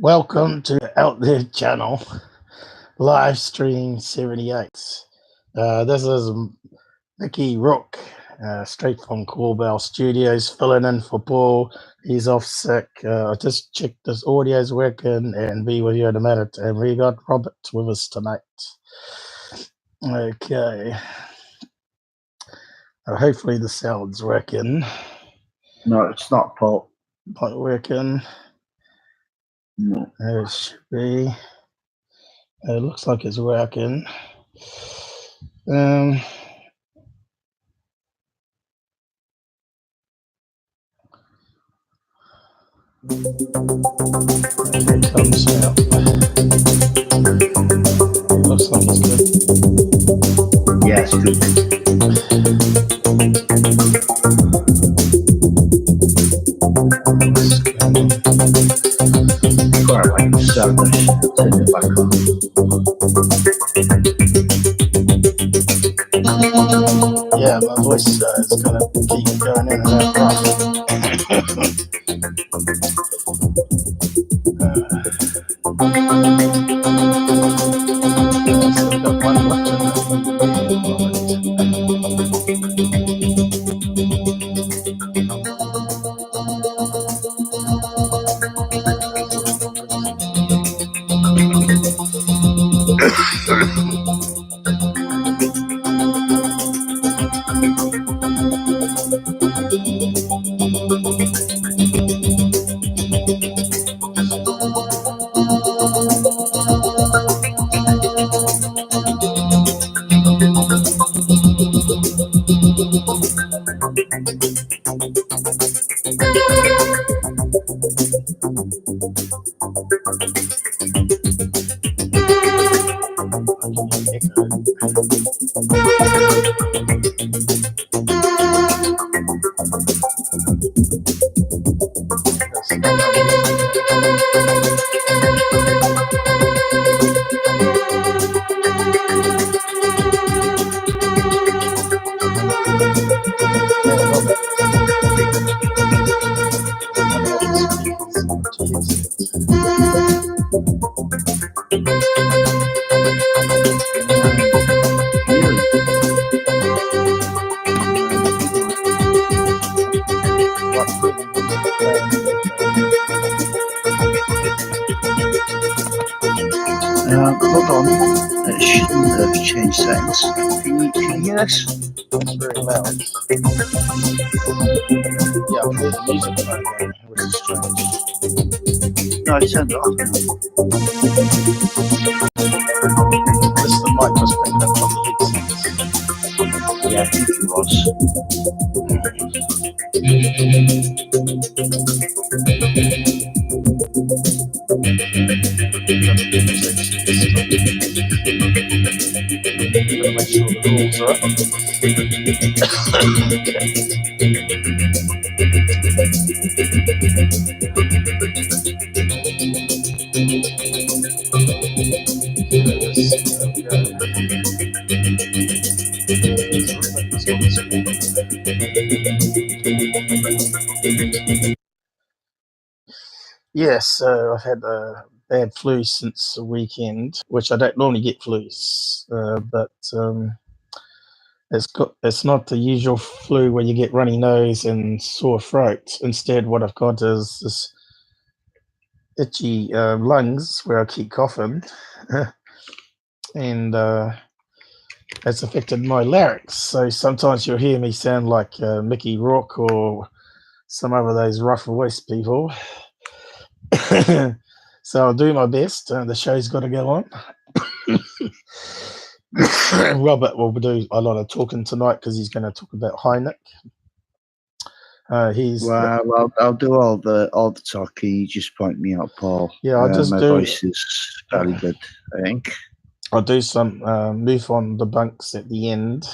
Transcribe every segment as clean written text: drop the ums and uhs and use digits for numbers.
Welcome to Out There Channel, live stream 78. This is Mickey Rook, straight from Corbell Studios, filling in for Paul. He's off sick. I just checked this audio's working and be with you in a minute. And we got Robert with us tonight. Okay. Hopefully the sound's working. No, it's not, Paul. Not working. No. It should be. It looks like it's working. Okay, comes out. Looks like it's good. Yeah, it's good. Quite like the sound. Turn it back on. Yeah, my voice is gonna keep going in and out rough. So I've got one button. Hold on. It shouldn't have changed settings. Can you hear this? That's very loud. Yeah, I can hear the music playing there, which is strange. No, I turned it off now. This the mic was picking up on the headsets. Yeah, I think it was. Make sure the rules are up. Yes, so I've had a bad flu since the weekend, which I don't normally get flus, but it's not the usual flu where you get runny nose and sore throat. Instead, what I've got is this itchy lungs where I keep coughing, and it's affected my larynx. So sometimes you'll hear me sound like Mickey Rook or some of those rough voice people. So I'll do my best. The show's got to go on. Robert will do a lot of talking tonight because he's going to talk about Hynek. Well, I'll do all the talking. You just point me out, Paul. Yeah, I'll just my do. voice is very good, I think. I'll do some MUFON debunks at the end.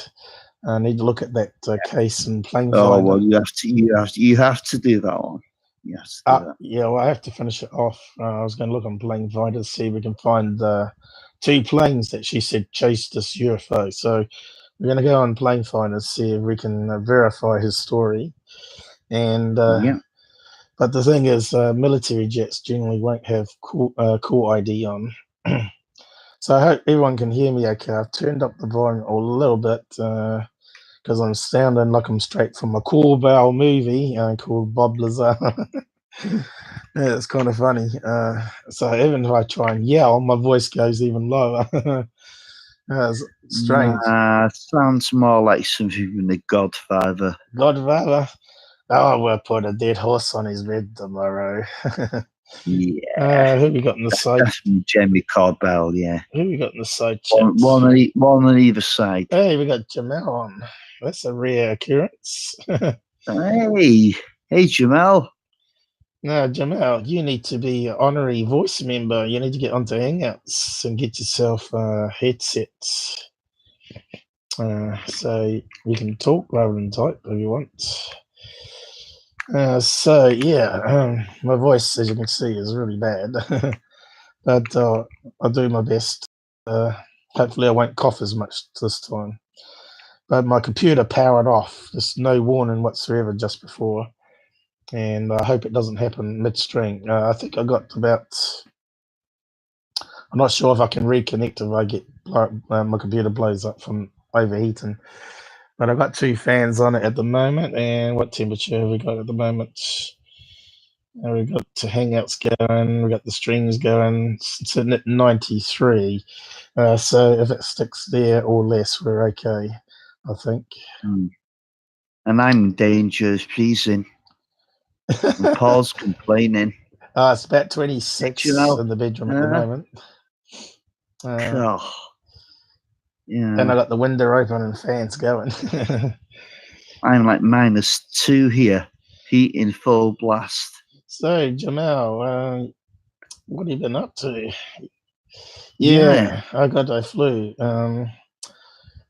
I need to look at that case and plane finder. Oh well, you have to do that one. Yes. Yeah, well, I have to finish it off. I was going to look on plane finder to see if we can find 2 planes that she said chased this UFO. So we're going to go on plane finder to see if we can verify his story. And But the thing is, military jets generally won't have call ID on. So I hope everyone can hear me okay. I've turned up the volume a little bit because I'm sounding like I'm straight from a Corbell movie called Bob Lazar. Yeah, it's kind of funny. So even if I try and yell, my voice goes even lower. It's strange. Sounds more like something from The Godfather. Godfather. Oh, we'll put a dead horse on his bed tomorrow. Yeah. Who we got in the side? That's from Jamie Corbell, yeah. Who we got in the side? One on either side. Hey, we got Jamal on. That's a rare occurrence. Hey, Jamal. No, Jamal, you need to be an honorary voice member. You need to get onto Hangouts and get yourself a headset. So you can talk rather than type if you want. So yeah, my voice, as you can see, is really bad. But I'll do my best. Hopefully I won't cough as much this time. But my computer powered off. There's no warning whatsoever just before. And I hope it doesn't happen midstream. I think I got about... I'm not sure if I can reconnect if I get my computer blows up from overheating. But I've got 2 fans on it at the moment. And what temperature have we got at the moment? We've got the Hangouts going. We've got the streams going. Sitting at 93. So if it sticks there or less, we're okay, I think. And I'm in danger of freezing. And Paul's complaining. It's about 26 in the bedroom at the moment. Yeah. And I got the window open and fans going. I'm like -2 here. Heat in full blast. So, Jamal, what have you been up to? Yeah. I got a flu.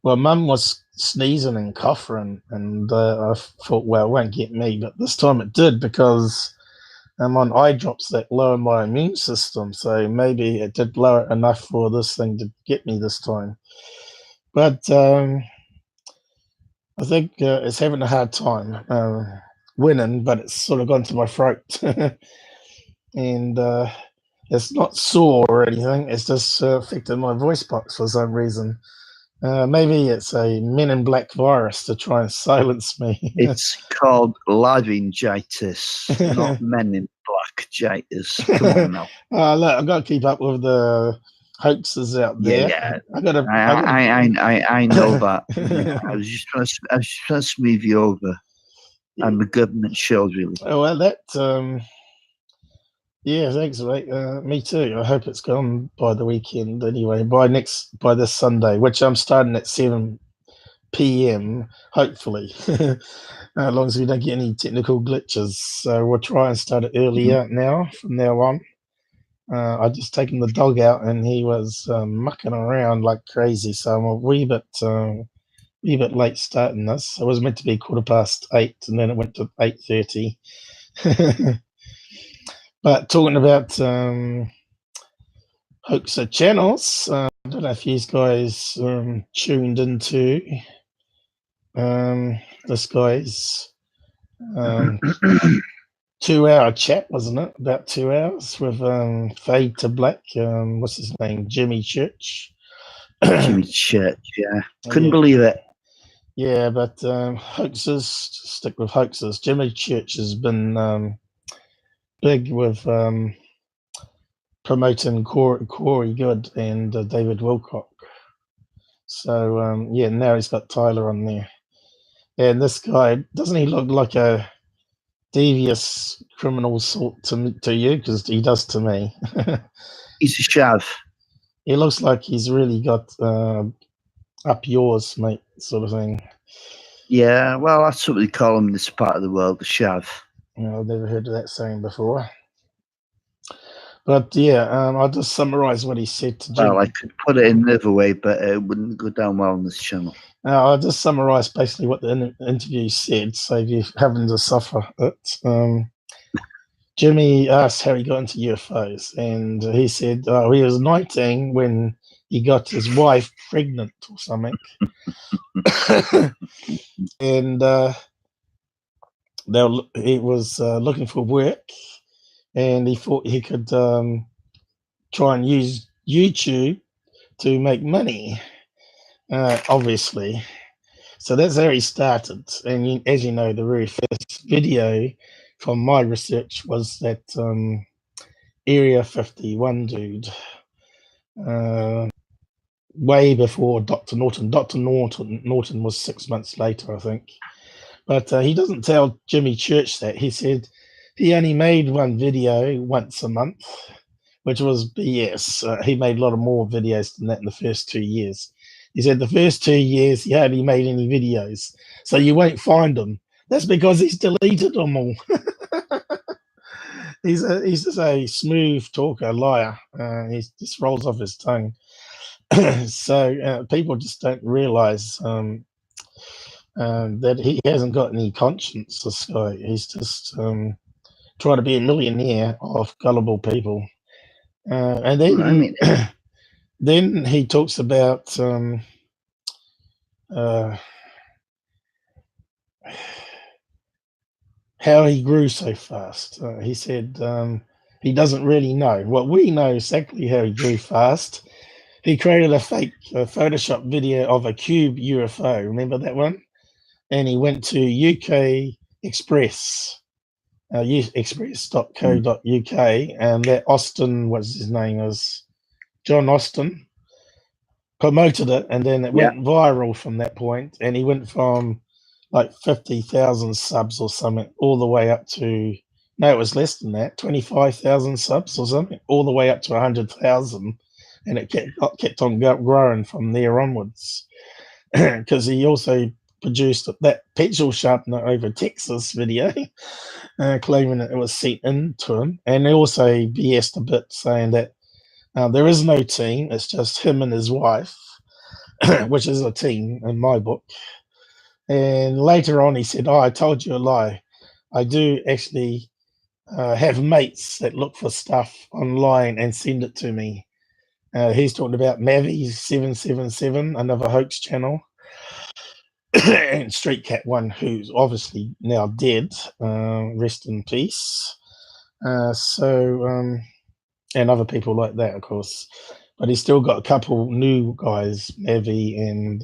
Well, Mum was sneezing and coughing, and I thought, well, it won't get me. But this time it did, because I'm on eye drops that lower my immune system. So maybe it did lower it enough for this thing to get me this time. But I think it's having a hard time winning, but it's sort of gone to my throat. And it's not sore or anything. It's just affected my voice box for some reason. Maybe it's a Men in Black virus to try and silence me. It's called laryngitis, not Men in Black-itis. Come on now. Look, I've got to keep up with the hoaxes out there. Yeah. I know that. Yeah. I was just trying to smooth you over. And the government shows really. Oh, well, that yeah, thanks, mate. Me too. I hope it's gone by the weekend anyway. By this Sunday, which I'm starting at 7 p.m. hopefully, as long as we don't get any technical glitches. So we'll try and start it earlier now. From now on, I just taken the dog out and he was mucking around like crazy. So I'm a wee bit late starting this. It was meant to be 8:15, and then it went to 8:30. But talking about hoaxer channels, I don't know if you guys tuned into this guy's 2-hour chat, wasn't it? About 2 hours with Fade to Black. What's his name? Jimmy Church. Jimmy Church, yeah. Couldn't believe it. Yeah, but hoaxers, stick with hoaxers. Jimmy Church has been big with promoting Corey Good and David Wilcock. So yeah, now he's got Tyler on there. And this guy, doesn't he look like a devious criminal sort to you? Because he does to me. He's a shav. He looks like he's really got up yours, mate, sort of thing. Yeah, well, that's what we call him in this part of the world, the shav. I've never heard of that saying before. But yeah, I'll just summarize what he said to Jim. Well, I could put it in another way, but it wouldn't go down well on this channel. I'll just summarize basically what the interview said, save you having to suffer it. Jimmy asked how he got into UFOs, and he said he was 19 when he got his wife pregnant or something. And he was looking for work, and he thought he could try and use YouTube to make money, obviously. So that's how he started. And as you know, the very first video from my research was that Area 51 dude, way before Dr. Norton. Dr. Norton was 6 months later, I think. But he doesn't tell Jimmy Church that. He said he only made one video once a month, which was BS. He made a lot of more videos than that in the first 2 years. He said the first 2 years he hardly made any videos, so you won't find them. That's because he's deleted them all. He's just a smooth talker, liar. He just rolls off his tongue. So people just don't realize that he hasn't got any conscience, this guy. He's just trying to be a millionaire off gullible people. And then, I mean, then he talks about how he grew so fast. He said he doesn't really know. Well, we know exactly how he grew fast. He created a fake Photoshop video of a cube UFO. Remember that one? And he went to UK Express, express.co.uk, and that Austin, what's his name, is John Austin, promoted it, and then it went viral from that point. And he went from like 50,000 subs or something all the way up to, no, it was less than that, 25,000 subs or something, all the way up to 100,000. And it kept on growing from there onwards. Because he also produced that petrol sharpener over Texas video, claiming that it was sent into him. And he also BS'd a bit, saying that there is no team, it's just him and his wife, which is a team in my book. And later on, he said, "Oh, I told you a lie. I do actually have mates that look for stuff online and send it to me." He's talking about Mavi777, another hoax channel, and Street Cat 1, who's obviously now dead. Rest in peace. And other people like that, of course. But he's still got a couple new guys, Mavi and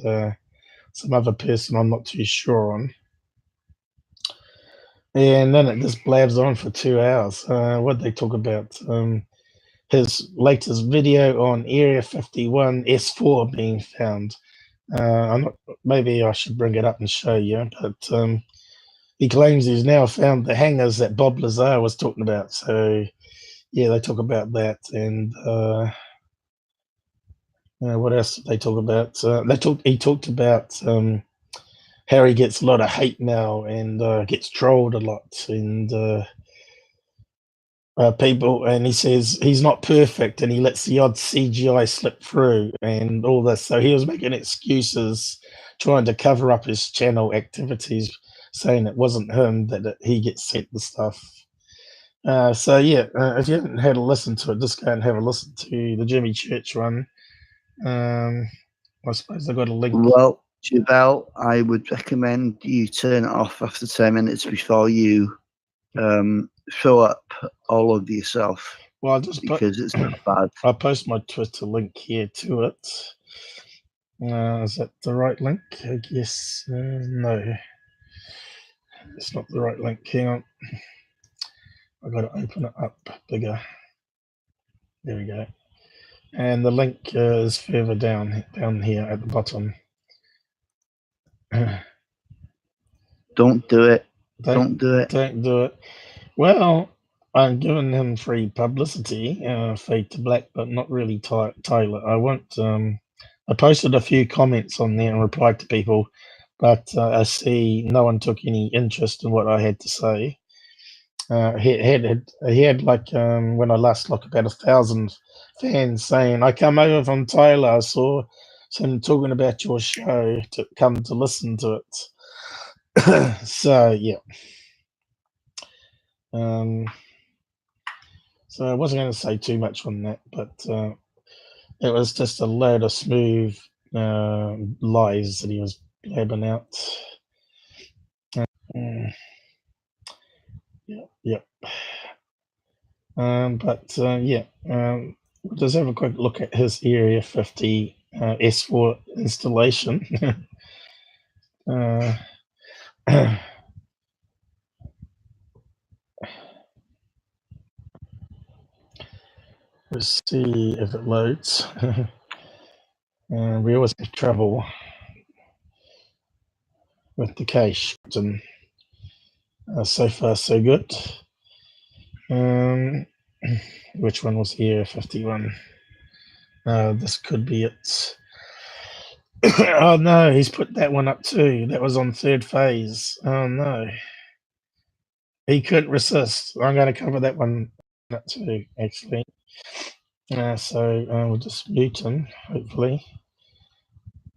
some other person I'm not too sure on. And then it just blabs on for 2 hours. What did they talk about? His latest video on Area 51 S4 being found. Maybe I should bring it up and show you, but he claims he's now found the hangars that Bob Lazar was talking about. So yeah, they talk about that. And what else did they talk about? He talked about how he gets a lot of hate mail and gets trolled a lot, and people, and he says he's not perfect and he lets the odd CGI slip through and all this. So he was making excuses, trying to cover up his channel activities, saying it wasn't him, that he gets sent the stuff. So yeah, if you haven't had a listen to it, just go and have a listen to the Jimmy Church one. I suppose I got a link. Well, Javel, I would recommend you turn it off after 10 minutes before you fill up all of yourself. Well, because it's not bad. I'll post my Twitter link here to it. Is that the right link? I guess no, it's not the right link. Hang on, I got to open it up bigger. There we go. And the link is further down here at the bottom. Don't do it. Don't do it. Don't do it. Well, I'm giving him free publicity, fade to black, but not really Tyler. I won't. I posted a few comments on there and replied to people, but I see no one took any interest in what I had to say. He had like when I last looked, about 1,000 fans saying, "I come over from Tyler. I saw him talking about your show to come to listen to it." So yeah. So I wasn't going to say too much on that, but it was just a load of smooth lies that he was blabbing out. Yep. We'll just have a quick look at his Area 50 S4 installation. Let's see if it loads. We always have trouble with the cache, and so far so good. Which one was Area 51? This could be it. Oh no, he's put that one up too. That was on third phase. Oh no. He couldn't resist. I'm going to cover that one up too, actually. So we'll just mute him, hopefully.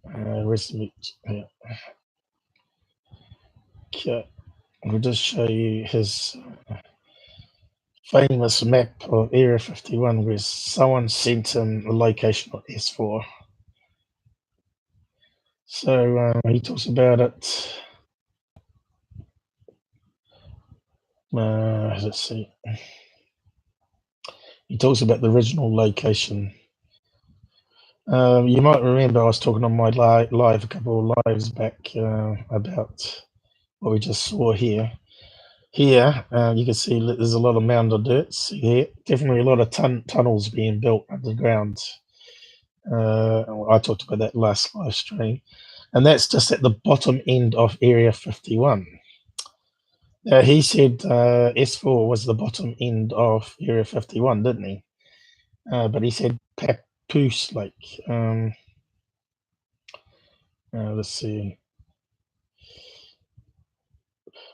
Where's the mute? Yeah. Okay. We'll just show you his famous map of Area 51 where someone sent him the location of S4. So he talks about it. Let's see. He talks about the original location. You might remember I was talking on my live a couple of lives back about what we just saw here. Here, you can see there's a lot of mound of dirt. Here, definitely a lot of tunnels being built underground. I talked about that last live stream. And that's just at the bottom end of Area 51. He said S4 was the bottom end of Area 51, didn't he? But he said Papoose Lake. Let's see.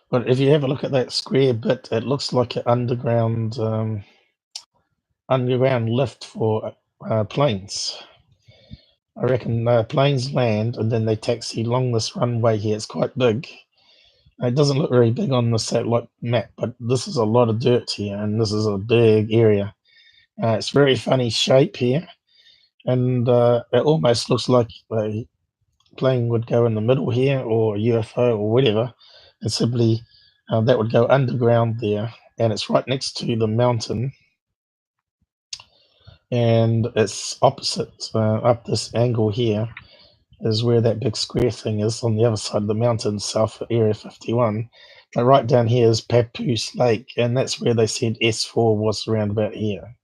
But if you have a look at that square bit, it looks like an underground lift for planes. I reckon planes land and then they taxi along this runway here. It's quite big. It doesn't look very big on the satellite map, but this is a lot of dirt here, and this is a big area. It's very funny shape here, and it almost looks like a plane would go in the middle here, or a UFO, or whatever, and simply that would go underground there, and it's right next to the mountain, and it's opposite up this angle here is where that big square thing is on the other side of the mountain, south of Area 51. But right down here is Papoose Lake, and that's where they said S4 was around about here.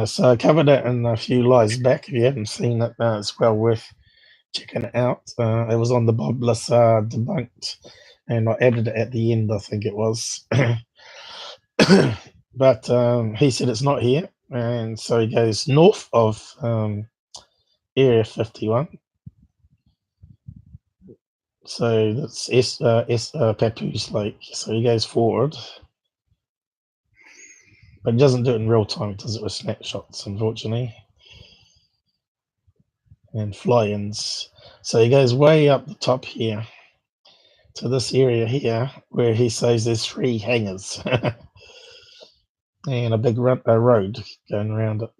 So I covered that in a few lives back. If you haven't seen it, it's well worth checking it out. It was on the Bob Lassar Debunked, and I added it at the end, I think it was. But he said it's not here, and so he goes north of Area 51. So that's Papoose Lake. So he goes forward, but he doesn't do it in real time. He does it with snapshots, unfortunately, and fly-ins. So he goes way up the top here to this area here, where he says there's 3 hangars and a big road going around it.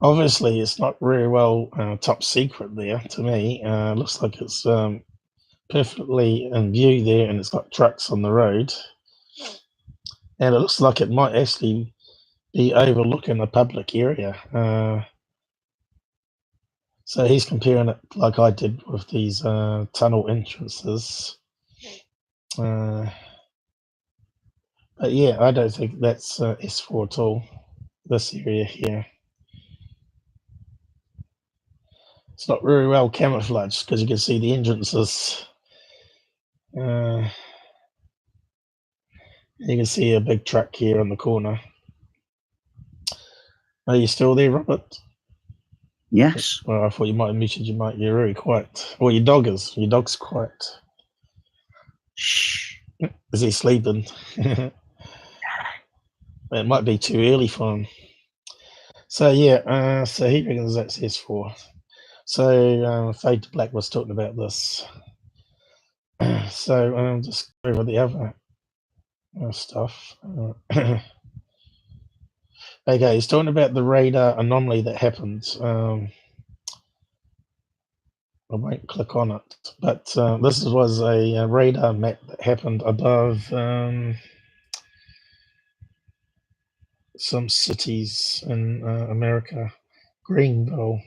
Obviously, it's not very well top secret there to me. Looks like it's perfectly in view there, and it's got trucks on the road. And it looks like it might actually be overlooking a public area. So he's comparing it like I did with these tunnel entrances. But yeah, I don't think that's S4 at all, this area here. It's not very well camouflaged because you can see the entrances. You can see a big truck here on the corner. Are you still there, Robert? Yes. Well, I thought you might have muted your mic. You're very quiet. Well, your dog is. Your dog's quiet. Shh. Is he sleeping? It might be too early for him. So yeah, so he reckons that's S4. So Fade to Black was talking about this. So just go over the other stuff. Okay, he's talking about the radar anomaly that happened I won't click on it. But this was a radar map that happened above some cities in America. Greenville.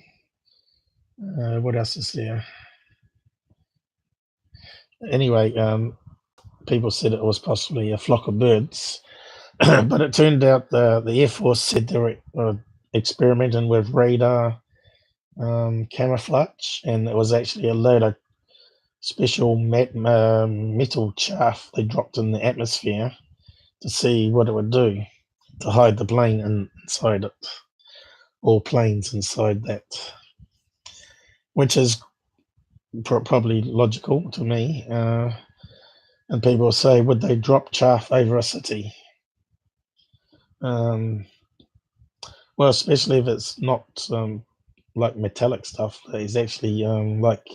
What else is there? Anyway, people said it was possibly a flock of birds, but it turned out the Air Force said they were experimenting with radar camouflage, and it was actually a load of special metal chaff they dropped in the atmosphere to see what it would do to hide the plane inside it, or planes inside that, which is probably logical to me. And people say, would they drop chaff over a city? Well, especially if it's not like metallic stuff. It's actually like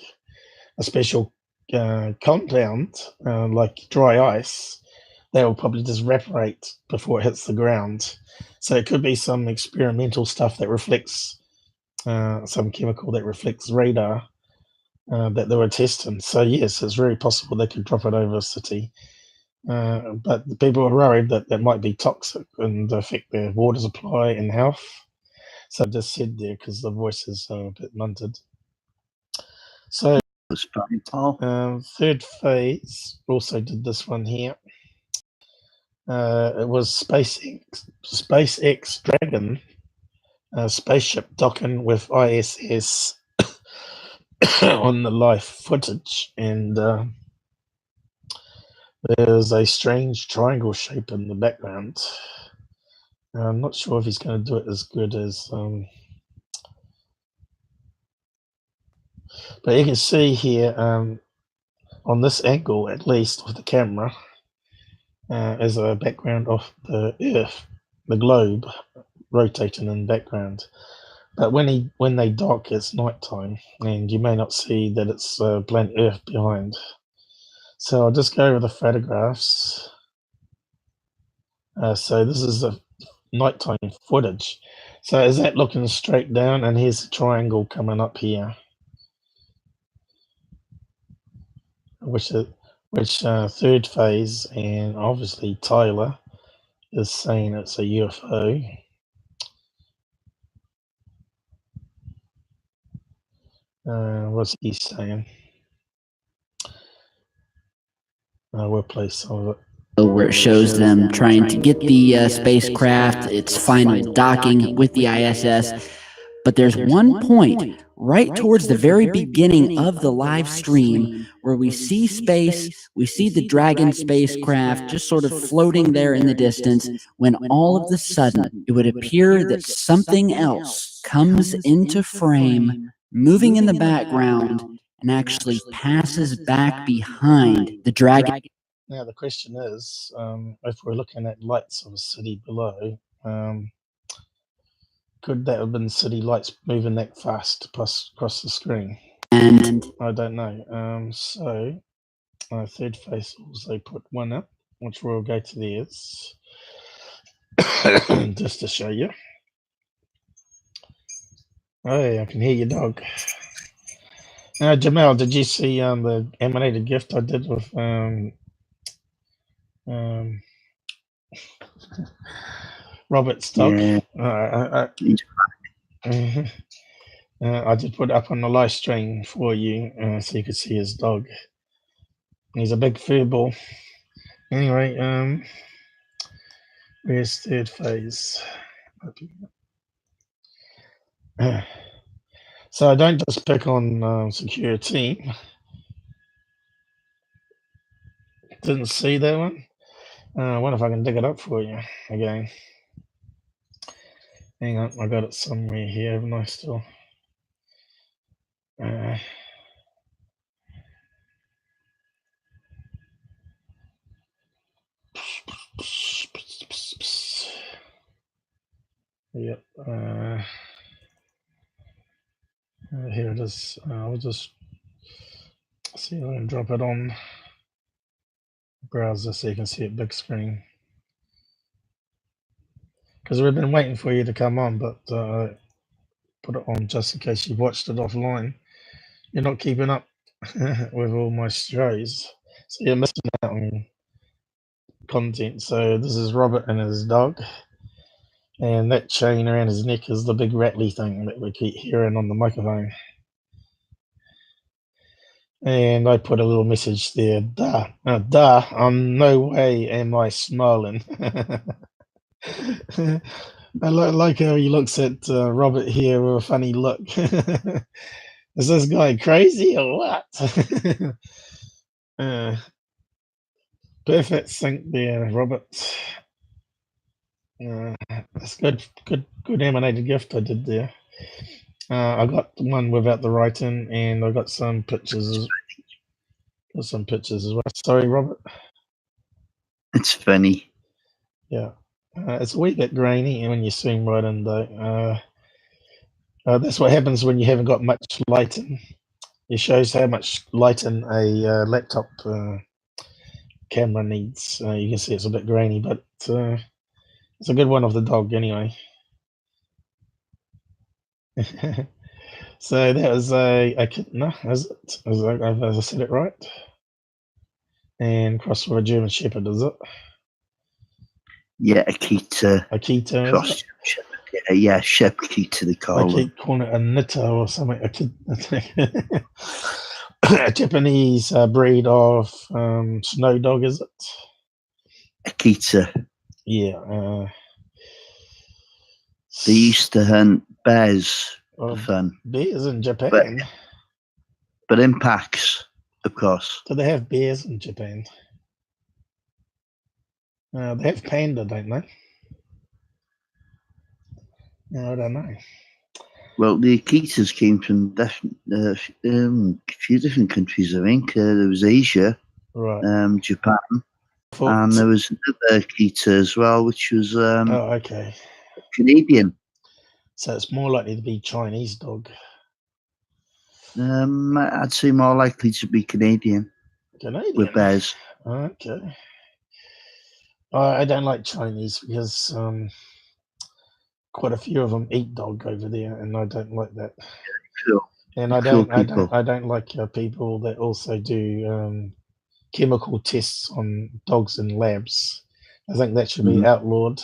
a special compound, like dry ice, that will probably just evaporate before it hits the ground. So it could be some experimental stuff that reflects some chemical that reflects radar that they were testing. So yes, it's very possible they could drop it over a city. But the people are worried that it might be toxic and affect their water supply and health. So I just said there because the voice is a bit munted. So Third Phase also did this one here. It was SpaceX Dragon spaceship docking with ISS on the live footage, and there's a strange triangle shape in the background. I'm not sure if he's going to do it as good as but you can see here on this angle, at least with the camera, as a background of the Earth, the globe rotating in the background. But when they dock, it's nighttime, and you may not see that it's planet Earth behind. So I'll just go over the photographs. So this is the nighttime footage. So is that looking straight down, and here's the triangle coming up here, which Third Phase and obviously Tyler is saying it's a UFO. What's he saying? We'll play some of it. Where it shows them trying to get the spacecraft, its final docking with the ISS. But there's one point right towards the very beginning of the live stream where we see space, we see the Dragon spacecraft just sort of floating there in the distance, when all of a sudden it would appear that something else comes into frame, moving in the background, and actually passes back behind the Dragon. Now the question is, if we're looking at lights of a city below, could that have been city lights moving that fast across the screen? And I don't know. So Third Phase also put one up, which we'll go to theirs just to show you. Hey, I can hear your dog. Jamal, did you see the animated gift I did with Robert's dog? Yeah. I did put it up on the live stream for you so you could see his dog. He's a big fur ball. Anyway, where's Third Phase? So I don't just pick on Secureteam. Didn't see that one. I wonder if I can dig it up for you again. Hang on, I got it somewhere here, haven't I still? Yep. Here it is. I'll just see if I can drop it on browser so you can see it big screen. Because we've been waiting for you to come on, but put it on just in case you've watched it offline. you're not keeping up with all my shows, so you're missing out on content. So this is Robert and his dog, and that chain around his neck is the big rattly thing that we keep hearing on the microphone. And I put a little message there, no way am I smiling. I like how he looks at Robert here with a funny look. Is this guy crazy or what? Perfect sync there, Robert. That's good animated gift I did there. I got one without the writing, and I got some pictures. Got some pictures as well. Sorry, Robert. It's funny. Yeah, it's a wee bit grainy, and when you zoom right in, though, that's what happens when you haven't got much light in. It shows how much light in a laptop camera needs. You can see it's a bit grainy, but it's a good one of the dog anyway. So that was a Echidna, is it? Have I said it right? And crossed with a German Shepherd, is it? Yeah, Akita. Akita, Cross. Yeah, Shepkita they call I it. keep calling it a Nitta or something. A Japanese breed of snow dog, is it? Akita. Yeah. They used to hunt bears for fun. Bears in Japan? But in packs, of course. Do they have bears in Japan? They have panda, don't they? No, I don't know. Well, the Akitas came from a few different countries, I think. There was Asia, right. Japan, and there was another Akita as well, which was okay. Canadian. So it's more likely to be Chinese dog. I'd say more likely to be Canadian. Canadian? With bears. Okay. I don't like Chinese because quite a few of them eat dog over there, and I don't like that. Cool. And I don't like people that also do chemical tests on dogs in labs. I think that should be outlawed.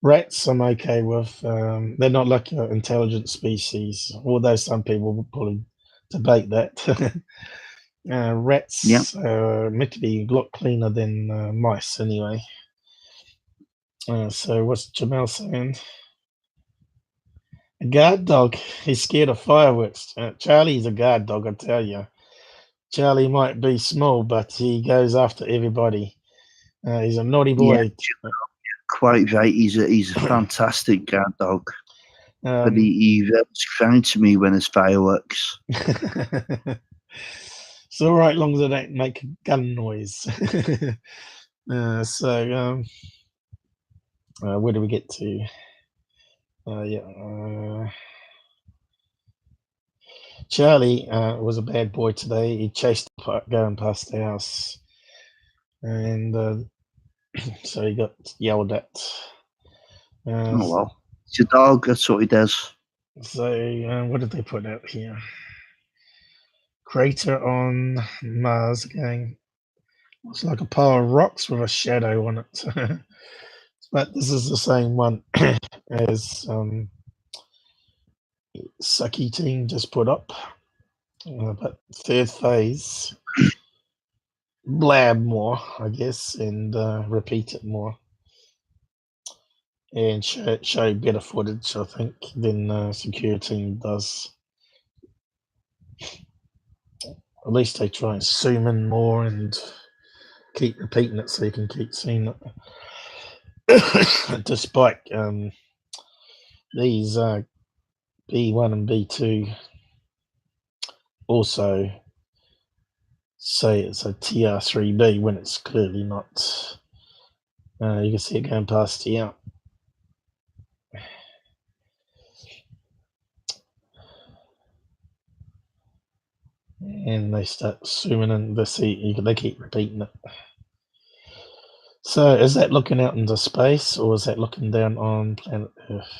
Rats I'm okay with. They're not like an intelligent species, although some people would probably debate that. Rats are meant to be a lot cleaner than mice anyway. So what's Jamal saying? A guard dog. He's scared of fireworks. Charlie's a guard dog, I tell you. Charlie might be small, but he goes after everybody. He's a naughty boy. Yeah, quite right. He's a fantastic guard dog. But he was crying to me when it's fireworks. It's all right, long as I don't make a gun noise. Where do we get to? Charlie was a bad boy today. He chased going past the house, and so he got yelled at. Oh well, it's a dog. That's what he does. So what did they put out here? Crater on Mars again. Looks like a pile of rocks with a shadow on it. But this is the same one as Secureteam just put up. But third phase, blab more, I guess, and repeat it more. And show better footage, I think, than Secureteam does. At least they try and zoom in more and keep repeating it so you can keep seeing it. Despite these B1 and B2 also say it's a TR3b when it's clearly not. You can see it going past here. And they start zooming in. They keep repeating it. So is that looking out into space, or is that looking down on planet Earth?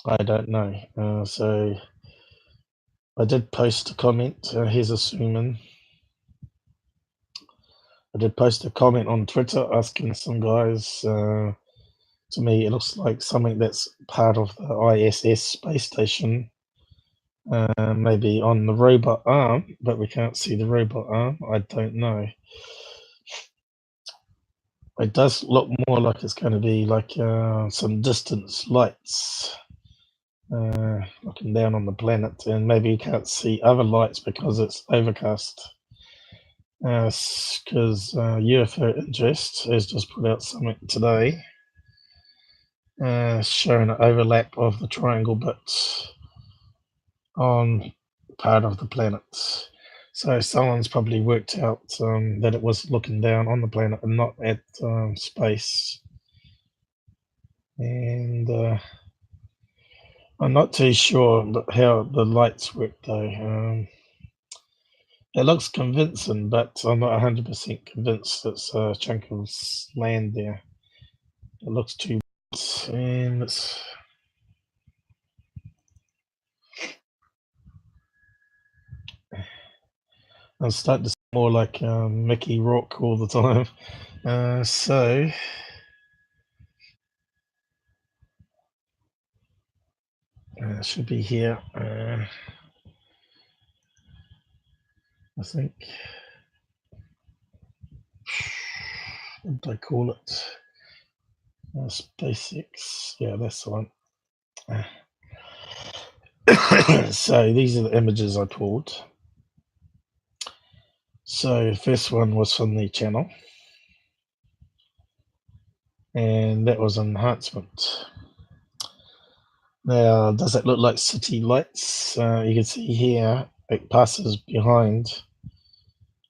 I don't know. So I did post a comment. Here's assuming. I did post a comment on Twitter asking some guys. To me, it looks like something that's part of the ISS space station. Maybe on the robot arm, but we can't see the robot arm. I don't know. It does look more like it's going to be like some distance lights looking down on the planet, and maybe you can't see other lights because it's overcast. Because UFO Interest has just put out something today showing an overlap of the triangle bits on part of the planet. So someone's probably worked out that it was looking down on the planet and not at space. And I'm not too sure how the lights work though. It looks convincing, but I'm not 100% convinced it's a chunk of land there. It looks too bright, and it's I'm starting to see more like Mickey Rourke all the time. So it should be here. I think. What did I call it? SpaceX. Yeah, that's the one. So these are the images I pulled. So first one was from the channel, and that was enhancement. Now, does it look like city lights? You can see here it passes behind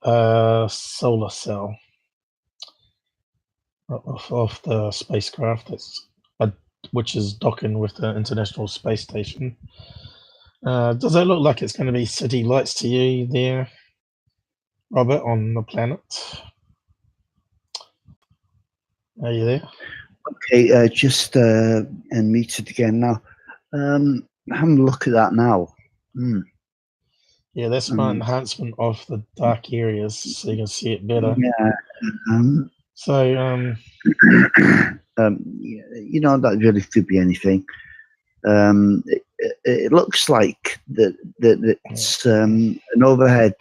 a solar cell of the spacecraft, which is docking with the International Space Station. Does it look like it's going to be city lights to you there, Robert, on the planet? Are you there? Okay, just unmuted again now. Having a look at that now. Yeah, that's my enhancement of the dark areas, so you can see it better. Yeah. So, you know, that really could be anything. It looks like that it's an overhead.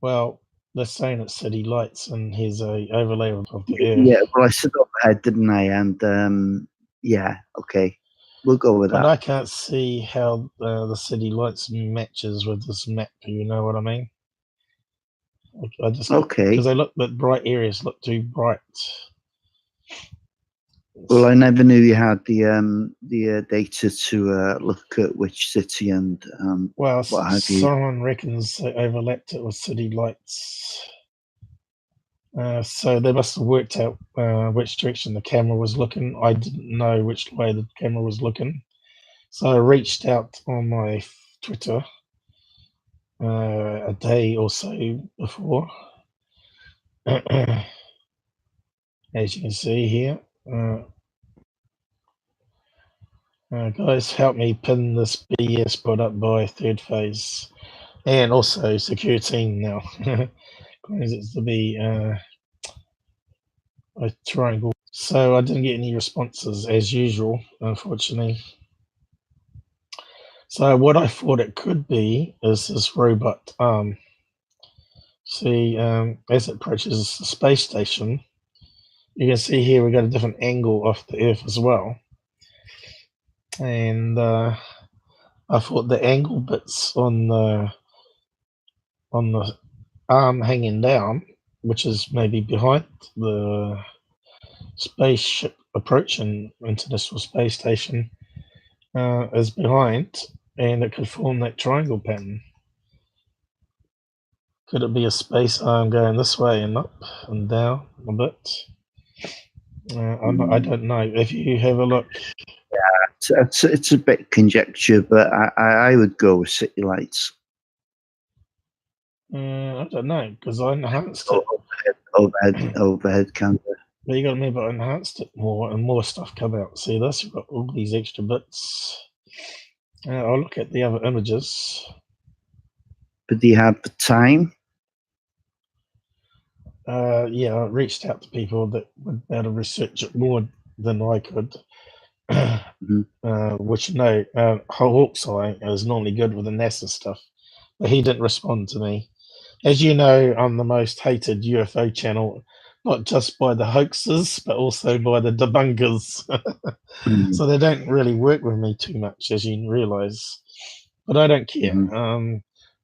Well, they're saying it's city lights, and here's a overlay of the Earth. Yeah, well, I said overhead, didn't I? And yeah, okay, we'll go with that. But I can't see how the city lights matches with this map. You know what I mean? I just because they look, but bright areas look too bright. Well, I never knew you had the data to look at which city and well, what have you. Someone reckons they overlapped it with city lights. So they must have worked out which direction the camera was looking. I didn't know which way the camera was looking, so I reached out on my Twitter a day or so before. As you can see here, guys, help me pin this BS put up by Third Phase, and also Secureteam now, because it's to be a triangle. So I didn't get any responses as usual, unfortunately. So what I thought it could be is this robot arm. See, as it approaches the space station, you can see here we got a different angle off the Earth as well. And I thought the angle bits on the arm hanging down, which is maybe behind the spaceship approaching International Space Station, is behind, and it could form that triangle pattern. Could it be a space arm going this way and up and down a bit? I don't know. If you have a look. Yeah, it's a bit conjecture, but I would go with city lights. I don't know, because I enhanced it. Overhead camera. But you got to remember, I enhanced it more and more stuff come out. See this? We've got all these extra bits. I'll look at the other images. But do you have the time? Yeah, I reached out to people that would be able to research it more than I could. Which Hawkeye is normally good with the NASA stuff, but he didn't respond to me. As you know, I'm the most hated UFO channel, not just by the hoaxers, but also by the debunkers. So they don't really work with me too much, as you realize. But I don't care.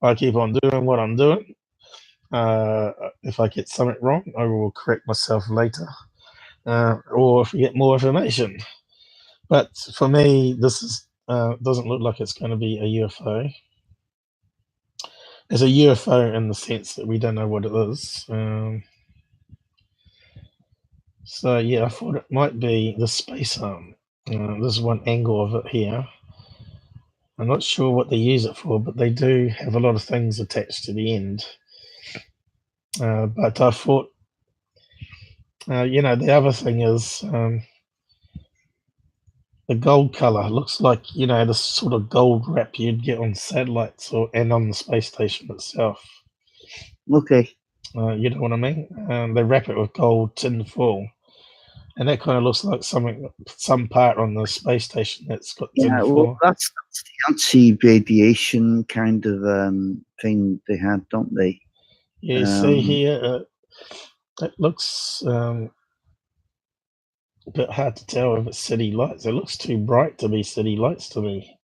I keep on doing what I'm doing. If I get something wrong, I will correct myself later, or if we get more information. But for me, this is doesn't look like it's going to be a UFO. It's a UFO in the sense that we don't know what it is. So yeah, I thought it might be the space arm. This is one angle of it here. I'm not sure what they use it for, but they do have a lot of things attached to the end. But I thought, the other thing is the gold color looks like, the sort of gold wrap you'd get on satellites and on the space station itself. Okay. You know what I mean? They wrap it with gold tin foil, and that kind of looks like some part on the space station that's got tin foil. Well, that's the anti-radiation kind of thing they had, don't they? Yeah, see here, it looks a bit hard to tell if it's city lights. It looks too bright to be city lights to me.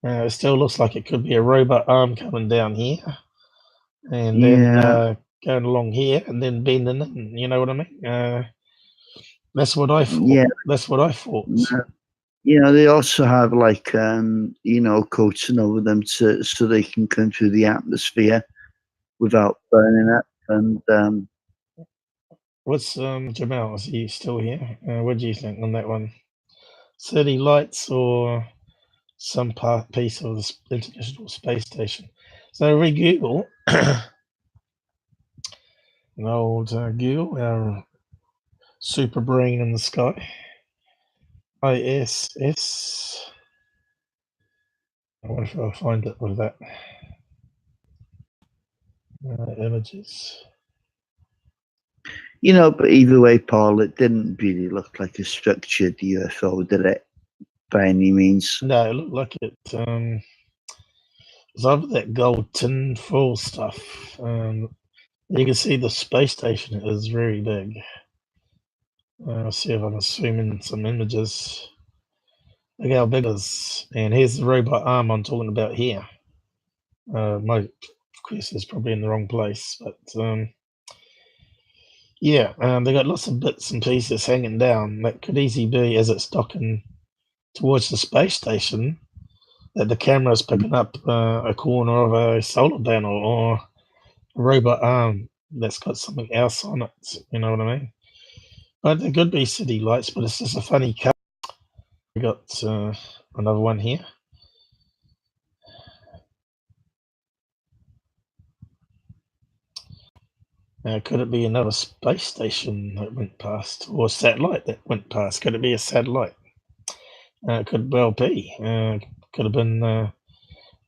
It still looks like it could be a robot arm coming down here, and then going along here, and then bending in. You know what I mean? That's what I thought. Yeah. That's what I thought. They also have coating over them so they can come through the atmosphere without burning it. And what's Jamal? Is he still here? What do you think on that one? City lights or some piece of the International Space Station? So we Google, an old Google, our super brain in the sky. ISS. I wonder if I'll find it with that. Images. But either way, Paul, it didn't really look like a structured UFO, did it? By any means. No, it looked like it. It's over that gold tin foil stuff. You can see the space station is very big. I'll see if I can zoom in some images. Look how big it is. And here's the robot arm I'm talking about here. My cursor is probably in the wrong place, but they got lots of bits and pieces hanging down. That could easily be as it's docking towards the space station that the camera's picking up a corner of a solar panel or a robot arm that's got something else on it. You know what I mean? But there could be city lights, but it's just a funny color. We got another one here. Could it be another space station that went past, or a satellite that went past? Could it be a satellite? Could well be. Could have been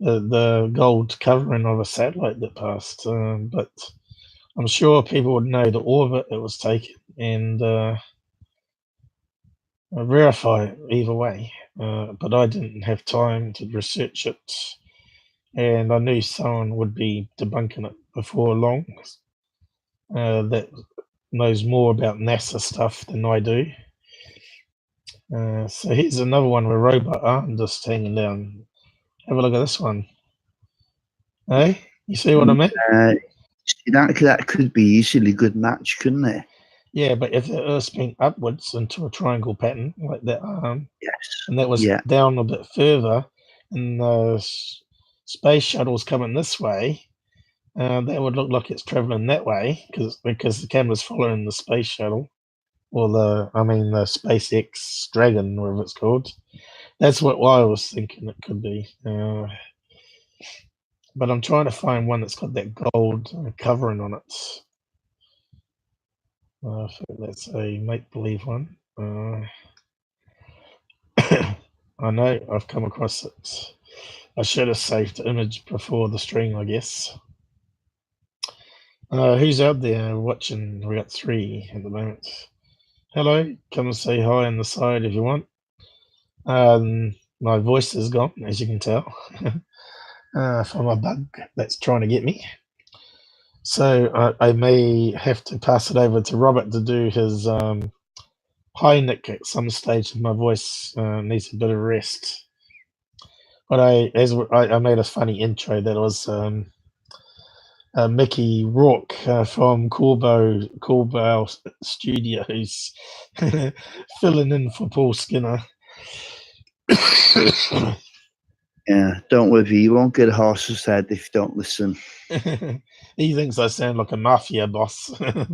the gold covering of a satellite that passed. But I'm sure people would know the orbit it was taken and verify it either way. But I didn't have time to research it, and I knew someone would be debunking it before long. That knows more about NASA stuff than I do. So here's another one with robot arm just hanging down. Have a look at this one. Hey, you see what I mean? That could be easily a good match, couldn't it? Yeah, but if the Earth's been upwards into a triangle pattern like that arm, and that was Yeah. down a bit further, and the space shuttle's coming this way, that would look like it's traveling that way because the camera's following the space shuttle, or the SpaceX Dragon, whatever it's called. That's what I was thinking it could be. But I'm trying to find one that's got that gold covering on it. I think that's a make-believe one. I know I've come across it. I should have saved the image before the stream, I guess. Who's out there watching? We got 3 at the moment. Hello, come and say hi on the side if you want. My voice is gone, as you can tell, from a bug that's trying to get me. So I may have to pass it over to Robert to do his Hynek at some stage. My voice needs a bit of rest. But I made a funny intro that was Mickey Rourke from Corbo Studios filling in for Paul Skinner. Yeah, don't worry, you won't get a horse's head if you don't listen. He thinks I sound like a mafia boss. A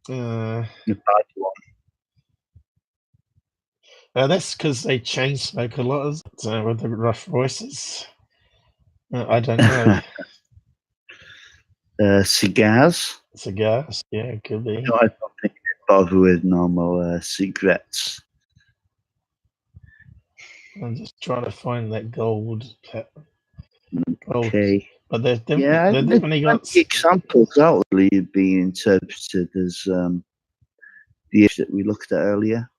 bad one. That's because they chain smoke a lot with the rough voices. I don't know. Cigars? Cigars, yeah, it could be. No, I don't think they bother with normal cigarettes. I'm just trying to find that gold. Okay. But they've Yeah, definitely got examples outwardly being interpreted as the issue that we looked at earlier.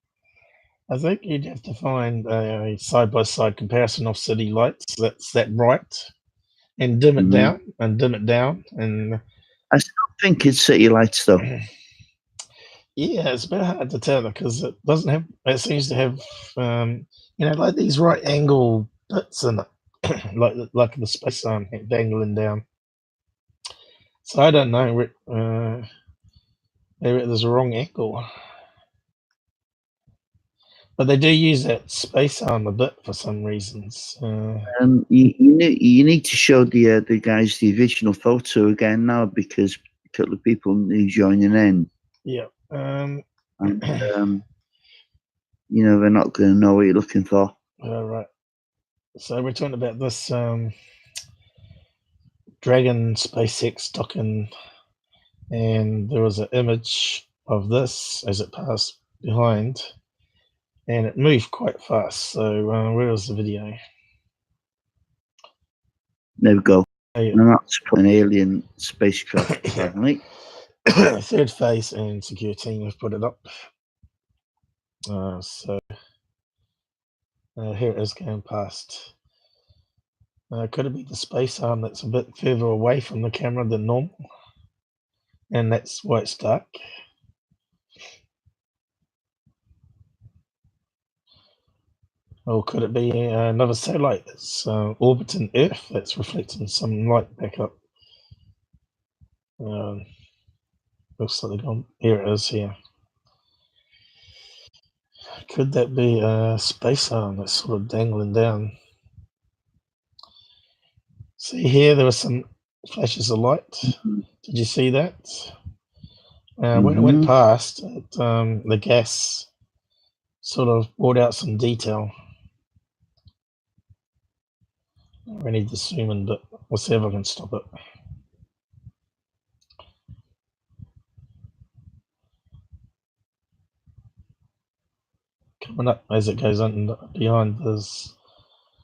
I think you'd have to find a side-by-side comparison of city lights. That's that bright, and dim it down, and dim it down, and I still think it's city lights, though. Yeah, it's a bit hard to tell because it doesn't have. It seems to have, like these right angle bits in it, like the space arm dangling down. So I don't know. Maybe there's a wrong angle. But they do use that space arm a bit for some reasons. You need to show the guys the original photo again now, because a couple of people new joining in. Yeah. And, they're not going to know what you're looking for. All right. So we're talking about this Dragon SpaceX docking, and there was an image of this as it passed behind. And it moved quite fast. So where was the video? There we go. And that's an alien spacecraft. Finally. Third Phase and Secureteam have put it up. So here it is going past. Could it be the space arm that's a bit further away from the camera than normal? And that's why it's dark. Or could it be another satellite that's orbiting Earth that's reflecting some light back up? Looks like they've gone. Here it is here. Could that be a space arm that's sort of dangling down? See here, there were some flashes of light. Did you see that? When it went past, the gas sort of brought out some detail. I need to zoom in, but we'll see if I can stop it. Coming up as it goes on behind this.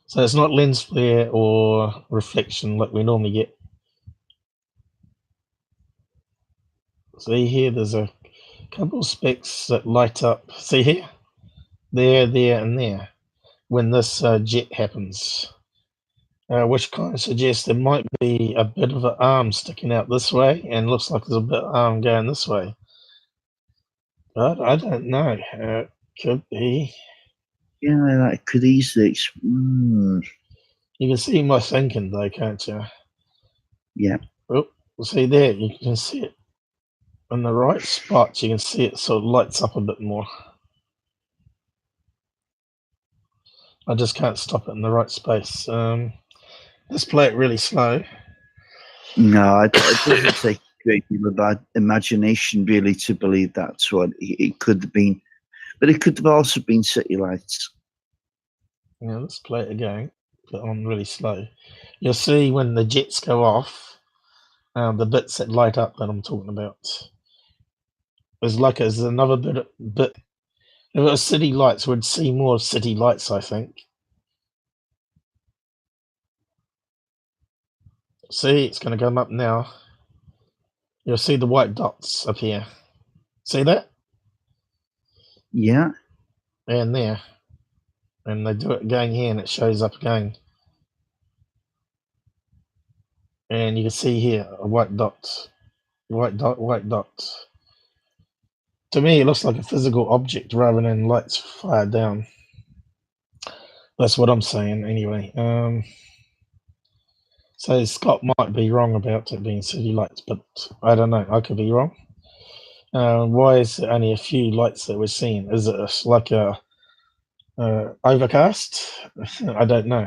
So it's not lens flare or reflection like we normally get. See here, there's a couple of specks that light up. See here? There, and there. When this jet happens. Which kind of suggests there might be a bit of an arm sticking out this way, and looks like there's a bit of arm going this way. But I don't know. Could be. Yeah, that could easily. You can see my thinking, though, can't you? Yeah. Oh, see there, you can see it in the right spot. You can see it sort of lights up a bit more. I just can't stop it in the right space. Let's play it really slow. No, it doesn't take a great deal of imagination, really, to believe that's what it could have been. But it could have also been city lights. Yeah, let's play it again. Put it on really slow. You'll see when the jets go off, the bits that light up that I'm talking about. there's another bit. If it was city lights, we'd see more city lights, I think. See, it's going to come up now. You'll see the white dots up here. See that? Yeah. And there. And they do it again here, and it shows up again. And you can see here a white dot. White dot, white dot. To me, it looks like a physical object rather than lights fired down. That's what I'm saying, anyway. So Scott might be wrong about it being city lights, but I don't know. I could be wrong. Why is it only a few lights that we're seeing? Is it like a overcast? I don't know.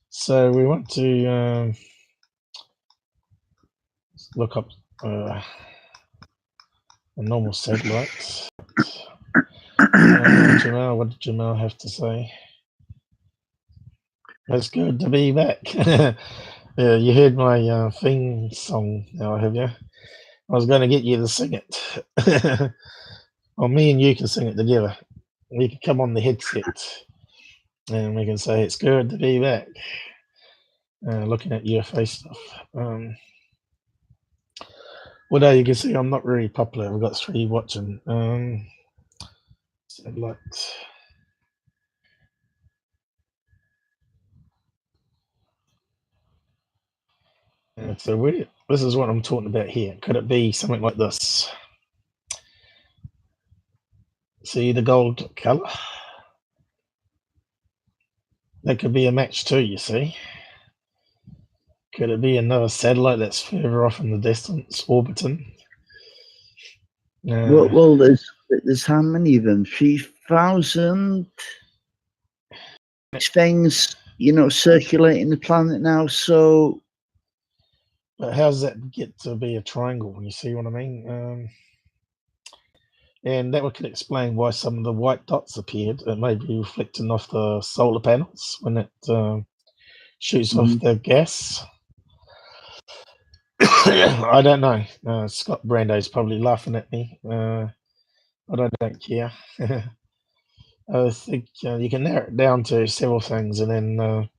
So we want to look up a normal satellite. Jamal, what did Jamal have to say? It's good to be back. Yeah, you heard my theme song now, have you? I was going to get you to sing it. Or me and you can sing it together. We can come on the headset and we can say it's good to be back. Looking at UFO stuff. Well, you can see I'm not really popular. I've got 3 watching. Satellite. So this is what I'm talking about here. Could it be something like this? See the gold color? That could be a match too, you see. Could it be another satellite that's further off in the distance, orbiting? Well, there's how many of them? 3,000 things, circulating the planet now. So, but how does that get to be a triangle? You see what I mean? And that could explain why some of the white dots appeared. It may be reflecting off the solar panels when it shoots off the gas. I don't know. Scott Brando is probably laughing at me, but I don't care. I think you can narrow it down to several things, and then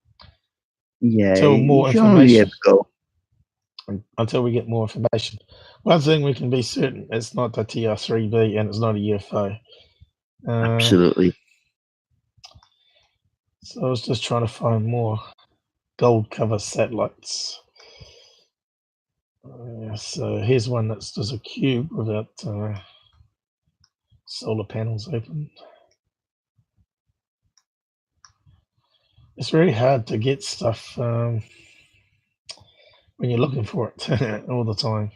until more information. Until we get more information. One thing we can be certain: it's not a TR3b, and it's not a UFO. Absolutely. So I was just trying to find more gold cover satellites. So here's one that's just a cube without solar panels open. It's very hard to get stuff when you're looking for it all the time.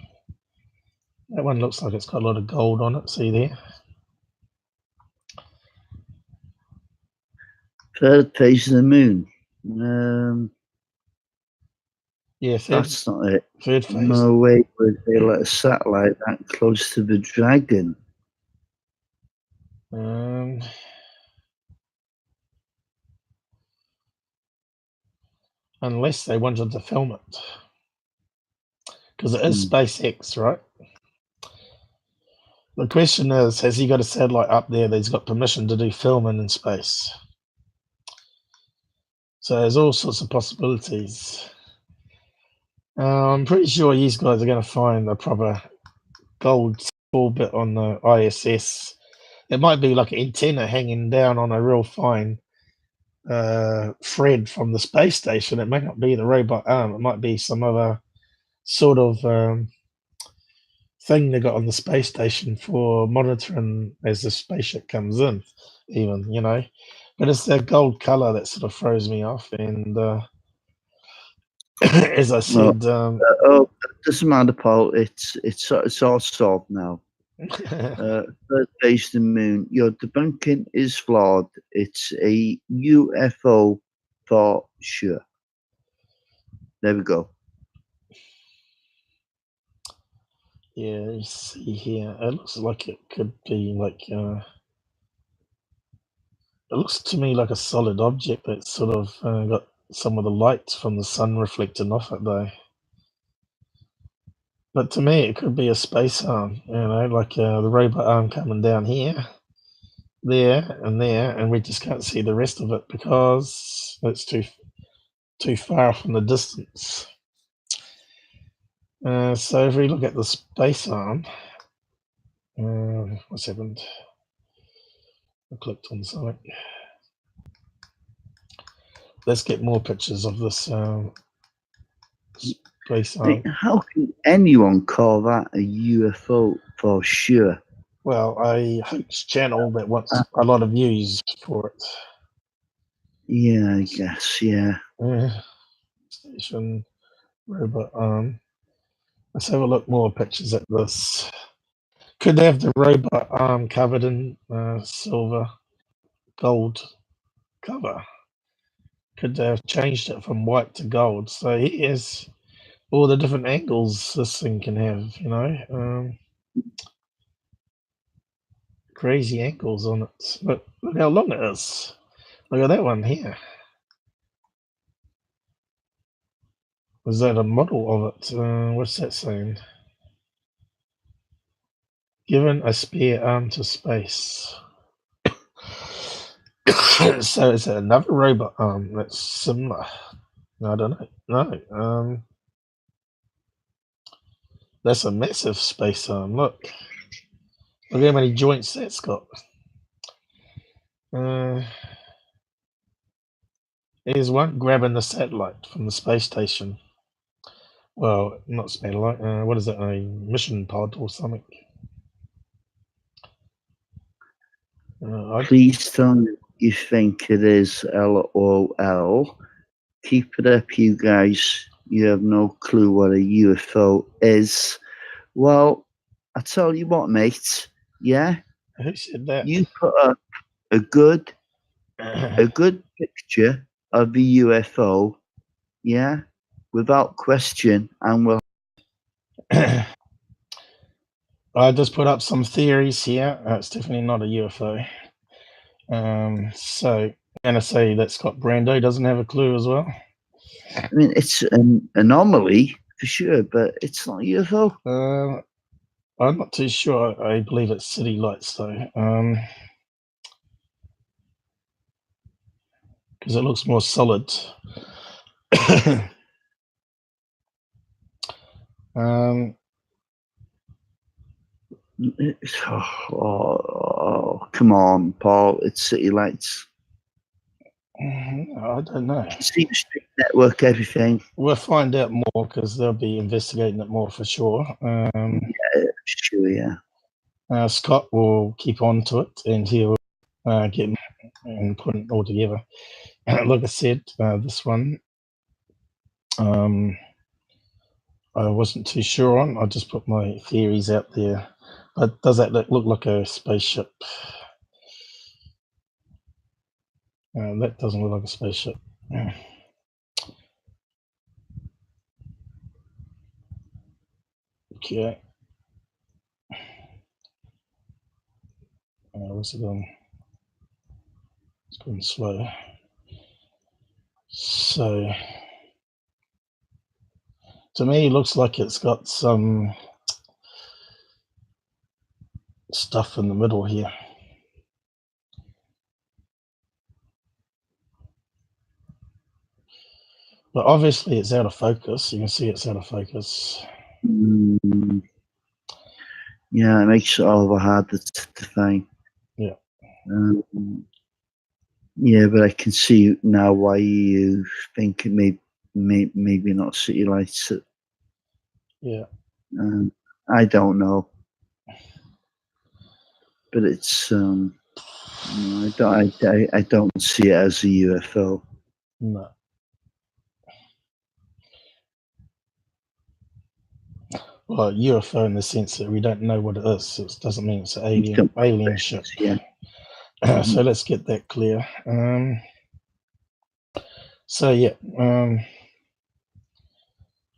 That one looks like it's got a lot of gold on it. See there? Third phase of the moon. Yeah, that's not it. Third phase. No way would they let a satellite that close to the dragon. Unless they wanted to film it. Because it is SpaceX, right? The question is, has he got a satellite up there that's got permission to do filming in space? So there's all sorts of possibilities. I'm pretty sure these guys are going to find a proper gold bit on the ISS. It might be like an antenna hanging down on a real fine thread from the space station. It may not be the robot arm. It might be some other sort of thing they got on the space station for monitoring as the spaceship comes in, even, But it's that gold color that sort of throws me off. And as I said, it doesn't matter, Paul. It's all solved now. Third phase of the moon. Your debunking is flawed. It's a UFO for sure. There we go. Yeah, you see here. It looks like it could be like. It looks to me like a solid object that's sort of got some of the lights from the sun reflecting off it, though. But to me, it could be a space arm, you know, like the robot arm coming down here, there, and we just can't see the rest of it because it's too far from the distance. So if we look at the space arm, what's happened? I clicked on something. Let's get more pictures of this space arm. How can anyone call that a UFO for sure? Well, a hoax channel that wants a lot of views for it. Yeah, I guess, yeah. Station robot arm. Let's have a look more pictures at this. Could they have the robot arm covered in silver, gold cover? Could they have changed it from white to gold? So here's all the different angles this thing can have, you know. Crazy angles on it. Look how long it is. Look at that one here. Is that a model of it? What's that saying? Given a spare arm to space. So is it another robot arm that's similar? I don't know. No. That's a massive space arm. Look how many joints that's got. Here's one grabbing the satellite from the space station. Well, not satellite. What is it? A mission pod or something? Please tell me you think it is LOL. Keep it up, you guys. You have no clue what a UFO is. Well, I tell you what, mate. Yeah? Who said that? You put up a good picture of the UFO, yeah, without question, and we'll. I just put up some theories here. It's definitely not a UFO. So I'm gonna say that Scott Brando doesn't have a clue as well. I mean, it's an anomaly for sure, but it's not a UFO. I'm not too sure. I believe it's city lights though. Because it looks more solid. Come on, Paul. It's city lights. I don't know. See the street network, everything. We'll find out more because they'll be investigating it more for sure. Yeah, sure, yeah. Scott will keep on to it and he'll get and put it all together. Like I said, this one I wasn't too sure on. I just put my theories out there. But does that look like a spaceship? That doesn't look like a spaceship. Okay. What's it going? It's going slow. So, to me, it looks like it's got some stuff in the middle here. But obviously it's out of focus. You can see it's out of focus. Yeah, it makes it all the harder to find. Yeah. Yeah, but I can see now why you think it maybe not city lights. Yeah. I don't know, but it's I don't see it as a UFO. No. Well, UFO in the sense that we don't know what it is. It doesn't mean it's an alien ship. Yeah. So let's get that clear. So yeah,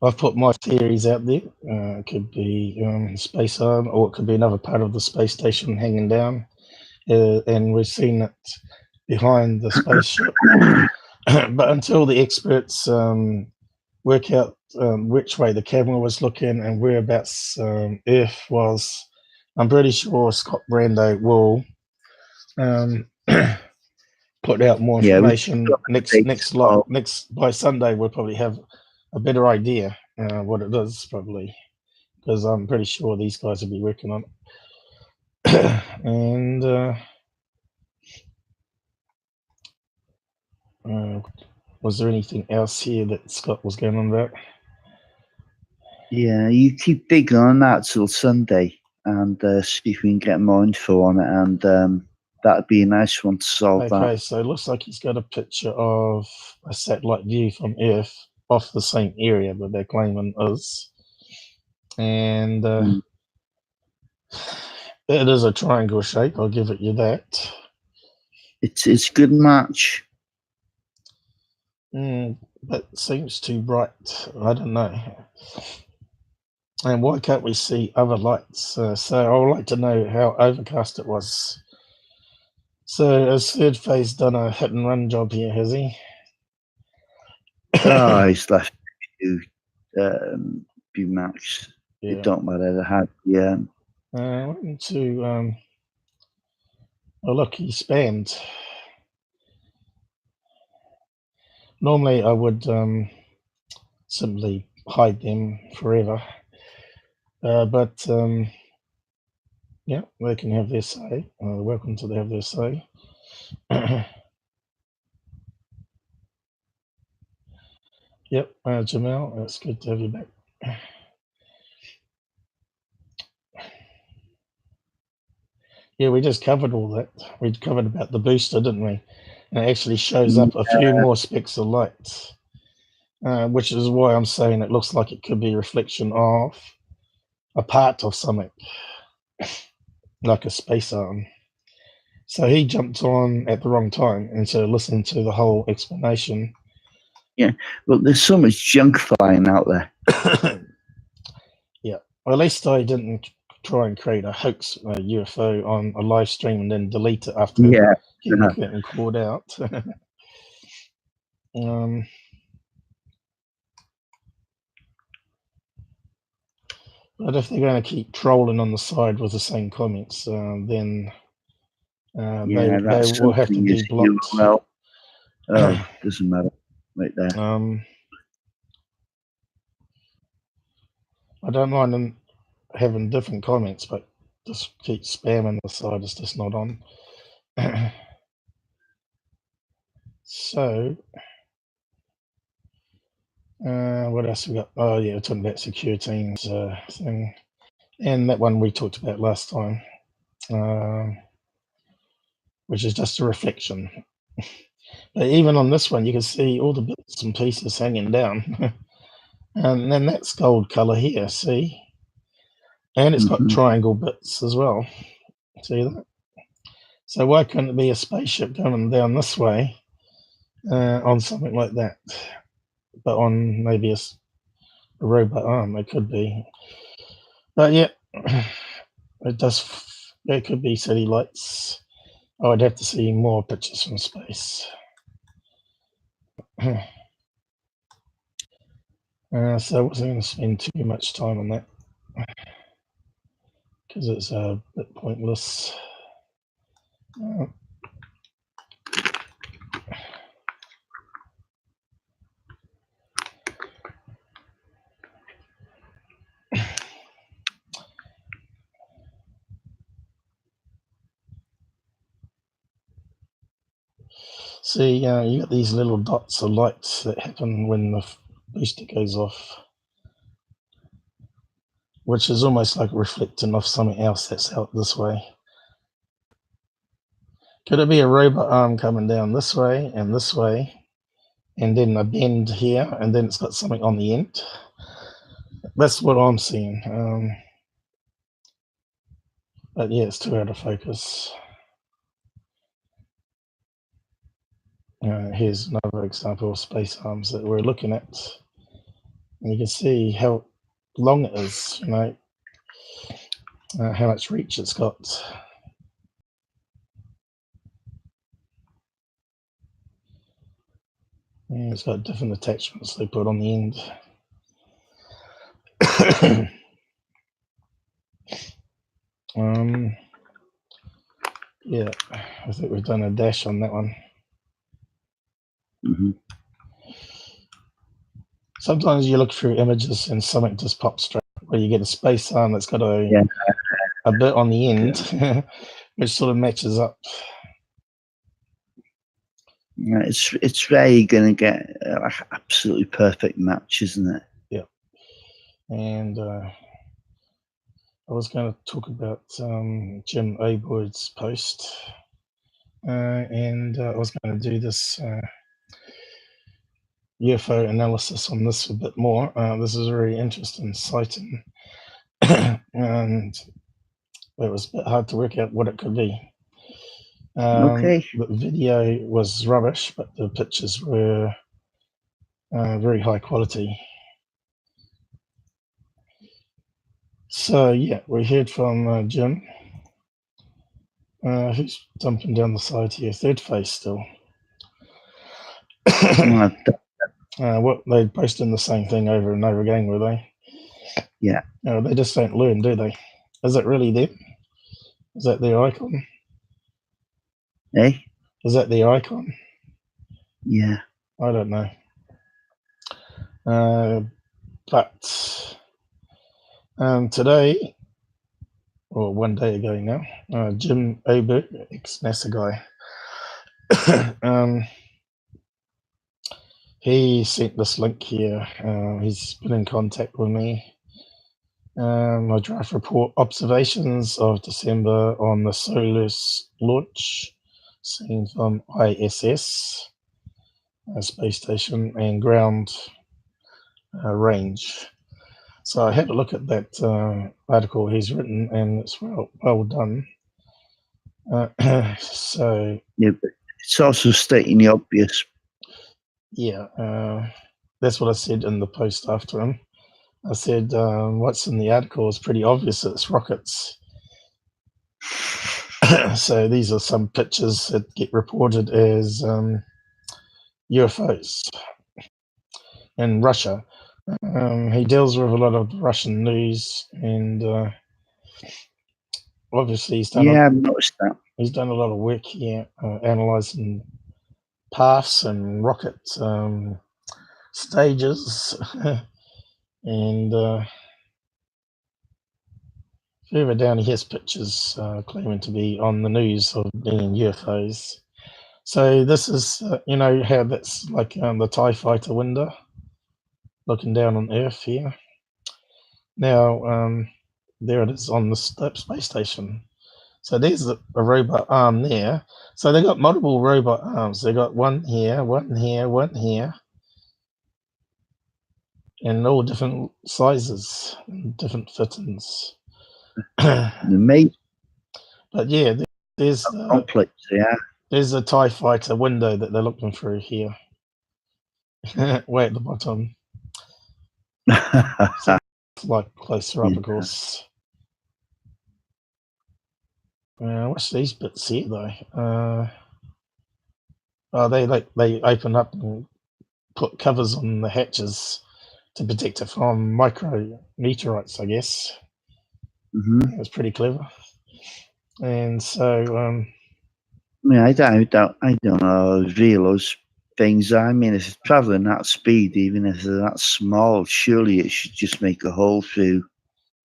I've put my theories out there. It could be space arm, or it could be another part of the space station hanging down, and we've seen it behind the spaceship. But until the experts work out which way the camera was looking and whereabouts Earth was. I'm pretty sure Scott Brando will put out more information next by Sunday. We'll probably have a better idea what it is, probably, because I'm pretty sure these guys will be working on it. And was there anything else here that Scott was going on about? Yeah, you keep digging on that till Sunday and see if we can get more info on it, and that'd be a nice one to solve that. Okay, so it looks like he's got a picture of a satellite view from Earth off the same area that they're claiming is. And it is a triangle shape, I'll give it you that. It's a good match. But seems too bright. I don't know. And why can't we see other lights? So I would like to know how overcast it was. So has Third Phase done a hit and run job here, has he? Oh, he's left few matches. Yeah. It don't matter. They had I went to oh look, he spammed. Normally I would simply hide them forever. But yeah, they can have their say. Welcome to have their say. Yep, Jamal, it's good to have you back. Yeah, we just covered all that. We covered about the booster, didn't we? And it actually shows up a few more specks of light, which is why I'm saying it looks like it could be a reflection of a part of something, like a space arm. So he jumped on at the wrong time instead of listening to the whole explanation. Yeah, well, there's so much junk flying out there. Yeah, well, at least I didn't try and create a hoax UFO on a live stream and then delete it after getting called out. But if they're going to keep trolling on the side with the same comments, then they will have to be blocked. Well, doesn't matter. Right there. I don't mind them having different comments, but just keep spamming the side is just not on. So, what else we got? Oh yeah, we're talking about Secureteam's thing, and that one we talked about last time, which is just a reflection. But even on this one, you can see all the bits and pieces hanging down. And then that's gold color here, see? And it's got triangle bits as well. See that? So why couldn't it be a spaceship coming down this way on something like that? But on maybe a robot arm, it could be. But yeah, it does. It could be city lights. Oh, I'd have to see more pictures from space. So I wasn't going to spend too much time on that because it's a bit pointless. See, you got these little dots of lights that happen when the booster goes off, which is almost like reflecting off something else that's out this way. Could it be a robot arm coming down this way, and then a bend here, and then it's got something on the end? That's what I'm seeing. But yeah, it's too out of focus. Here's another example of space arms that we're looking at. And you can see how long it is, you know, how much reach it's got. And it's got different attachments they put on the end. Yeah, I think we've done a dash on that one. Mm-hmm. Sometimes you look through images and something just pops straight, where you get a space arm that's got a bit on the end, which sort of matches up. Yeah, it's rare going to get like absolutely perfect match, isn't it? Yeah. And I was going to talk about Jim Oberg's post, and I was going to do this UFO analysis on this a bit more. This is a very interesting sighting, and it was a bit hard to work out what it could be. Okay. The video was rubbish, but the pictures were very high quality. So yeah, we heard from Jim, who's jumping down the side here, third face still. What they posting the same thing over and over again, were they? Yeah. No, they just don't learn, do they? Is it really them? Is that their icon? Eh? Is that their icon? Yeah. I don't know. But today, or one day ago now, Jim Oberg, ex-NASA guy, he sent this link here. He's been in contact with me. My draft report observations of December on the Solar's launch, seen from ISS, space station, and ground range. So I had a look at that article he's written, and it's well done. So yeah, but it's also stating the obvious. Yeah, that's what I said in the post after him. I said, what's in the article is pretty obvious. It's rockets. So these are some pictures that get reported as UFOs in Russia. He deals with a lot of Russian news, and obviously he's done. Yeah, I've noticed that. He's done a lot of work here, analyzing paths and rocket stages, and further down, he has pictures claiming to be on the news of being UFOs. So this is, you know, how that's like the TIE fighter window looking down on Earth here. Now, there it is on the space station. So there's a robot arm there. So they got multiple robot arms. They got one here, one here, one here, and all different sizes, different fittings. Amazing. But yeah, there's complex. Yeah. There's a TIE fighter window that they're looking through here. Way at the bottom. So it's like closer up, of course. What's these bits here though? They open up and put covers on the hatches to protect it from micro meteorites, I guess. Mm-hmm. That's pretty clever. And so I mean, I don't know real those things. I mean, if it's traveling that speed, even if they're that small, surely it should just make a hole through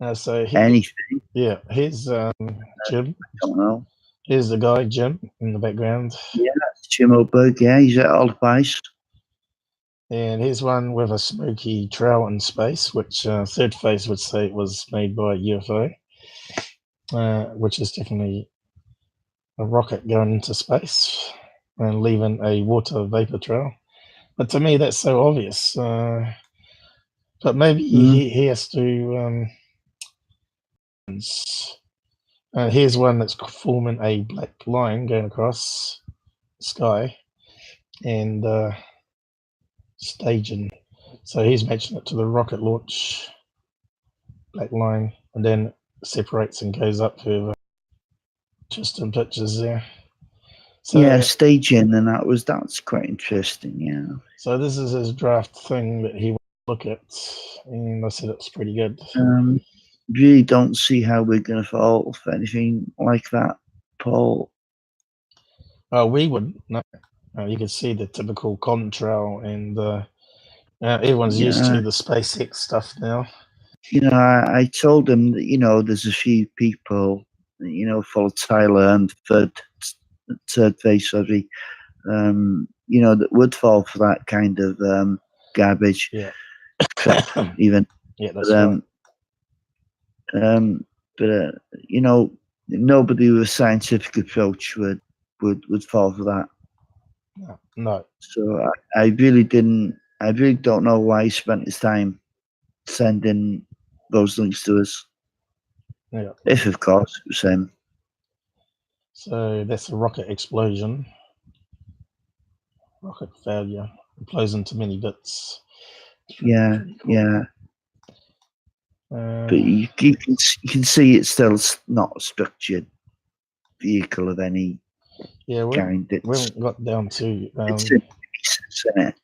anything. Yeah, here's Jim. I don't know. Here's the guy, Jim, in the background. Yeah, that's Jim Oberg. Yeah, he's at all the place. And here's one with a smoky trail in space, which Third Phase would say was made by a UFO, which is definitely a rocket going into space and leaving a water vapor trail. But to me, that's so obvious. But maybe he has to. Here's one that's forming a black line going across the sky and staging. So he's matching it to the rocket launch black line, and then separates and goes up further. Just in pictures there. So, yeah, staging, and that's quite interesting. Yeah. So this is his draft thing that he look at, and I said it's pretty good. Really don't see how we're going to fall for anything like that, Paul. Oh, we wouldn't. No. You can see the typical contrail, and everyone's used to the SpaceX stuff now. You know, I told them that, you know, there's a few people, you know, follow Tyler and third face, sorry, you know, that would fall for that kind of garbage. Yeah. Even. Yeah, that's right. But you know, nobody with a scientific approach would fall for that. No. So I really don't know why he spent his time sending those links to us. Yeah. If of course it was him. So that's a rocket explosion. Rocket failure. It blows into many bits. Yeah, cool. Yeah. But you can see it's still not a structured vehicle of any kind. We haven't got down to. It's in pieces, isn't it?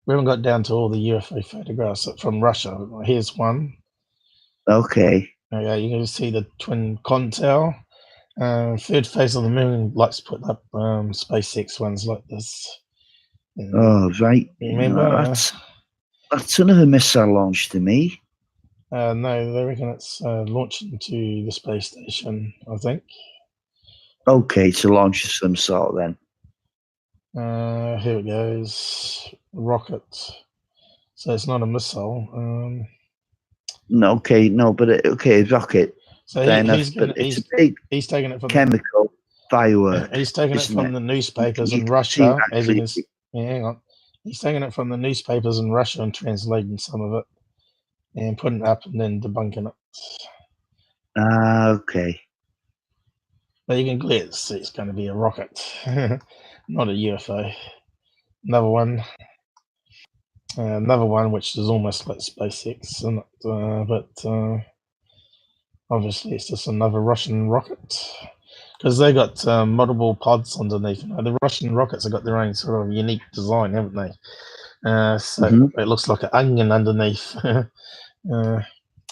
We haven't got down to all the UFO photographs from Russia. Here's one. Okay. Okay, you can see the twin contrail. Third phase of the moon likes to put up SpaceX ones like this. Oh, right. Remember? That's another missile launch to me. No, they reckon it's launched into the space station, I think. Okay, to launch of some sort then. Here it goes. Rocket. So it's not a missile. No, okay, no, but okay, rocket. So he's taking it from chemical firework. He's taking it from the newspapers in Russia. As you can see, hang on. He's taking it from the newspapers in Russia and translating some of it and putting it up and then debunking it. Okay. But you can clearly see it's going to be a rocket, not a UFO. Another one which is almost like SpaceX, but obviously it's just another Russian rocket because they got multiple pods underneath. You know, the Russian rockets have got their own sort of unique design, haven't they? So it looks like an onion underneath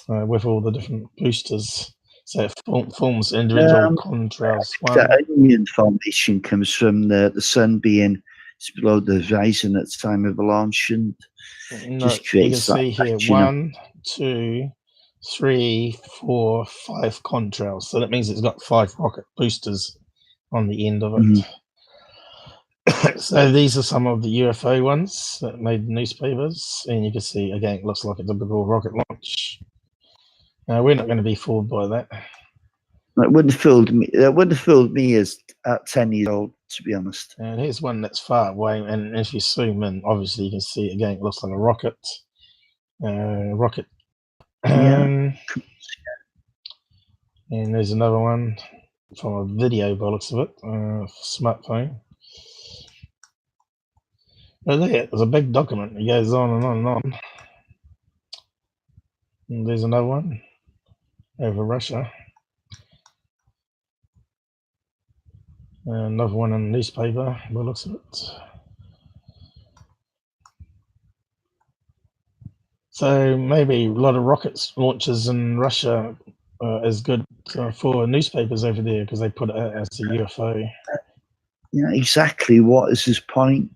with all the different boosters. So it forms individual contrails. The onion formation comes from the sun being below the horizon at the time of the launch, and just creates you can see here 1, 2, 3, 4, 5 contrails. So that means it's got 5 rocket boosters on the end of it. So these are some of the UFO ones that made newspapers, and you can see again it looks like a typical rocket launch. We're not going to be fooled by that. It wouldn't have fooled me. That wouldn't have fooled me as at 10 years old, to be honest. And here's one that's far away, and if you zoom in, obviously you can see again it looks like a rocket. Rocket. And there's another one from a video by the looks of it, smartphone. Oh, there's a big document. It goes on and on and on. And there's another one over Russia. Another one in the newspaper by the looks of it. So maybe a lot of rockets launches in Russia is good for newspapers over there because they put it out as a UFO. Yeah, exactly. What is his point?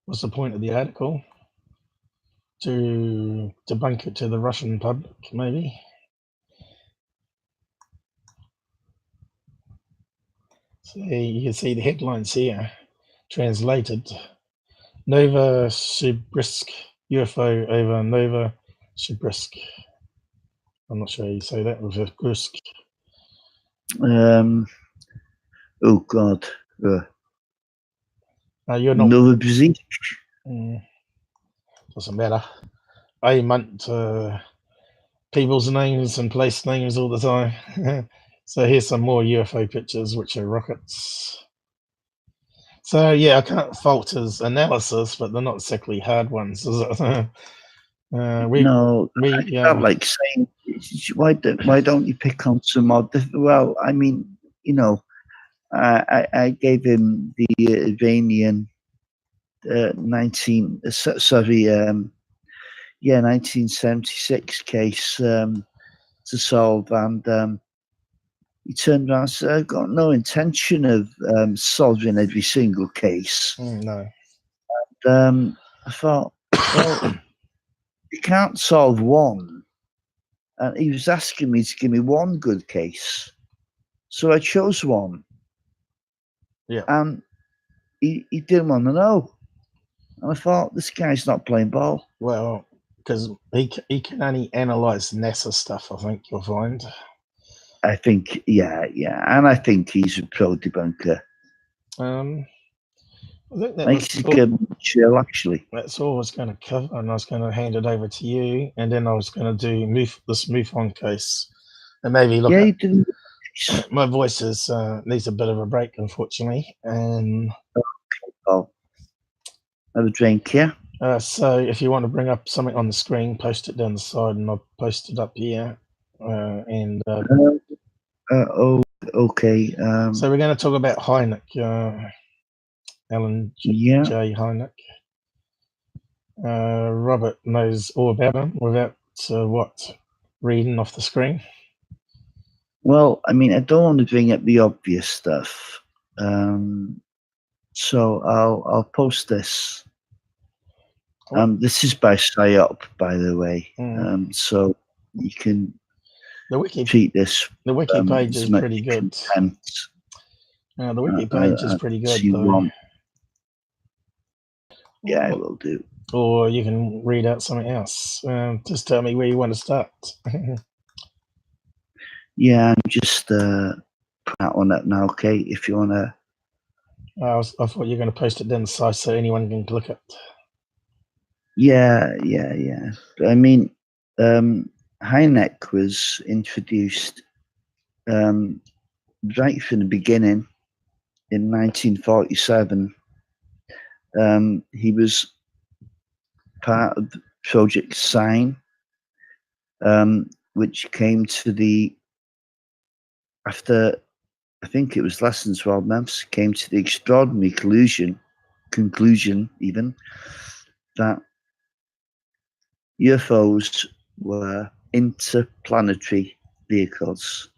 What's the point of the article? To debunk it to the Russian public, maybe. So you can see the headlines here, translated. Novosibirsk UFO over Novosibirsk. I'm not sure how you say that. Novosibirsk. Oh God. You're not. Novosibirsk. Doesn't matter. I meant people's names and place names all the time. So here's some more UFO pictures, which are rockets. So yeah, I can't fault his analysis, but they're not exactly hard ones, is it? I felt like saying, why don't you pick on some more? Well, I mean, you know, I gave him the Iranian 1976 case to solve, and he turned around and said, "I've got no intention of solving every single case." No. I thought, well, you can't solve one. And he was asking me to give me one good case. So I chose one. Yeah. And he didn't want to know. And I thought, this guy's not playing ball. Well, because he can only analyze NASA stuff, I think you'll find. I think, yeah. And I think he's a pro debunker. I think that Makes it good chill, actually. That's all I was going to cover, and I was going to hand it over to you, and then I was going to do this MUFON case, and maybe look. Yeah, you didn't. My voice needs a bit of a break, unfortunately. Oh, have a drink, yeah. So if you want to bring up something on the screen, post it down the side, and I'll post it up here. Oh, okay. So we're going to talk about Hynek, Alan yeah. J. Hynek. Robert knows all about him without reading off the screen. Well, I mean, I don't want to bring up the obvious stuff, so I'll post this. This is by PSYOP, by the way. So you can treat this. The wiki page is pretty good. The wiki page is pretty good, though. Yeah, I will do. Or you can read out something else. Just tell me where you want to start. Yeah, I'm just putting that one up now, okay? If you want to. I thought you were going to post it down the side so anyone can click it. Yeah. I mean, Hynek was introduced right from the beginning in 1947. He was part of Project Sign, which came to after, I think it was less than 12 months, came to the extraordinary conclusion even, that UFOs were interplanetary vehicles.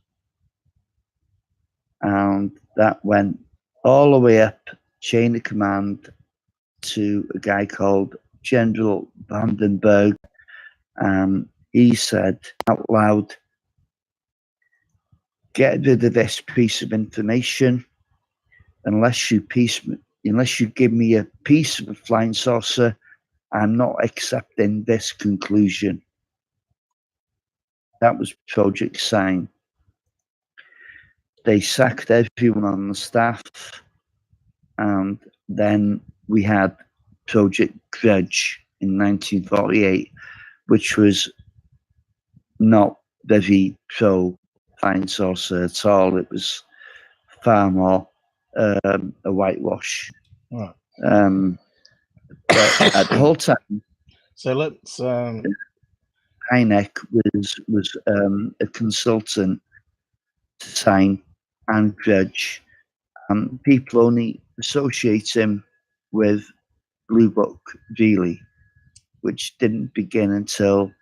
And that went all the way up chain of command to a guy called General Vandenberg. He said out loud, "Get rid of this piece of information. Unless you give me a piece of a flying saucer, I'm not accepting this conclusion." That was Project Sign. They sacked everyone on the staff, and then we had Project Grudge in 1948, which was not very pro flying saucer at all. It was far more a whitewash. Right. But at the whole time, so let's. Hynek was a consultant to Sign and Grudge. People only associate him with Blue Book, really, which didn't begin until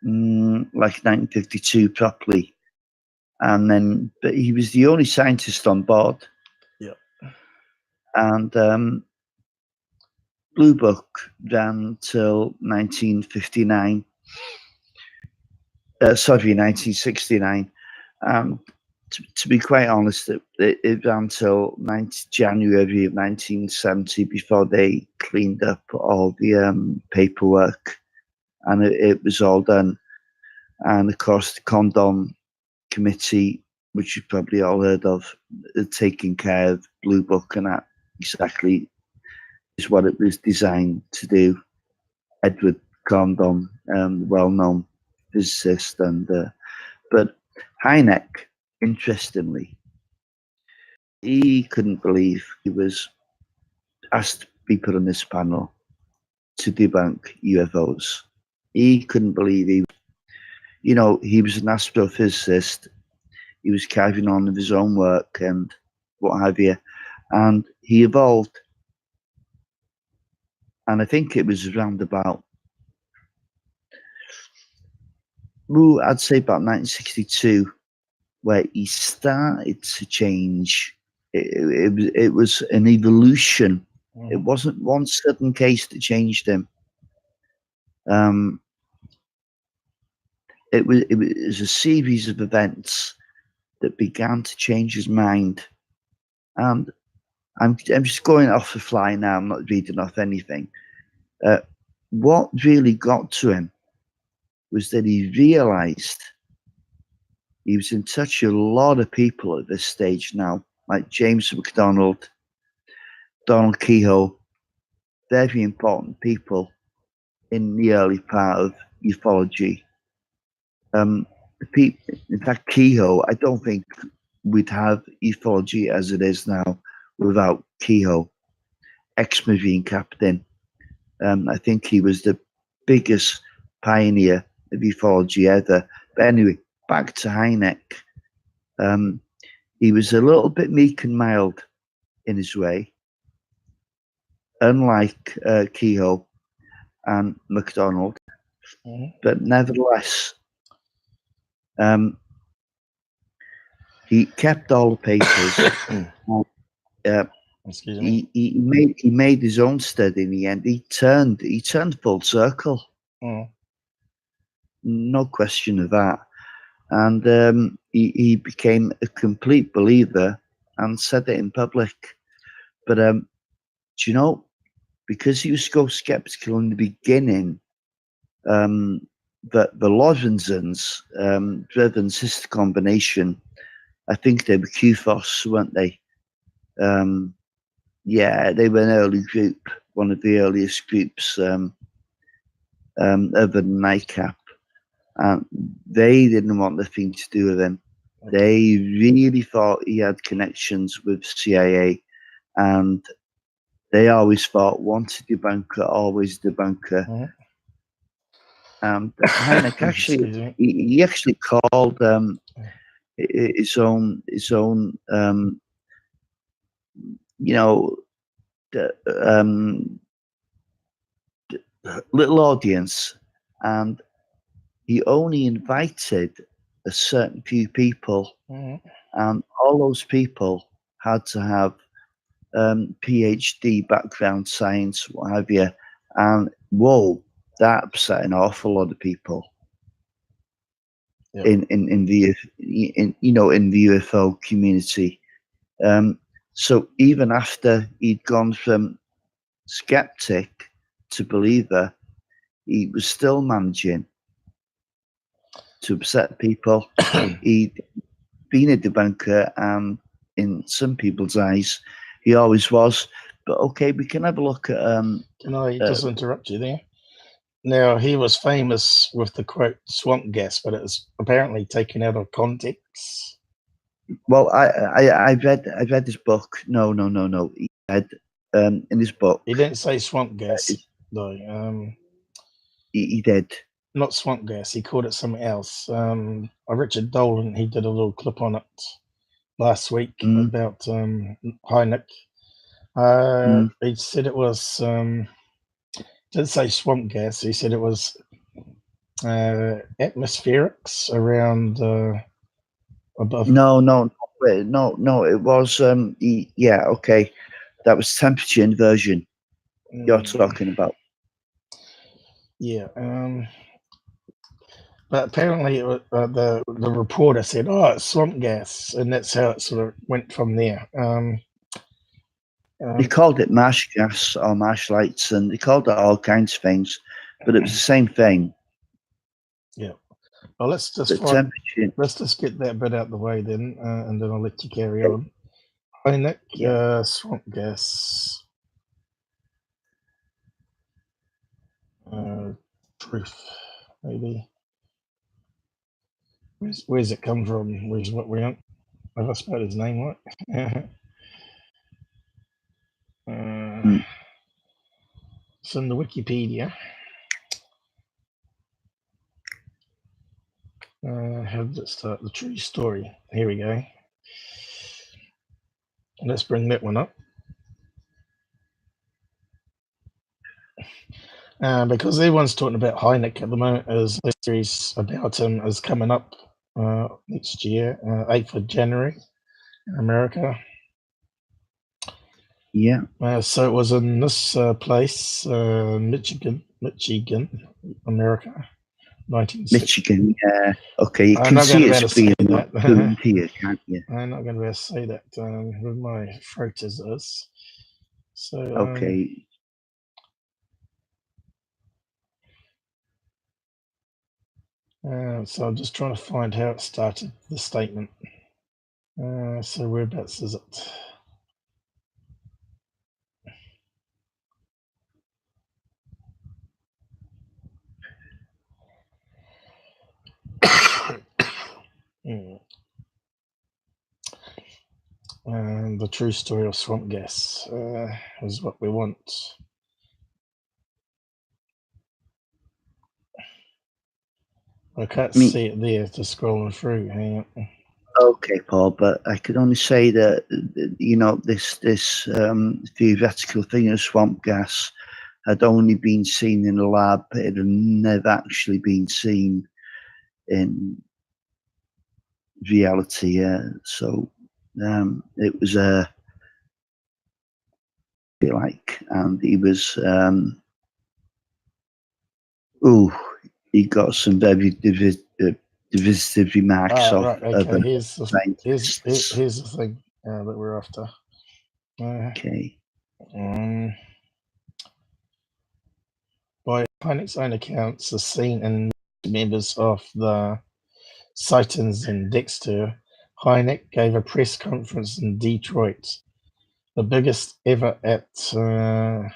like 1952 properly. And then, but he was the only scientist on board. Yeah. And Blue Book ran till 1959. 1969. To be quite honest, it ran till January of 1970 before they cleaned up all the paperwork, and it was all done. And of course, the Condom Committee, which you've probably all heard of, taking care of Blue Book, and that exactly is what it was designed to do. Edward Condom, well-known physicist, but Hynek, interestingly, he couldn't believe he was asked to be put on this panel to debunk UFOs. He couldn't believe he was an astrophysicist. He was carrying on with his own work, and what have you, and he evolved. And I think it was around about, I'd say about 1962, where he started to change. It was an evolution. It wasn't one sudden case that changed him. It was a series of events that began to change his mind. And I'm just going off the fly now. I'm not reading off anything. What really got to him was that he realized he was in touch with a lot of people at this stage now, like James McDonald, Donald Kehoe, very important people in the early part of ufology. In fact, Kehoe, I don't think we'd have ufology as it is now without Kehoe, ex-Marine captain. I think he was the biggest pioneer of ufology ever. But anyway, back to Hynek. He was a little bit meek and mild in his way, unlike Kehoe and McDonald. But nevertheless, he kept all the papers. Excuse me. He made his own study in the end. He turned full circle. No question of that. And he became a complete believer and said it in public. But do you know, because he was so skeptical in the beginning, the Lorentzens, driven sister combination, I think they were QFOS, weren't they? Yeah, they were an early group, one of the earliest groups other than NICAP. And they didn't want nothing to do with him. They really thought he had connections with CIA, and they always thought once a debunker, always a debunker. And Hynek actually, he actually called his own you know, little audience, and he only invited a certain few people, and all those people had to have PhD background, science, what have you. And whoa, that upset an awful lot of people. In the UFO community. So even after he'd gone from skeptic to believer, he was still managing to upset people. He'd been a debunker, and in some people's eyes, he always was. But okay, we can have a look at. Can I just interrupt you there? Now, he was famous with the quote swamp gas, but it was apparently taken out of context. Well, I read his book. No. He said in his book. He didn't say swamp gas, though. He did. Not swamp gas. He called it something else. Richard Dolan, he did a little clip on it last week about Hynek. He said it was. Didn't say swamp gas. He said it was atmospherics around above. No. It was yeah, okay. That was temperature inversion. You're talking about. Yeah. But apparently, it was, the reporter said, "Oh, it's swamp gas," and that's how it sort of went from there. He called it marsh gas or marsh lights, and he called it all kinds of things, but it was the same thing. Yeah. Well, let's just get that bit out the way then, and then I'll let you carry on. Hynek, swamp gas. Proof, maybe. Where's it come from? Where's what we on? Have I spelled his name right? It's in the Wikipedia. How did it start? The true story. Here we go. Let's bring that one up. Because everyone's talking about Hynek at the moment, as the series about him is coming up next year, 8th of January in America. Yeah. So it was in this place, Michigan, America, 1960. Michigan, yeah. Okay, you I'm can not see going to be able it's to say being that. tuned here, can't you? I'm not going to be able to say that with my throat as it is. So, Okay. So I'm just trying to find how it started, the statement. So whereabouts is it? And the true story of swamp gas is what we want. I can't see it there, just scrolling through. Hang on. Okay, Paul, but I could only say that, you know, this theoretical thing of swamp gas had only been seen in a lab. It had never actually been seen in reality. So it was and he was he got some very divisive remarks of right, okay. Here's the thing that we're after. Okay. By Hynek's own accounts, the scene and members of the sightings in Dexter, Hynek gave a press conference in Detroit, the biggest ever at the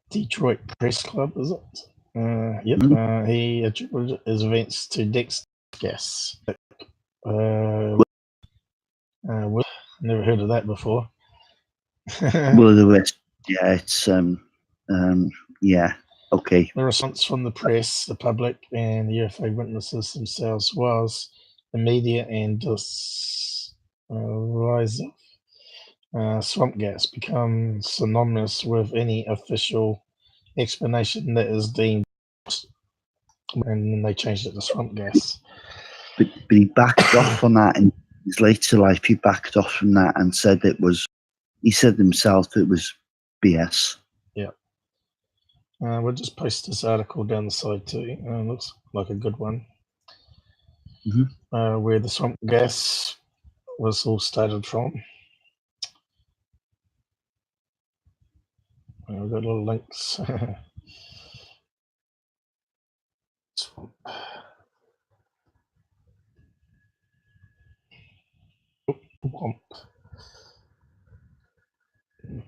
Detroit Press Club, is it? Yep. He attributed his events to Dexter gas. Never heard of that before. Well, the rest, yeah, it's yeah, okay. The response from the press, the public, and the UFO witnesses themselves was immediate and rise of swamp gas become synonymous with any official explanation that is deemed, and then they changed it to swamp gas. But he backed off on that in his later life. He backed off from that and said he said himself it was BS. Yeah. We'll just post this article down the side too. Looks like a good one. Where the swamp gas was all started from. We've got little links.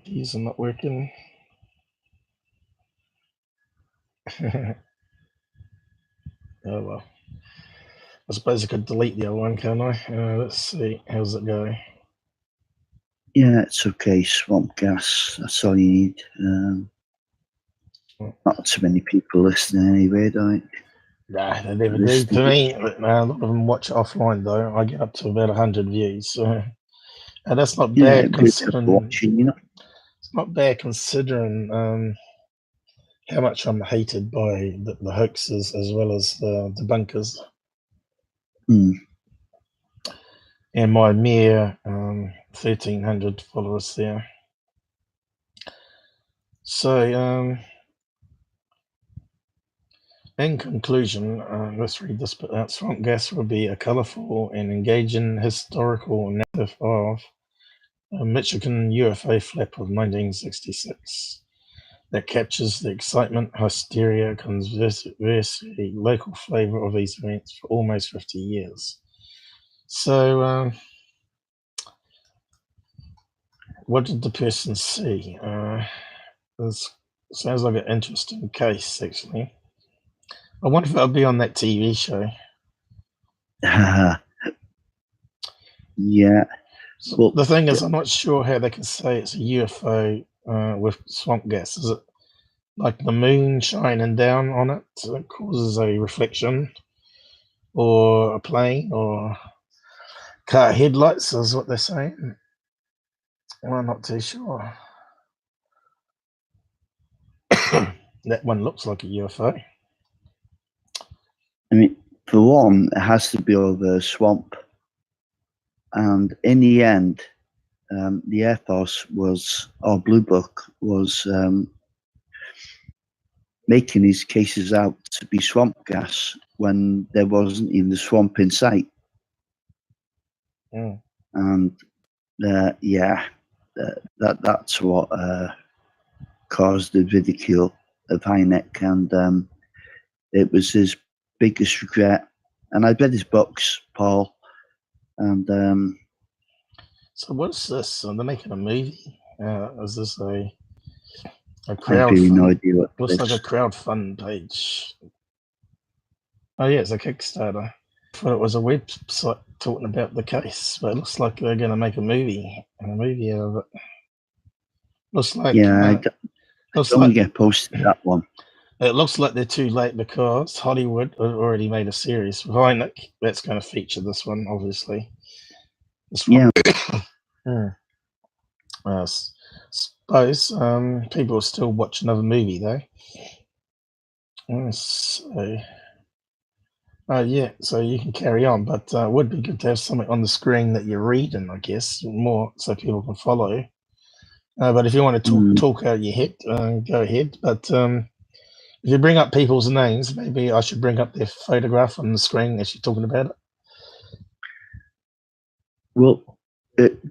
These are not working. Oh well. I suppose I could delete the other one, can I? Let's see. How's it go? Yeah, it's okay. Swamp gas. That's all you need. Not too many people listening anyway, don't you? Nah, they never do to me. But, a lot of them watch it offline though. I get up to about 100 views. So, and that's not bad considering. Watching, you know? It's not bad considering how much I'm hated by the hoaxers as well as the debunkers. And my mere 1,300 followers there. So, in conclusion, let's read this bit out. Swamp gas will be a colourful and engaging historical narrative of a Michigan UFO flap of 1966 that captures the excitement, hysteria, controversy, local flavour of these events for almost 50 years. So, what did the person see? This sounds like an interesting case, actually. I wonder if it'll be on that TV show. Yeah. Well, the thing is, I'm not sure how they can say it's a UFO with swamp gas. Is it like the moon shining down on it that causes a reflection, or a plane, or car headlights is what they're saying? Well, I'm not too sure. That one looks like a UFO. I mean, for one, it has to be over a swamp. And in the end, the Air Force was, or Blue Book, was making these cases out to be swamp gas when there wasn't even a swamp in sight. Mm. And that's what caused the ridicule of Hynek, and it was his biggest regret. And I read his books, Paul, and So what's this? They're making a movie. Is this a I crowd? really no idea what Looks like a this. crowdfund page. Oh yeah, it's a Kickstarter. I thought it was a website talking about the case, but it looks like they're going to make a movie out of it. Looks like I don't get posted that one. It looks like they're too late because Hollywood already made a series with Hynek that's going to feature this one, obviously. This one. Yeah. Suppose people will still watch another movie though. So you can carry on, but it would be good to have something on the screen that you're reading, I guess, more so people can follow. But if you want to talk out your head, go ahead. But if you bring up people's names, maybe I should bring up their photograph on the screen as you're talking about it. Well,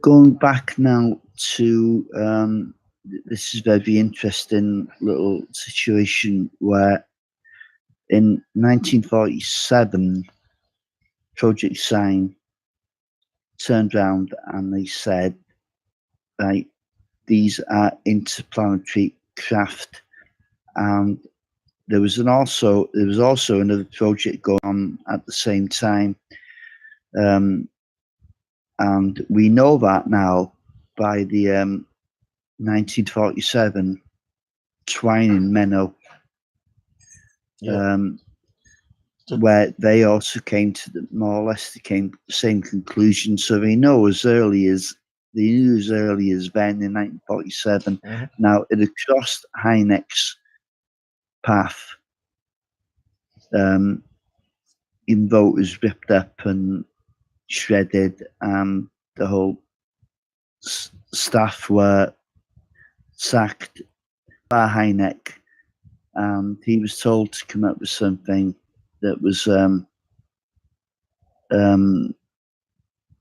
going back now to this is a very interesting little situation where in 1947, Project Sign turned around and they said, right, these are interplanetary craft, and there was also another project going on at the same time, and we know that now by the 1947 Twining Memo, where they also came to more or less the same conclusion. So they knew as early as then in 1947. Now it had crossed Hynek's path. Even though it was ripped up and shredded, and the whole staff were sacked by Hynek, and he was told to come up with something that was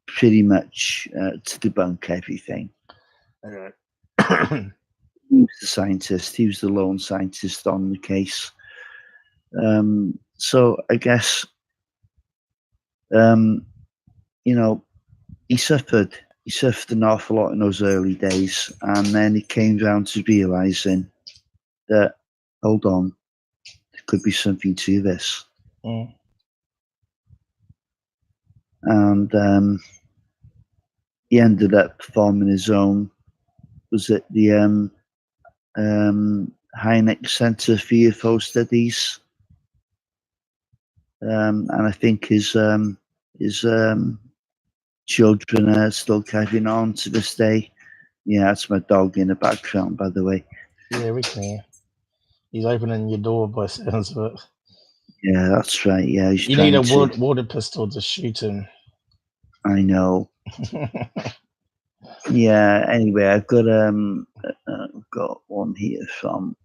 pretty much to debunk everything. He was the scientist. He was the lone scientist on the case. So I guess, he suffered. He suffered an awful lot in those early days, and then he came down to realizing that, hold on, there could be something to this. And he ended up forming his own. Was it the Hynek Center for UFO Studies? And I think his children are still carrying on to this day. Yeah, that's my dog in the background, by the way. Yeah, we can hear. He's opening your door by sounds of it. Yeah, that's right. Yeah, he's you need a water pistol to shoot him. I know. Yeah. Anyway, I've got one here from.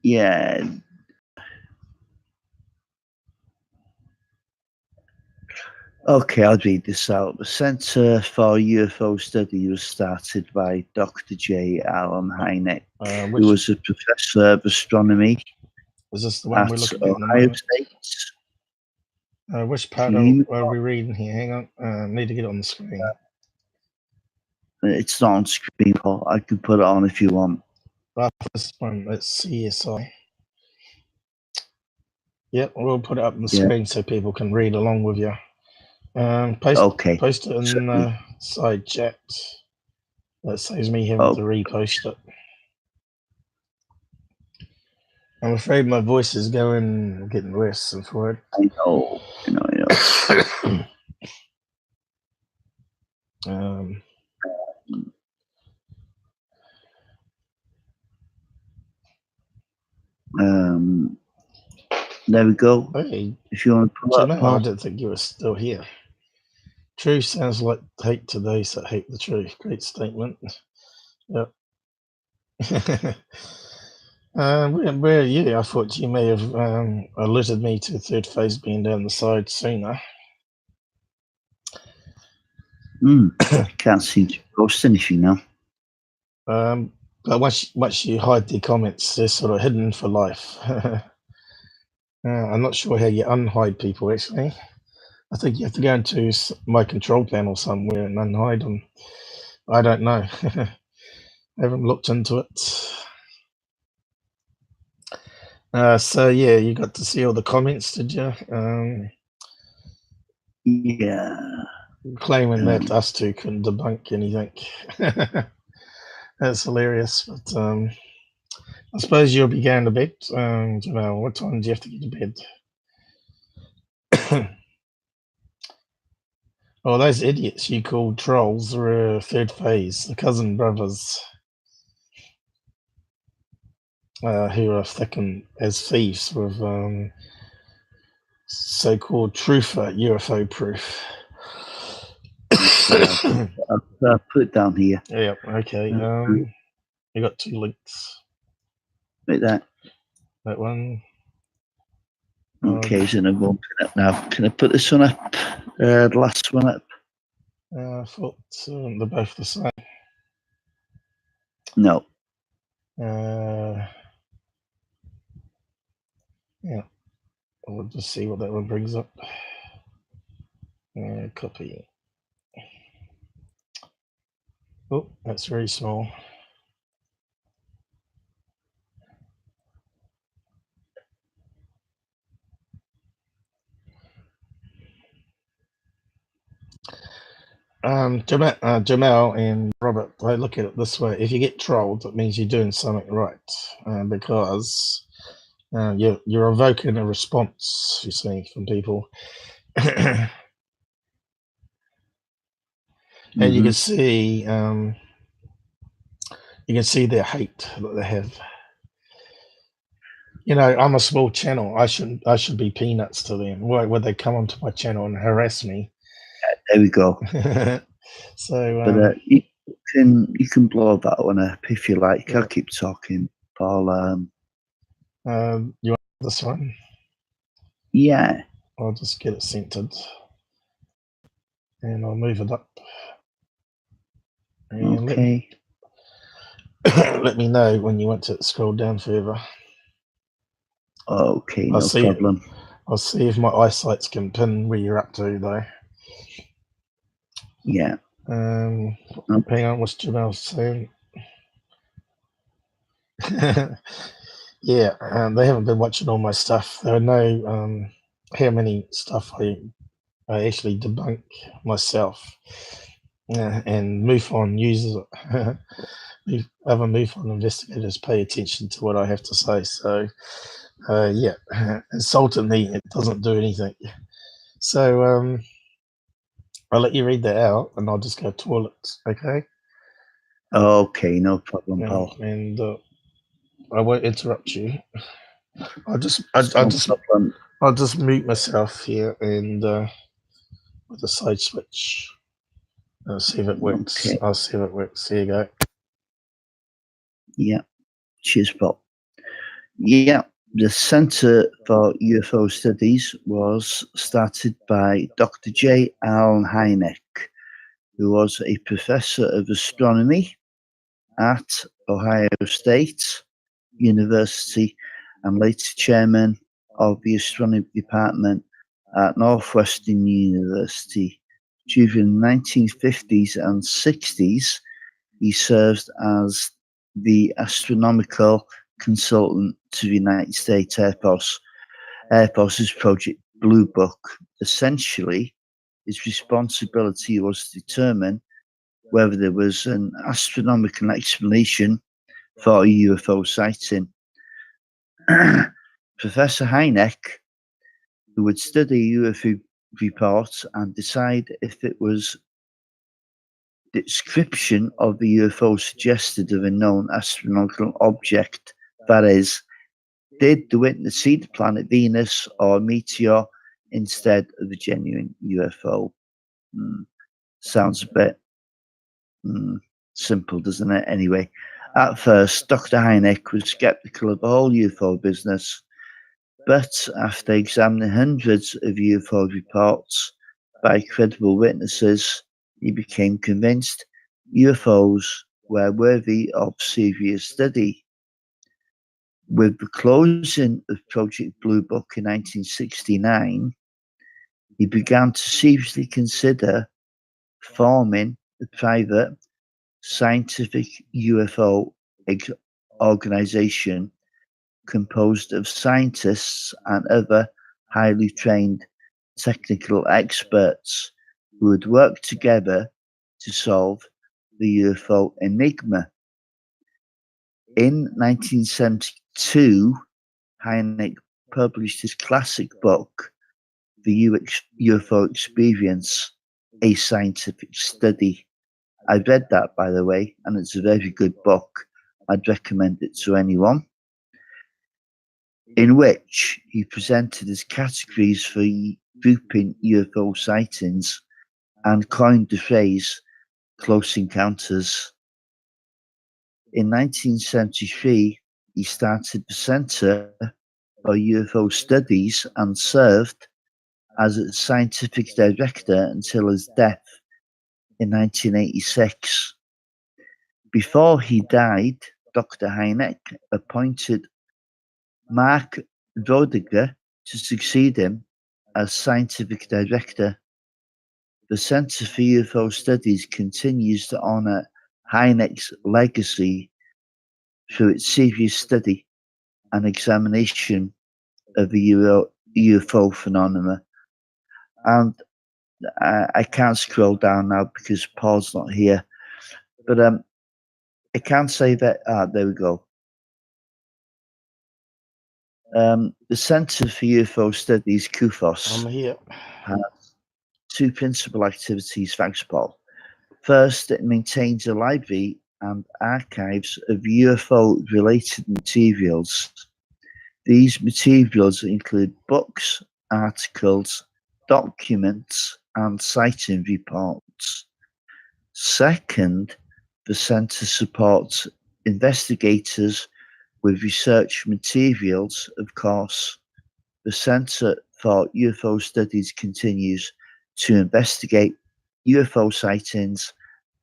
Yeah. Okay, I'll read this out. The Center for UFO Study was started by Dr. J. Allen Hynek, who was a professor of astronomy is this the one at we're looking at Ohio State. Which part are we reading here? Hang on. Need to get it on the screen. It's not on screen, Paul. I can put it on if you want. This one, it's CSI. Yep, we'll put it up on the screen so people can read along with you. Post it in the side chat. That saves me having to repost it. I'm afraid my voice is getting worse and forward. I know. There we go. Hey, If you want to pull Jim, up, I didn't think you were still here. Truth sounds like hate to those that hate the truth. Great statement. Yep. Where are you? I thought you may have alerted me to third phase being down the side sooner. Can't seem to post anything now. But once you hide the comments, they're sort of hidden for life. I'm not sure how you unhide people, actually. I think you have to go into my control panel somewhere and unhide them. I don't know. I haven't looked into it. So yeah, you got to see all the comments, did you? Yeah. Claiming that us two couldn't debunk anything. That's hilarious. But I suppose you'll be going to bed. What time do you have to get to bed? Oh, those idiots you called trolls were third phase, the cousin brothers, who are thickened as thieves with so-called truther UFO proof. I'll put it down here. Yeah, okay. You got 2 links. Like that. That one. Okay, so I'm going up now. Can I put this one up? The last one up. I thought they're both the same. No. Yeah. We'll just see what that one brings up. Copy. Oh, that's very small. Jamal and Robert, I look at it this way: if you get trolled, it means you're doing something right, because you're evoking a response. You see, from people, and you can see their hate that they have. You know, I'm a small channel. I should be peanuts to them. Why would they come onto my channel and harass me? There we go. So, but you can blow that one up if you like. Yeah. I'll keep talking, Paul. You want this one? Yeah. I'll just get it centered, and I'll move it up. And okay. Let me know when you want to scroll down further. Okay, no problem. I'll see if my eyesights can pin where you're up to, though. Yeah. Hang on, what's Jamal saying? Yeah, they haven't been watching all my stuff. They know how many stuff I actually debunk myself. And MUFON uses it. Other MUFON investigators pay attention to what I have to say. So, yeah, insultingly, it doesn't do anything. So, I'll let you read that out, and I'll just go toilet. Okay. Okay, no problem, Paul. And I won't interrupt you. I'll just mute myself here and with a side switch. I'll see if it works. Okay. I'll see if it works. Here you go. Yeah. Cheers, Paul. Yeah. The Center for UFO Studies was started by Dr. J. Allen Hynek, who was a professor of astronomy at Ohio State University and later chairman of the astronomy department at Northwestern University. During the 1950s and 60s, he served as the astronomical consultant to the United States Air Force's Project Blue Book. Essentially, his responsibility was to determine whether there was an astronomical explanation for a UFO sighting. Professor Hynek, who would study UFO reports and decide if it was description of the UFO suggested of a known astronomical object, that is, did the witness see the planet Venus or a meteor instead of a genuine UFO? Sounds a bit simple, doesn't it? Anyway, at first, Dr. Hynek was skeptical of the whole UFO business, but after examining hundreds of UFO reports by credible witnesses, he became convinced UFOs were worthy of serious study. With the closing of Project Blue Book in 1969, he began to seriously consider forming a private scientific UFO organization composed of scientists and other highly trained technical experts who would work together to solve the UFO enigma. In 1972, Hynek published his classic book, The UFO Experience, a Scientific Study. I read that, by the way, and it's a very good book. I'd recommend it to anyone. In which he presented his categories for grouping UFO sightings and coined the phrase close encounters. In 1973, he started the Center for UFO Studies and served as its scientific director until his death in 1986. Before he died, Dr. Hynek appointed Mark Roediger to succeed him as scientific director. The Center for UFO Studies continues to honor Hynek's legacy through its serious study and examination of the UFO phenomena. And I can't scroll down now because Paul's not here, but I can say that, there we go. The Center for UFO Studies, CUFOS, I'm here. has two principal activities. Thanks, Paul. First, it maintains a library and archives of UFO-related materials. These materials include books, articles, documents, and sighting reports. Second, the Center supports investigators with research materials. Of course, the Center for UFO Studies continues to investigate UFO sightings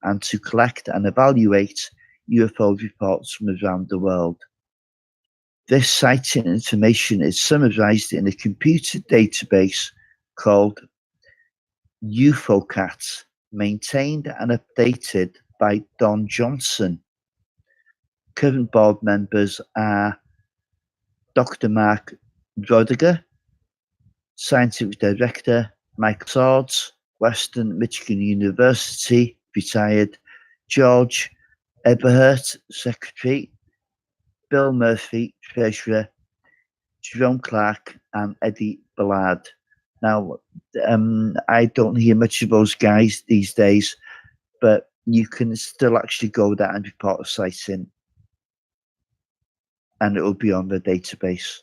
and to collect and evaluate UFO reports from around the world. This sighting information is summarized in a computer database called UFOCAT, maintained and updated by Don Johnson. Current board members are Dr. Mark Roediger, Scientific Director, Michael Swords, Western Michigan University, retired, George Eberhardt, Secretary, Bill Murphy, Treasurer, Jerome Clark, and Eddie Ballard. Now, I don't hear much of those guys these days, but you can still actually go there and report a sighting, and it will be on the database.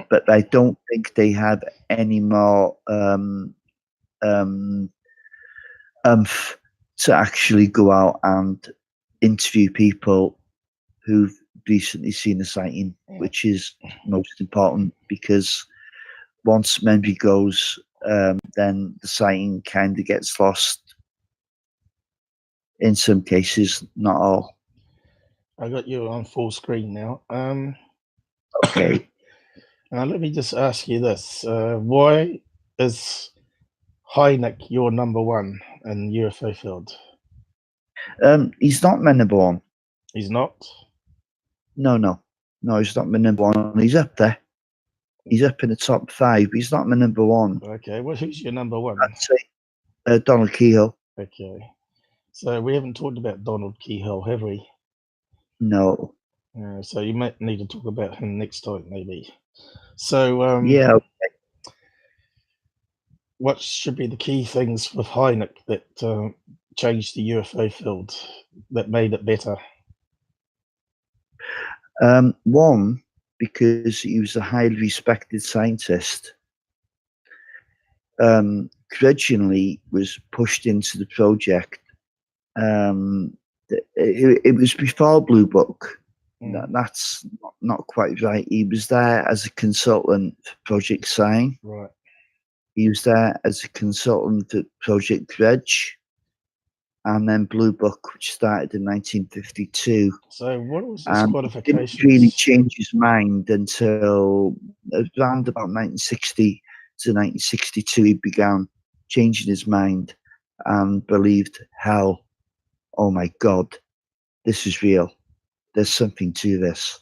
But I don't think they have any more to actually go out and interview people who've recently seen a sighting, which is most important, because once memory goes, then the sighting kind of gets lost. In some cases, not all. I got you on full screen now. Okay. Now let me just ask you this: why is Hynek your number one in UFO field? He's not my number one. He's not. No, he's not my number one. He's up there. He's up in the top 5. But he's not my number one. Okay, well, who's your number one? I'd say Donald Keyhoe. Okay, so we haven't talked about Donald Keyhoe, have we? No. So you might need to talk about him next time, maybe. So Yeah. what should be the key things with Hynek that changed the UFO field that made it better? One, because he was a highly respected scientist. Grudgingly was pushed into the project. It was before Blue Book. That's not quite right. He was there as a consultant for Project Sign. Right. He was there as a consultant at Project Grudge, and then Blue Book, which started in 1952. So what was his qualifications? He didn't really change his mind until around about 1960 to 1962. He began changing his mind and believed, hell, oh my God, this is real. There's something to this.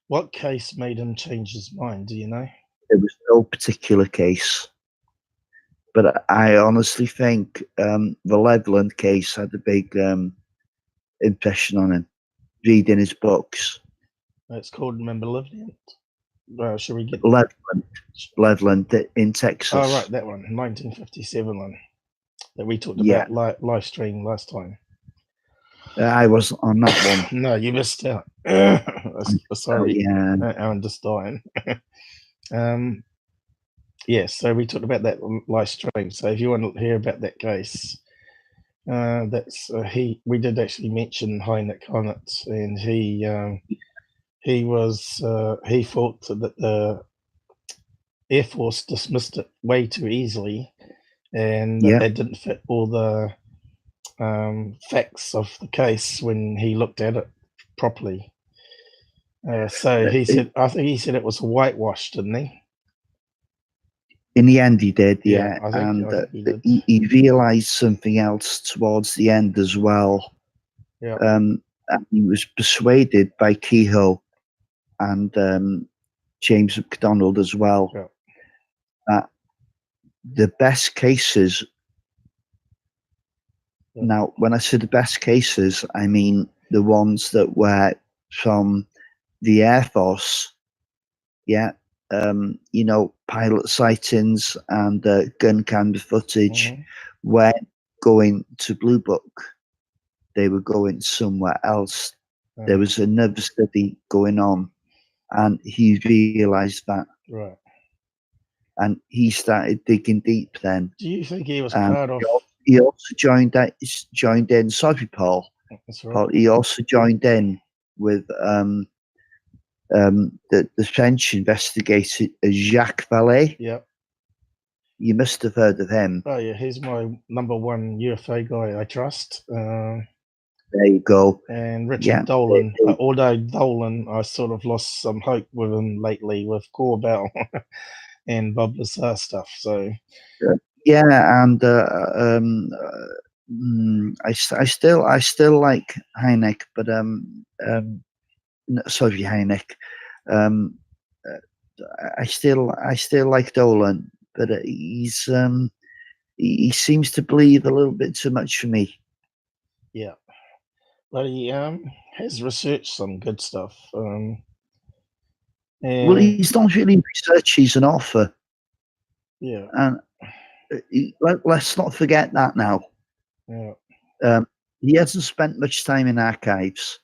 What case made him change his mind? Do you know? There was no particular case, but I honestly think the Leveland case had a big impression on him. Reading his books. It's called Malevolent. Should we get Leveland in Texas? Oh, right, that one, 1957 one that we talked about live stream last time. I wasn't on that one. No, you missed out. Sorry, I'm just dying. Yes, so we talked about that live stream. So if you want to hear about that case, that's we did actually mention Hynek on it, and he thought that the Air Force dismissed it way too easily, and that they didn't fit all the facts of the case when he looked at it properly. So he said, I think he said it was whitewashed, didn't he? In the end, he did, I think he realised something else towards the end as well. Yeah. And he was persuaded by Kehoe and James McDonald as well that the best cases. Now, when I say the best cases, I mean the ones that were from the Air Force, pilot sightings and gun camera footage weren't going to Blue Book. They were going somewhere else. There was another study going on, and he realised that. Right. And he started digging deep then. Do you think he was part of... He also joined in, sorry, Paul. That's right. Paul, he also joined in with the French investigator Jacques Vallée. Yep. You must have heard of him. Oh yeah, he's my #1 UFO guy I trust. There you go. And Richard Dolan. Although Dolan, I sort of lost some hope with him lately with Corbell and Bob Lazar stuff. So yeah, and I still like Hynek, but sorry, Hynek. I still like Dolan, but he seems to believe a little bit too much for me. Yeah, but he has researched some good stuff. Well, he's not really research; he's an author. Yeah, and let's not forget that now. Yeah, he hasn't spent much time in archives.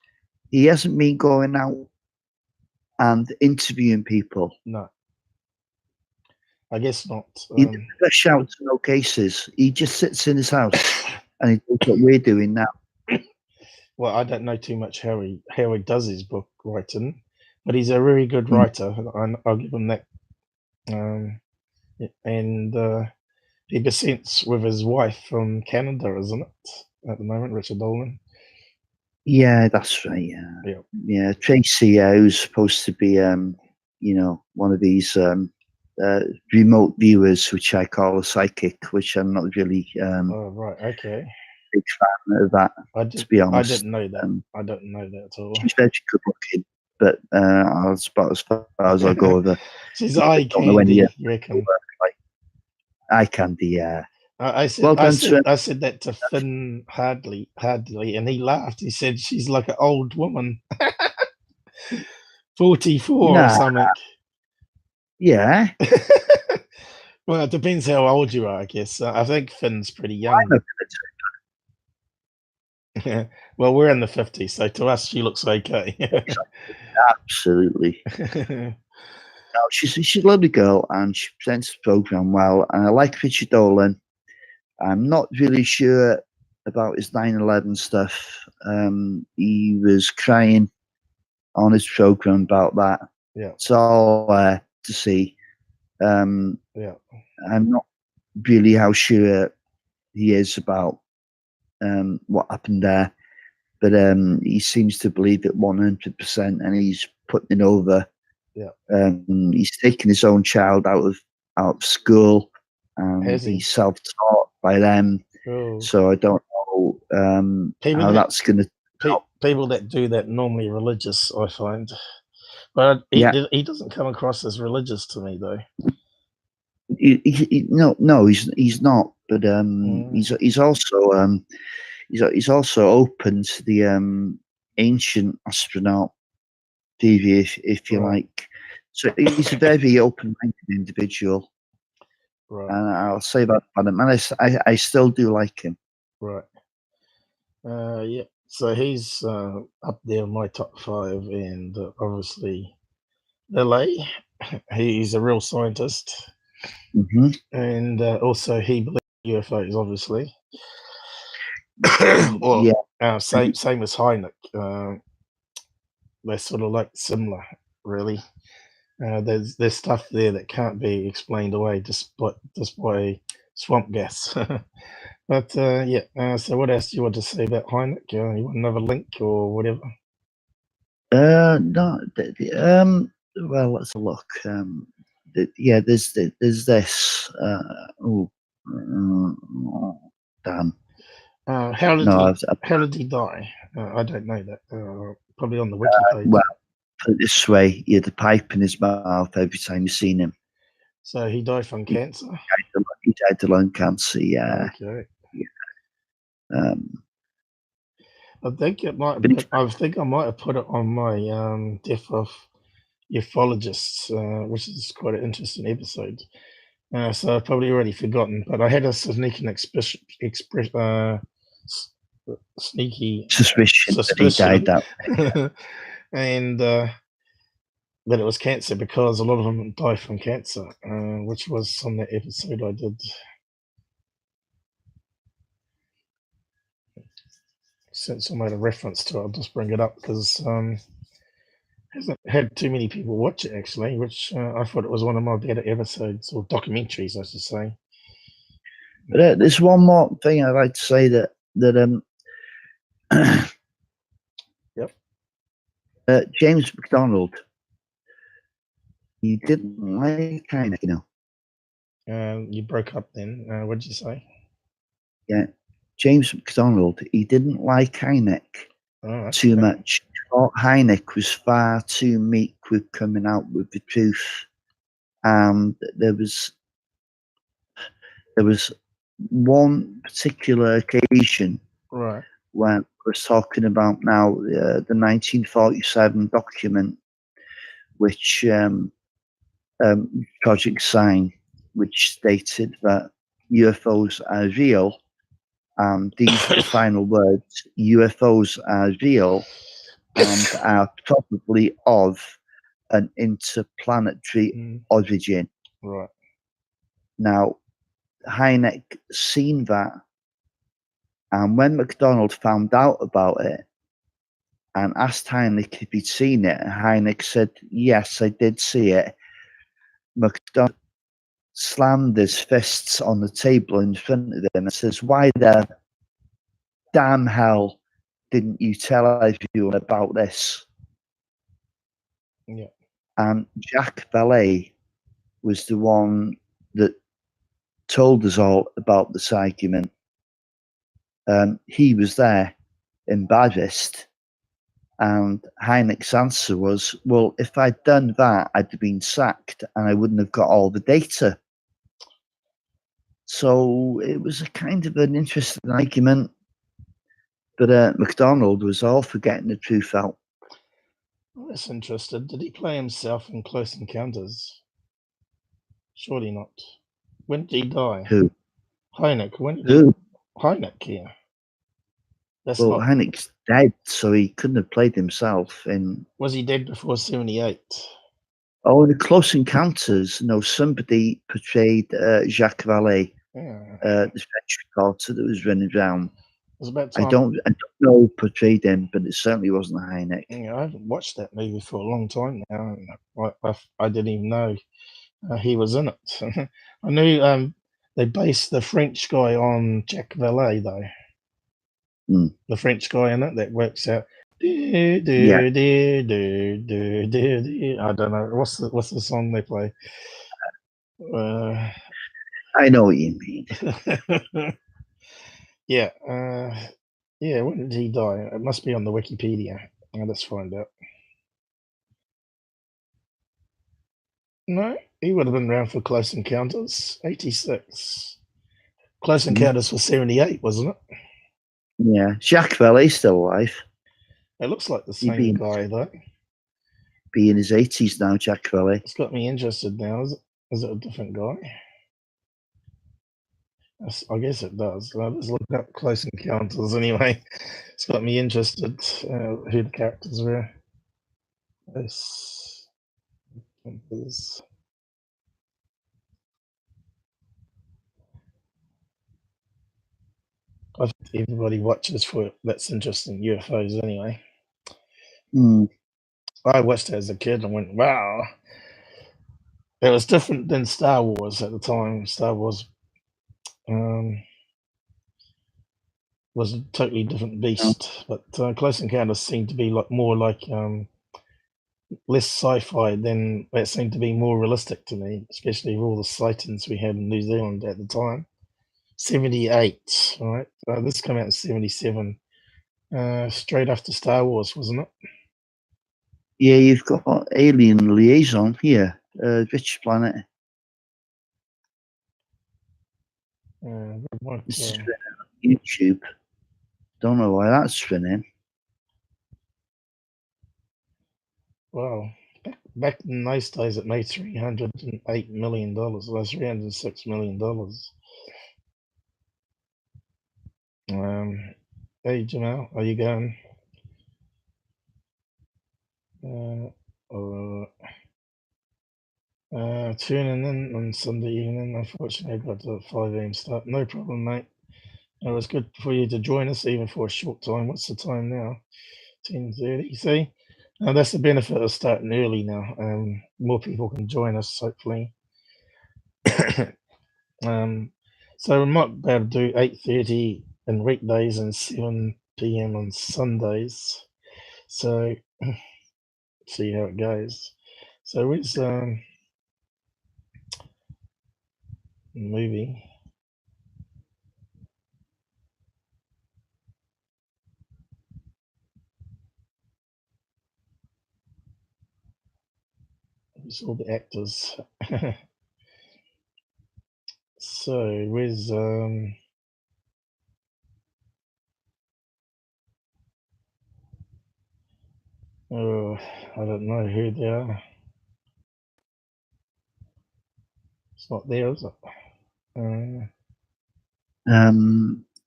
He hasn't been going out and interviewing people. No, I guess not. He doesn't rush out to no cases. He just sits in his house and he does what we're doing now. Well, I don't know too much how he does his book writing, but he's a very good writer. I'll give him that. And he presents with his wife from Canada, isn't it? At the moment, Richard Dolan. Yeah, that's right. Yeah. Tracy, who's supposed to be, one of these remote viewers, which I call a psychic, which I'm not really. Oh right, okay. Big fan of that. To be honest, I didn't know that. I don't know that at all. She's very good looking, but that's about as far as I'll go with her. She's eye candy, you reckon? Eye candy, yeah. I said that to Finn Hardley, and he laughed. He said she's like an old woman, 44 or something. Yeah. Well, it depends how old you are, I guess. I think Finn's pretty young. Well, we're in the 50s, so to us, she looks okay. Absolutely. No, she's a lovely girl, and she presents the program well. And I like Richard Dolan. I'm not really sure about his 9/11 stuff. He was crying on his program about that. Yeah. It's all to see. Yeah. I'm not really how sure he is about what happened there, but he seems to believe it 100%, and he's putting it over. Yeah. He's taken his own child out of school, and Has he? he's self-taught by them. Oh. So I don't know how that's going to. People that do that normally religious, I find, but he doesn't come across as religious to me, though. No, he's not. But he's also he's also open to the ancient astronaut theory, if you like. So he's a very open-minded individual, and I'll say that about him. And I still do like him. Right. Yeah. So he's up there in my top 5, and obviously Lily. He's a real scientist, and also he believes in UFOs, obviously. Well, yeah. Same as Hynek. They're sort of like similar, really. There's stuff there that can't be explained away just by swamp gas. But yeah. So what else do you want to say about Hynek? You want another link or whatever? No. Well, let's look. Yeah, there's this. Damn. How did he die? I don't know that. Probably on the wiki page. Well, put it this way: he had a pipe in his mouth every time you seen him. So he died from cancer. He died of lung cancer. Yeah. Okay. Yeah. I think it might. I think I might have put it on my Death of Ufologists, which is quite an interesting episode. So I've probably already forgotten, but I had a sneaky suspicion that he died that way. And that it was cancer, because a lot of them die from cancer, which was on that episode I did. Since I made a reference to it, I'll just bring it up because hasn't had too many people watch it, actually, which I thought it was one of my better episodes, or documentaries, I should say. But there's one more thing I'd like to say that yep. James McDonald, he didn't like Hynek, you know. You broke up then. What did you say? Yeah, James McDonald, he didn't like Hynek too much. Thought Hynek was far too meek with coming out with the truth. There was one particular occasion when I was talking about now the 1947 document, which Project Sign, which stated that UFOs are real, and these are the final words: UFOs are real and are probably of an interplanetary origin. Right. Now, Hynek seen that, and when McDonald found out about it and asked Hynek if he'd seen it, and Hynek said, "Yes, I did see it," McDonald slammed his fists on the table in front of him and says, "Why the damn hell didn't you tell everyone about this?" Yeah. And Jack Ballet was the one that told us all about this argument. He was there, embarrassed, and Hynek's answer was, "Well, if I'd done that, I'd have been sacked and I wouldn't have got all the data." So it was a kind of an interesting argument, but McDonald was all for getting the truth out. That's interesting. Did he play himself in Close Encounters? Surely not. When did he die? Who? Hynek. When did Who? Hynek, yeah. That's Well, not. Hynek's dead, so he couldn't have played himself. And Was he dead before 78? oh, in the Close Encounters, no, somebody portrayed Jacques Vallée, Yeah. the French reporter that was running around. It was about I time. don't know who portrayed him, but it certainly wasn't Hynek. Yeah, I haven't watched that movie for a long time now. And I didn't even know he was in it. I knew they based the French guy on Jacques Vallée, though. The French guy in it that works out. I don't know what's the song they play. I know what you mean. Yeah. Yeah. When did he die? It must be on the Wikipedia. Let's find out. No, he would have been around for Close Encounters, 86. Close Encounters for 78, wasn't it? Yeah, Jacques Vallée's still alive. It looks like the same guy, though. Be in his 80s now, Jacques Vallée. It's got me interested now. Is it a different guy? I guess it does. Let's look up Close Encounters anyway. It's got me interested who the characters were. This. I think everybody watches for that's interested in UFOs anyway. I watched it as a kid and went, wow. It was different than Star Wars at the time. Star Wars was a totally different beast, but Close Encounters seemed to be more like less sci-fi. Then that seemed to be more realistic to me, especially with all the sightings we had in New Zealand at the time. 78, all right. This came out in 77, straight after Star Wars, wasn't it? Yeah, you've got Alien Liaison here, Rich Planet. This is YouTube. Don't know why that's spinning. Wow. Back in those days, it made $308 million. Well, $306 million. Hey, Jamal, are you going? Tuning in on Sunday evening. Unfortunately, I got a 5 a.m. start. No problem, mate. It was good for you to join us, even for a short time. What's the time now? 10:30. See, that's the benefit of starting early now. More people can join us, hopefully. So we might be able to do 8:30 on weekdays and 7 p.m. on Sundays. So see how it goes. So where's movie? It's all the actors. So where's oh, I don't know who they are. It's not there, is it?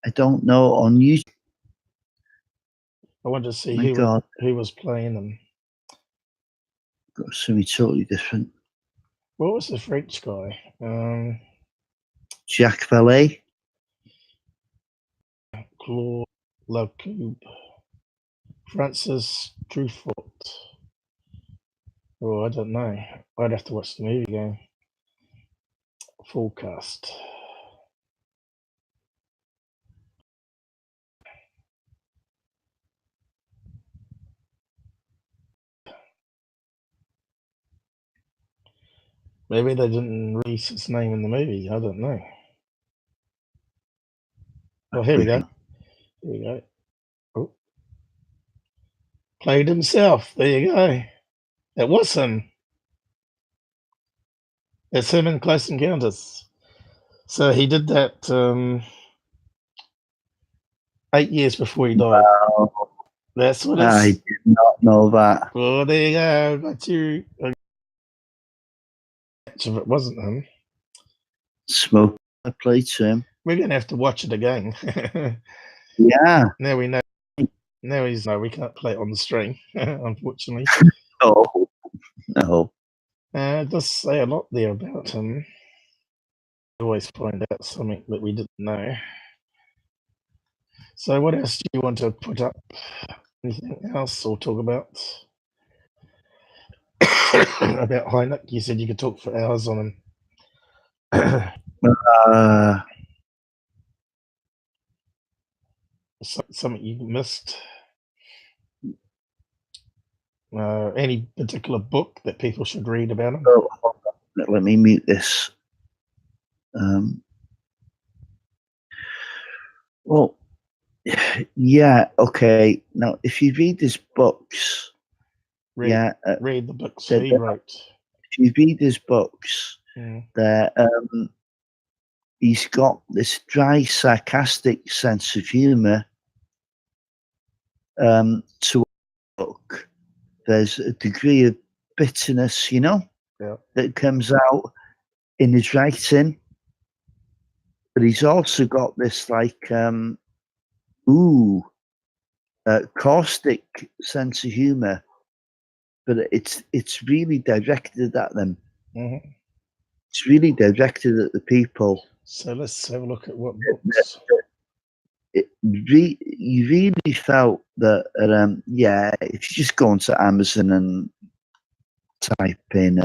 I don't know. On YouTube, I wanted to see who was playing them. Got something totally different. What was the French guy? Jacques Vallée. Claude Lacoub. Francis Truffaut. Oh, I don't know. I'd have to watch the movie again. Full cast. Maybe they didn't release his name in the movie. I don't know. Oh, here we go. Here we go. Oh. Played himself. There you go. It was him. It's him in Close Encounters. So he did that 8 years before he died. Wow. That's what I did not know that. Well, there you go. Got you. If it wasn't him, Smoke a plate to him. we're gonna have to watch it again. Yeah. Now we know. No, we can't play it on the string, unfortunately. No, no. It does say a lot there about him. Always find out something that we didn't know. So what else do you want to put up? Anything else or talk about? About Hynek? You said you could talk for hours on him. Something you missed? Any particular book that people should read about him? Oh, let me mute this. Well, yeah, okay. Now, if you read his books, read the books he wrote. If you read his books, he's got this dry, sarcastic sense of humor. To a book, there's a degree of bitterness, that comes out in his writing. But he's also got this caustic sense of humor, but it's really directed at them. It's really directed at the people. So let's have a look at what books. You really felt that, if you just go onto Amazon and type in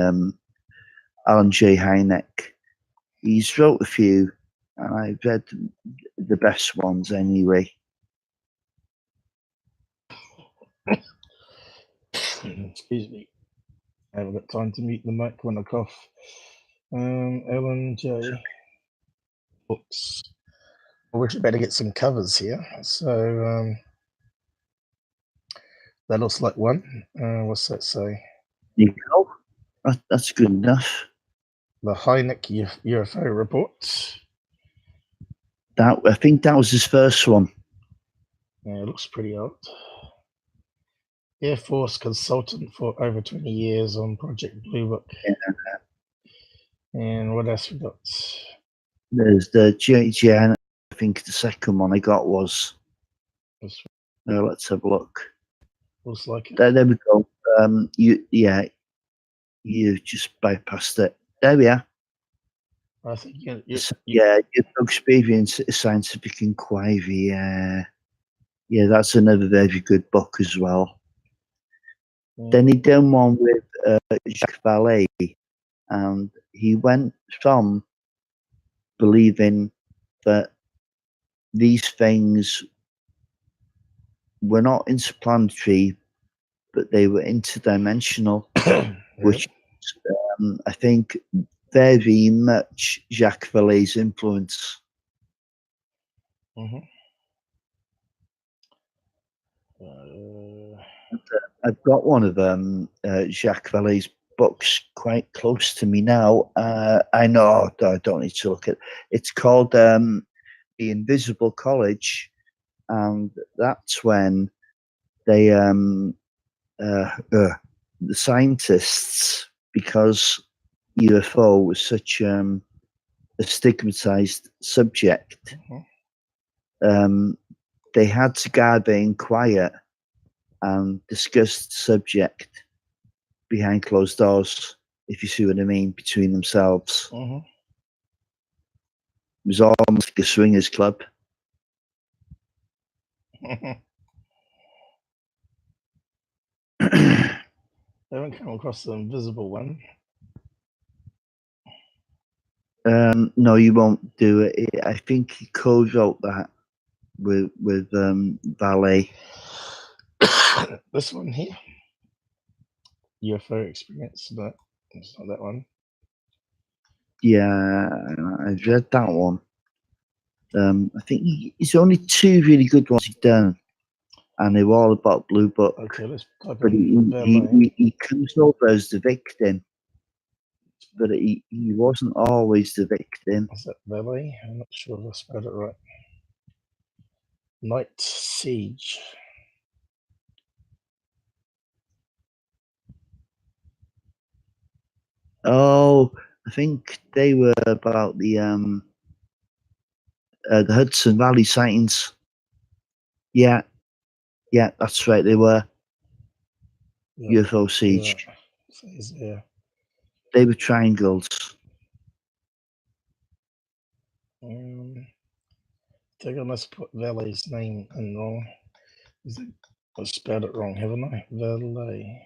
Alan J. Hynek, he's wrote a few, and I've read the best ones anyway. Excuse me. I haven't got time to mute the mic when I cough. Alan J. books. We should better get some covers here. So that looks like one. What's that say? You go. That's good enough. The Hynek UFO report. I think that was his first one. Yeah, it looks pretty old. Air Force consultant for over 20 years on Project Blue Book. Yeah. And what else we got? There's the JJ. I think the second one I got was. Let's have a look. Looks like it. There we go. You just bypassed it. There we are. I think your experience scientific inquiry. Yeah, that's another very good book as well. Then he done one with Jacques Vallée, and he went from believing that these things were not interplanetary, but they were interdimensional, which I think very much Jacques Vallée's influence. I've got one of Jacques Vallée's books quite close to me now. I know I don't need to look at it. It's called The Invisible College, and that's when they the scientists, because UFO was such a stigmatized subject, they had to gather in quiet and discuss the subject behind closed doors, if you see what I mean, between themselves. It was almost like a swingers club. I haven't come across the invisible one. No, you won't do it. I think he co-wrote that with Vallée. This one here, UFO experience, but it's not that one. Yeah, I've read that one. I think he's only two really good ones he's done, and they were all about Blue Book. Okay, let's type but he comes over as the victim, but he wasn't always the victim. Is that Vallée? I'm not sure if I spelled it right. Night Siege. Oh, I think they were about the Hudson Valley sightings. Yeah, Yeah, that's right. They were Yeah, UFO siege. yeah. Says there. They were triangles. I think I must put Valet's name in wrong. I spelled it wrong, haven't I? Valet.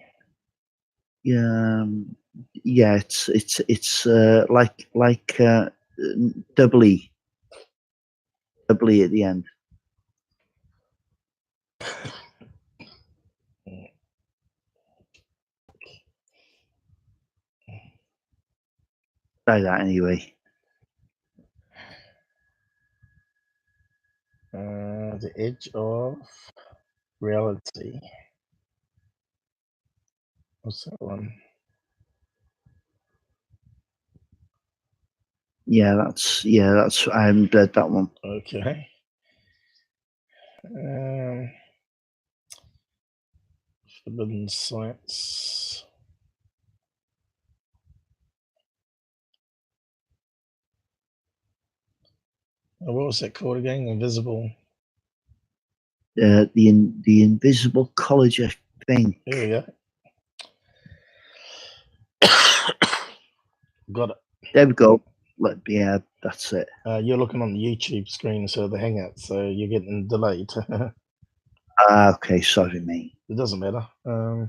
Yeah, yeah. It's like double E at the end. Try that anyway. The Edge of Reality. What's that one? Yeah, that's I haven't read that one. Okay. Forbidden Science. What was that called again? Invisible. The Invisible College, I think. Here we go. Got it. There we go. Yeah, that's it. You're looking on the YouTube screen instead of the Hangout, so you're getting delayed. Okay, sorry, mate. It doesn't matter. I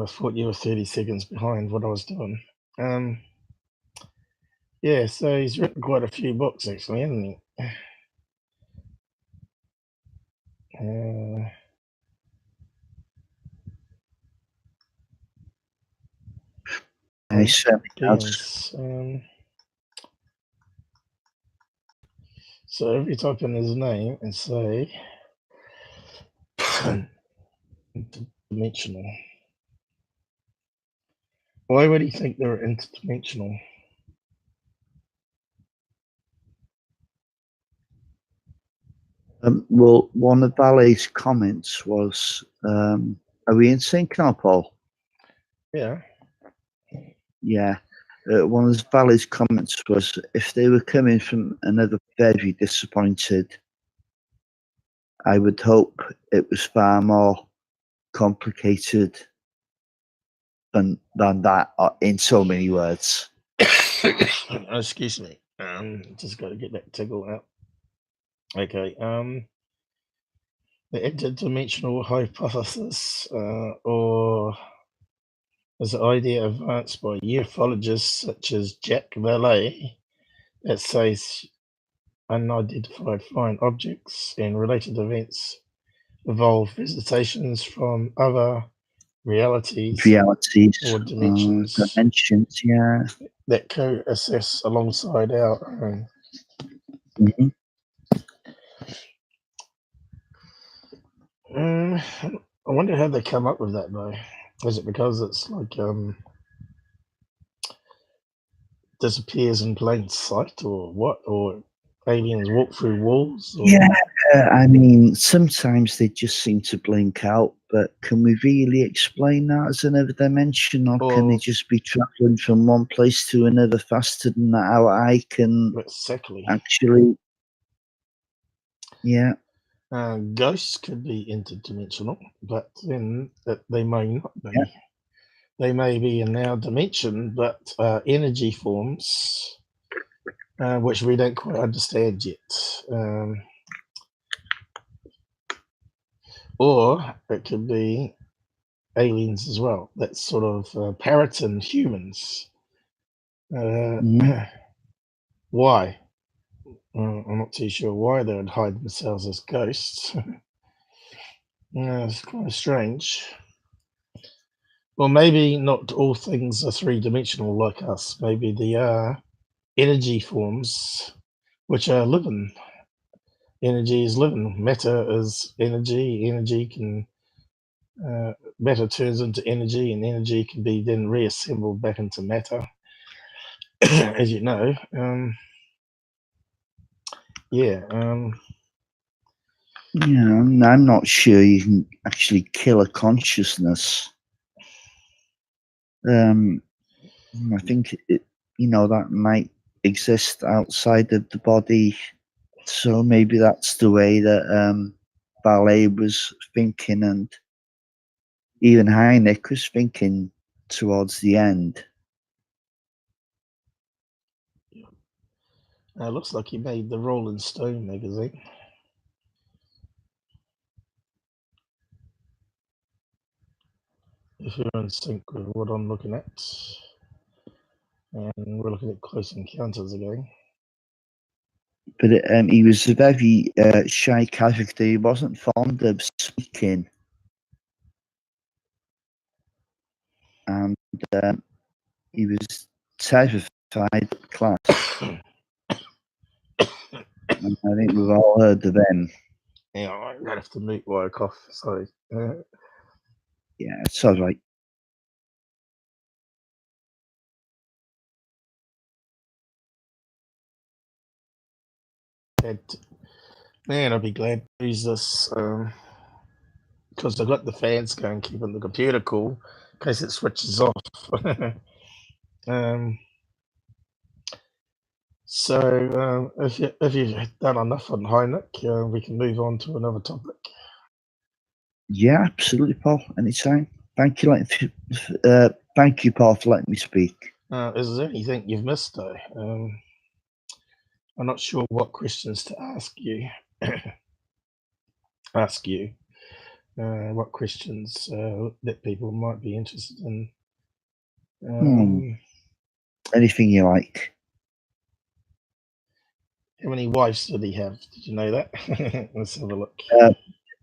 thought you were 30 seconds behind what I was doing. Yeah, so he's written quite a few books, actually, hasn't he? I certainly has. Yes. So if you type in his name and say interdimensional, why would he think they're interdimensional? Well, one of Valet's comments was, "Are we in sync now, Paul?" Yeah. Yeah. One of Valet's comments was, "If they were coming from another very disappointed, I would hope it was far more complicated than that, in so many words." Excuse me. Just got to get that tickle out. Okay. The interdimensional hypothesis, or is the idea advanced by ufologists such as Jack Valet that says unidentified flying objects and related events involve visitations from other realities or dimensions yeah. that coexist alongside our own. Mhm. I wonder how they come up with that, though. Is it because it's like disappears in plain sight, or what? Or aliens walk through walls? Or... Yeah, I mean, sometimes they just seem to blink out, but can we really explain that as another dimension, or can they just be traveling from one place to another faster than our eye can exactly actually? Yeah. Ghosts could be interdimensional, but then they may not be. Yeah. They may be in our dimension, but energy forms, which we don't quite understand yet. Or it could be aliens as well. That's sort of parroting humans. Why? I'm not too sure why they would hide themselves as ghosts. It's kind of strange. Well, maybe not all things are three-dimensional like us. Maybe they are energy forms, which are living. Energy is living. Matter is energy. Energy can matter turns into energy, and energy can be then reassembled back into matter. As you know, yeah. Yeah, I'm not sure you can actually kill a consciousness. I think that might exist outside of the body, so maybe that's the way that Ballet was thinking, and even Hynek was thinking towards the end. Looks like he made the Rolling Stone magazine. If you're in sync with what I'm looking at. And we're looking at Close Encounters again. But he was a very shy character. He wasn't fond of speaking. And he was terrified of class. And I think we've all heard of them. Yeah, I'm going to have to mute while I cough. Sorry. Yeah, it's all right. Man, I'll be glad to use this because I've got the fans going, keeping the computer cool in case it switches off. So if you've done enough on Hynek, we can move on to another topic. Yeah, absolutely, Paul. Anytime. Thank you, thank you, Paul, for letting me speak. Is there anything you've missed, though? I'm not sure what questions to ask you. What questions that people might be interested in. Anything you like. How many wives did he have? Did you know that? Let's have a look.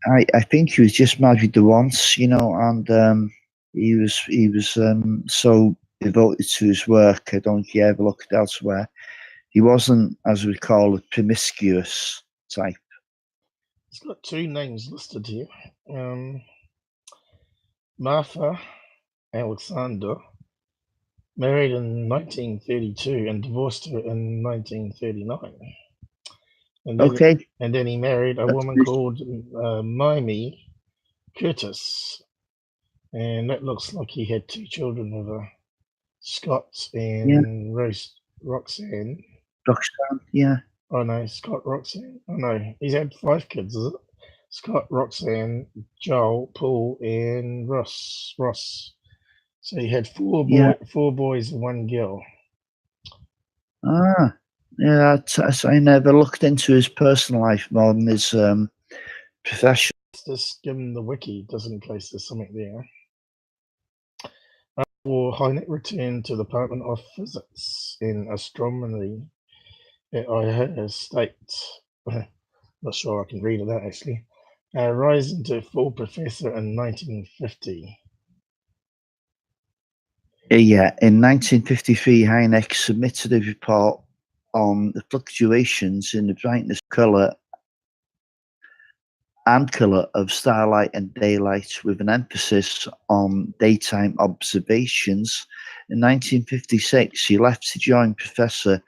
I think he was just married the once, you know, and he was so devoted to his work. I don't think he ever looked elsewhere. He wasn't, as we call it, promiscuous type. He's got two names listed here. Martha Alexander, married in 1932 and divorced her in 1939. And then, and then he married a woman called Mimi Curtis. And that looks like he had two children with her, Scott and Roxanne. Roxanne, yeah. Oh no, Scott, Roxanne. Oh no, he's had 5 kids, is it? Scott, Roxanne, Joel, Paul, and Ross. So he had 4 boys and 1 girl. Ah, yeah. I never looked into his personal life more than his profession. Just skim the wiki, just in case there's something there. Hynek returned to the Department of Physics and Astronomy at Ohio State. Not sure I can read it out actually. Rising to full professor in 1950. Yeah, in 1953, Hynek submitted a report on the fluctuations in the brightness, color of starlight and daylight, with an emphasis on daytime observations. In 1956, he left to join Professor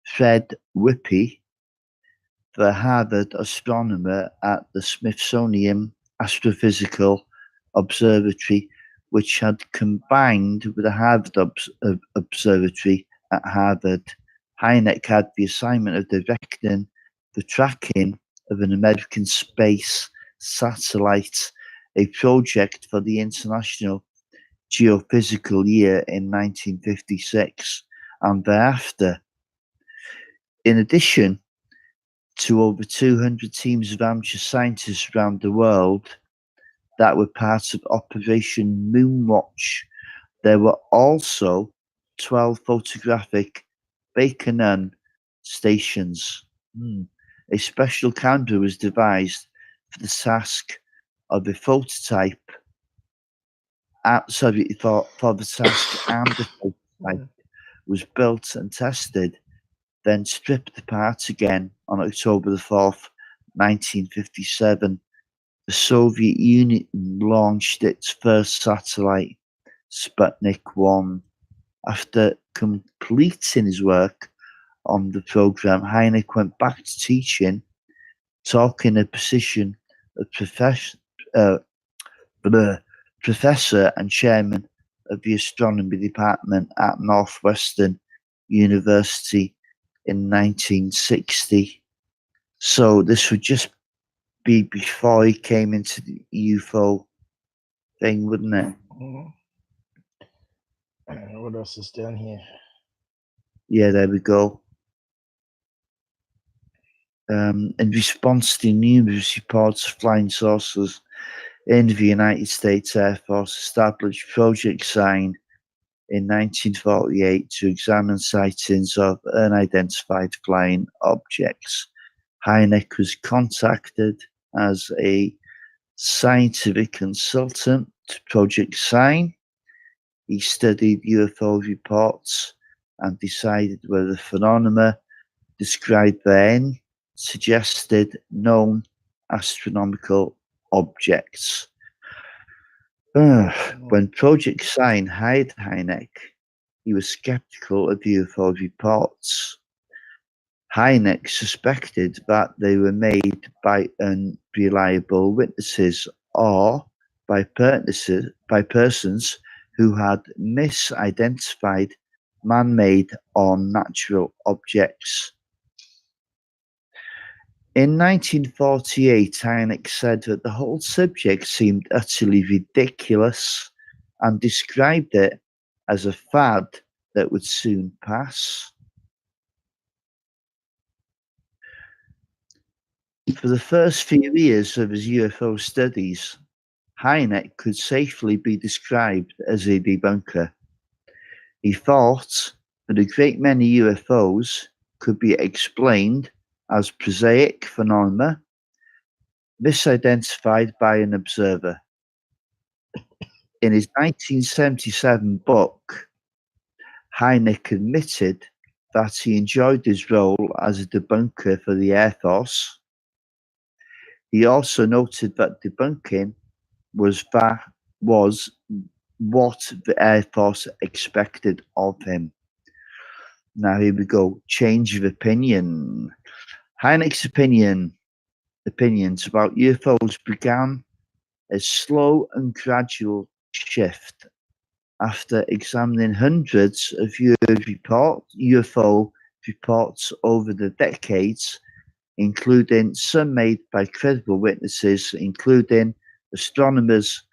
Fred Whippy, the Harvard astronomer at the Smithsonian Astrophysical Observatory, which had combined with the Harvard Observatory at Harvard. Hynek had the assignment of directing the tracking of an American space satellite, a project for the International Geophysical Year in 1956 and thereafter. In addition to over 200 teams of amateur scientists around the world that were part of Operation Moonwatch, there were also 12 photographic Baker stations. A special camera was devised for the task of a prototype. For the task, and the prototype was built and tested, then stripped apart again on October the 4th, 1957. The Soviet Union launched its first satellite, Sputnik 1. After completing his work on the program, Hynek went back to teaching, taking a position of professor and chairman of the astronomy department at Northwestern University in 1960. So this would just be before he came into the UFO thing, wouldn't it? What else is down here? Yeah, there we go. In response to numerous reports of flying saucers in the United States Air Force established Project Sign in 1948 to examine sightings of unidentified flying objects. Hynek was contacted as a scientific consultant to Project Sign. He studied UFO reports and decided whether the phenomena described therein suggested known astronomical objects. When Project Sign hired Hynek, he was skeptical of UFO reports. Hynek suspected that they were made by unreliable witnesses or by persons who had misidentified man-made or natural objects. In 1948, Hynek said that the whole subject seemed utterly ridiculous and described it as a fad that would soon pass. For the first few years of his UFO studies, Hynek could safely be described as a debunker. He thought that a great many UFOs could be explained as prosaic phenomena misidentified by an observer. In his 1977 book, Hynek admitted that he enjoyed his role as a debunker for the Air Force. He also noted that debunking was what the Air Force expected of him. Now here we go. Change of opinion. Hynek's opinions about UFOs began a slow and gradual shift. After examining hundreds of UFO reports over the decades, including some made by credible witnesses, including astronomers,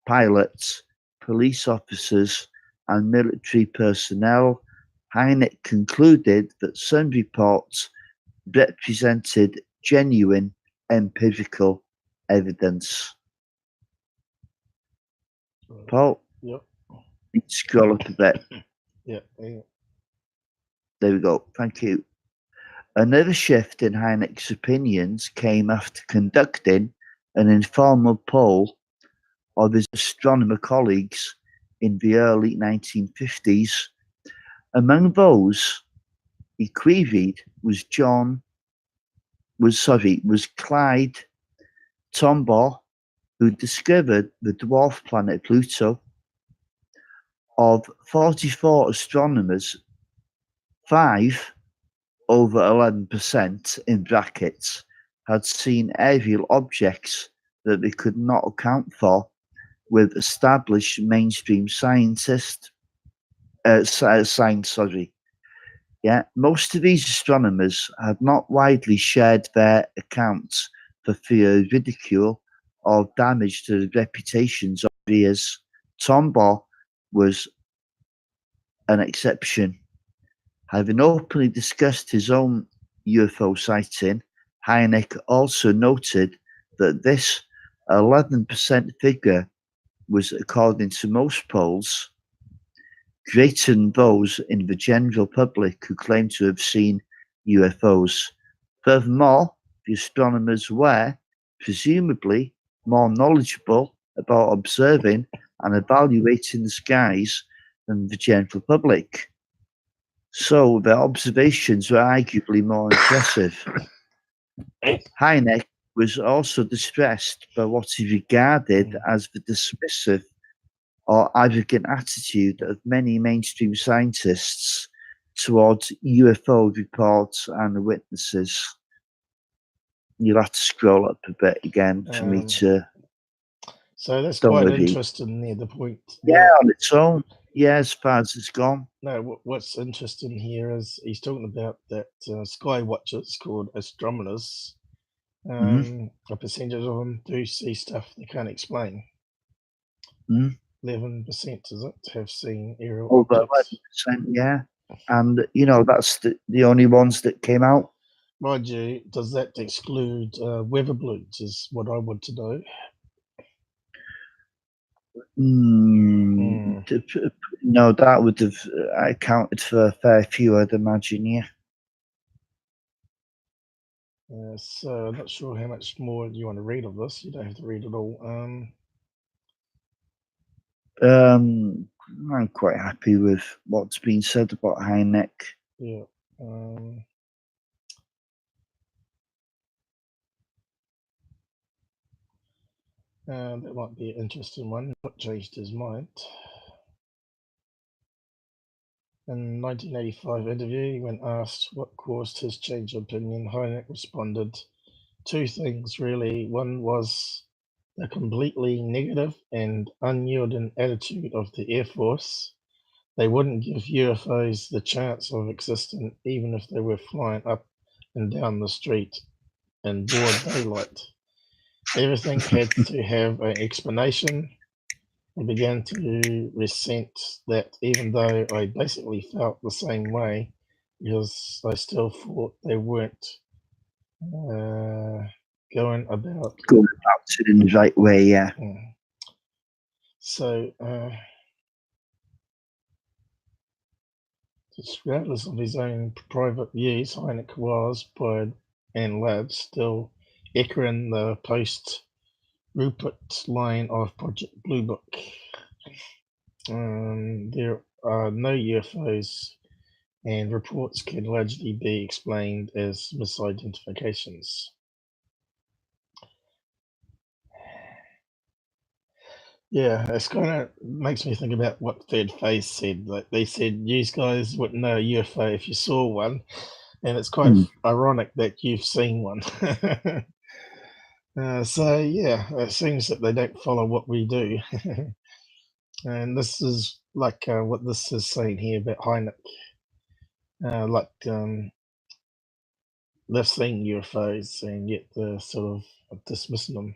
pilots, police officers, and military personnel, Hynek concluded that some reports represented genuine empirical evidence. Paul? Yep. Scroll up a bit. Yeah. There we go. Thank you. Another shift in Hynek's opinions came after conducting an informal poll of his astronomer colleagues in the early 1950s. Among those he queried was Clyde Tombaugh, who discovered the dwarf planet Pluto. Of 44 astronomers, 5 over 11% in brackets had seen aerial objects that they could not account for with established mainstream science. Most of these astronomers had not widely shared their accounts for fear of ridicule or damage to the reputations of peers. Tombaugh was an exception. Having openly discussed his own UFO sighting, Hynek also noted that this 11% figure was, according to most polls, greater than those in the general public who claim to have seen UFOs. Furthermore, the astronomers were presumably more knowledgeable about observing and evaluating the skies than the general public. So their observations were arguably more impressive. Hynek was also distressed by what he regarded as the dismissive or arrogant attitude of many mainstream scientists towards UFO reports and witnesses. You'll have to scroll up a bit again for me to... So that's quite interesting there, the point. Yeah, on its own. Yeah, as far as it's gone. No, what's interesting here is he's talking about that sky watchers called astronomers A percentage of them do see stuff they can't explain. 11% is it have seen aerial Over objects. 11%, yeah. And you know that's the only ones that came out. Mind you, does that exclude weather balloons? Is what I want to know. No, that would have accounted for a fair few, I'd imagine. Yeah. So I'm not sure how much more you want to read of this. You don't have to read it all. I'm quite happy with what's been said about Hynek. Yeah. That might be an interesting one. What changed his mind? In 1985 interview, when asked what caused his change of opinion, Hynek responded, two things really. One was the completely negative and unyielding attitude of the Air Force. They wouldn't give UFOs the chance of existing even if they were flying up and down the street in broad daylight. Everything had to have an explanation. I began to resent that, even though I basically felt the same way, because I still thought they weren't going about it in the right way, yeah. So, regardless of his own private views, Hynek was, by and large, still echoing the post-Rupert line of Project Blue Book. There are no UFOs, and reports can largely be explained as misidentifications. Yeah, it's kind of makes me think about what Third Phase said. Like they said, you guys wouldn't know a UFO if you saw one, and it's quite ironic that you've seen one. So yeah, it seems that they don't follow what we do. And this is like what this is saying here about Hynek. They've seen UFOs and yet they're sort of dismissing them.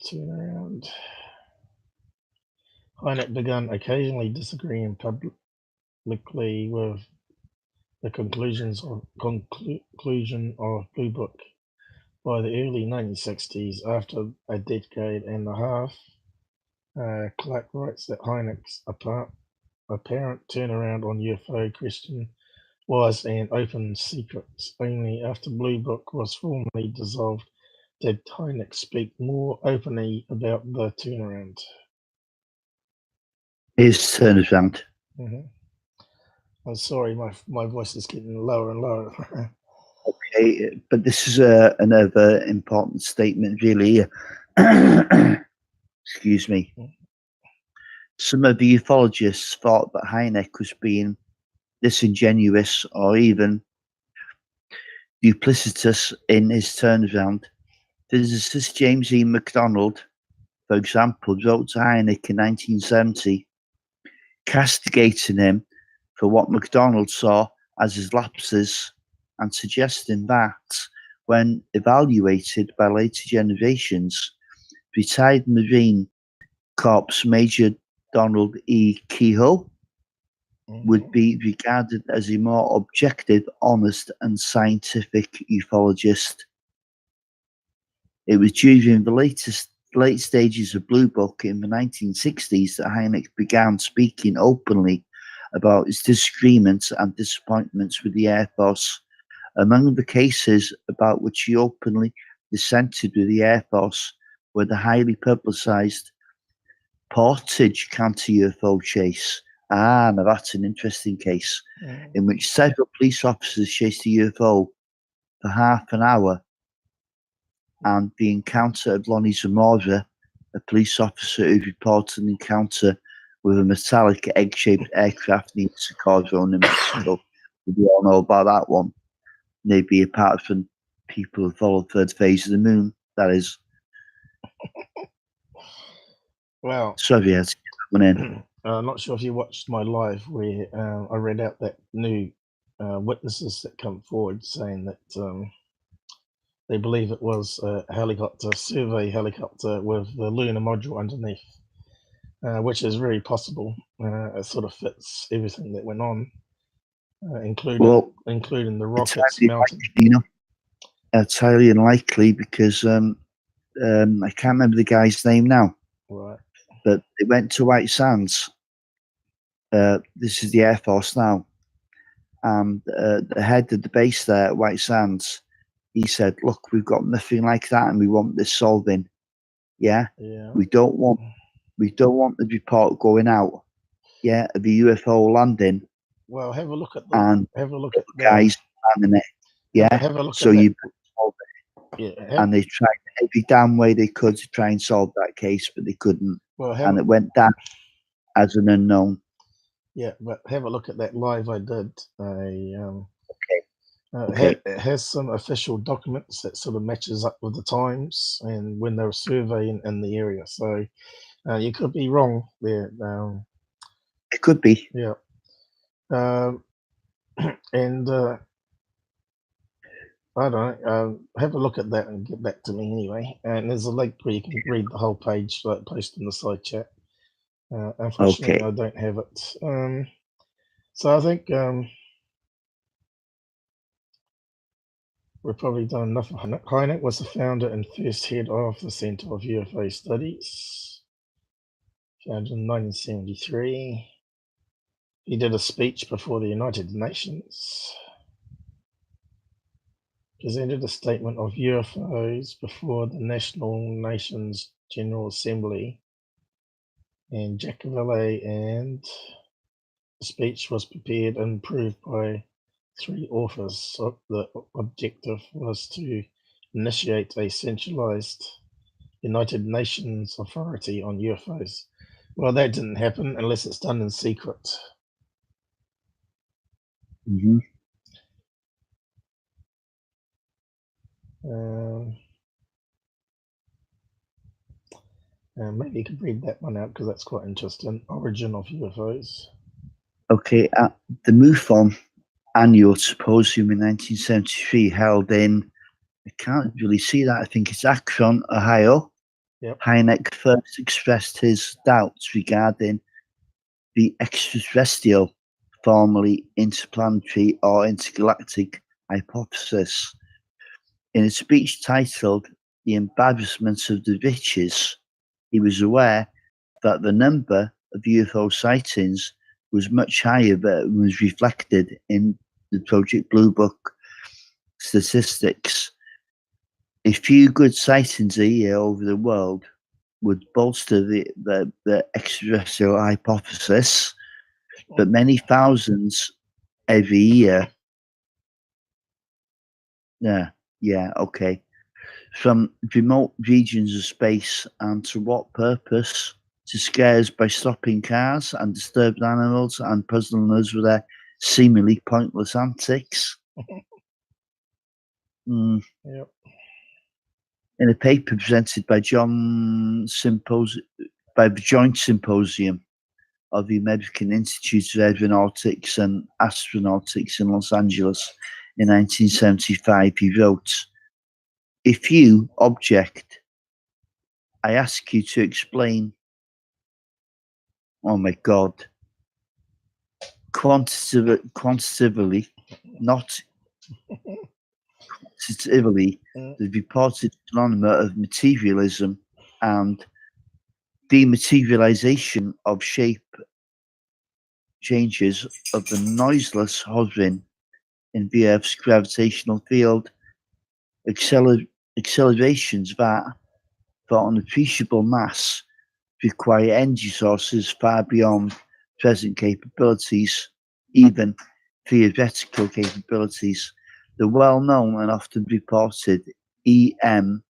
Turn around. Hynek began occasionally disagreeing publicly with the conclusion of Blue Book. By the early 1960s, after a decade and a half, Clark writes that Hynek's apparent turnaround on UFO question was an open secret. Only after Blue Book was formally dissolved did Hynek speak more openly about the turnaround. His turnaround. I'm sorry, my voice is getting lower and lower. Okay, but this is another important statement, really. Excuse me. Some of the ufologists thought that Hynek was being disingenuous or even duplicitous in his turnaround. Physicist James E. McDonald, for example, wrote to Hynek in 1970, castigating him for what McDonald saw as his lapses and suggesting that, when evaluated by later generations, retired Marine Corps Major Donald E. Kehoe would be regarded as a more objective, honest, and scientific ufologist. It was during the late stages of Blue Book in the 1960s that Hynek began speaking openly about his disagreements and disappointments with the Air Force. Among the cases about which he openly dissented with the Air Force were the highly publicized Portage counter-UFO chase. Now that's an interesting case, in which several police officers chased a UFO for half an hour, and the encounter of Lonnie Zamora, a police officer who reported an encounter with a metallic egg-shaped aircraft near Socorro, New Mexico. We all know about that one. Maybe apart from people who follow Third Phase of the Moon, that is. Well, sorry, I had to get that one in. I'm not sure if you watched my live where I read out that new witnesses that come forward saying that they believe it was a helicopter, survey helicopter with the lunar module underneath, which is very possible. It sort of fits everything that went on, including the rockets melting. It's highly unlikely because I can't remember the guy's name now. Right. But they went to White Sands. This is the Air Force now. And the head of the base there at White Sands, he said, look, we've got nothing like that and we want this solving. Yeah? We don't want the report going out, of the UFO landing. Well, have a look at the guys planning it. Yeah. Have a look so at you solve it. And they tried every damn way they could to try and solve that case, but they couldn't. Well, and it went down as an unknown. Yeah, but have a look at that live I did. It has some official documents that sort of matches up with the times and when they were surveying in the area. So you could be wrong there. It could be. Yeah. And I don't know. Have a look at that and get back to me anyway. And there's a link where you can read the whole page, like post in the side chat. Unfortunately, I don't have it. So I think we've probably done enough. Hynek was the founder and first head of the Center of UFO Studies, founded in 1973. He did a speech before the United Nations, presented a statement of UFOs before the National Nations General Assembly and Jacqueline, and the speech was prepared and approved by 3 authors. So the objective was to initiate a centralized United Nations authority on UFOs. Well, that didn't happen unless it's done in secret. Mm-hmm. Maybe you could read that one out because that's quite interesting. Origin of UFOs. Okay, at the MUFON annual symposium in 1973 held in, I can't really see that, I think it's Akron, Ohio. Yep. Hynek first expressed his doubts regarding the extraterrestrial, formerly interplanetary or intergalactic hypothesis. In a speech titled The Embarrassment of the Riches, he was aware that the number of UFO sightings was much higher than was reflected in the Project Blue Book statistics. A few good sightings a year over the world would bolster the extraterrestrial hypothesis, but many thousands every year. Okay. From remote regions of space, and to what purpose? To scare us by stopping cars and disturbed animals and puzzling us with their seemingly pointless antics. Yep. In a paper presented by the Joint Symposium of the American Institute of Aeronautics and Astronautics in Los Angeles in 1975, he wrote, "If you object, I ask you to explain." Oh my God. Quantitatively, not quantitatively, the reported phenomena of materialism and dematerialization of shape changes of the noiseless hovering in the Earth's gravitational field, accelerations that, for an appreciable mass, require energy sources far beyond present capabilities, even theoretical capabilities. The well-known and often reported EM,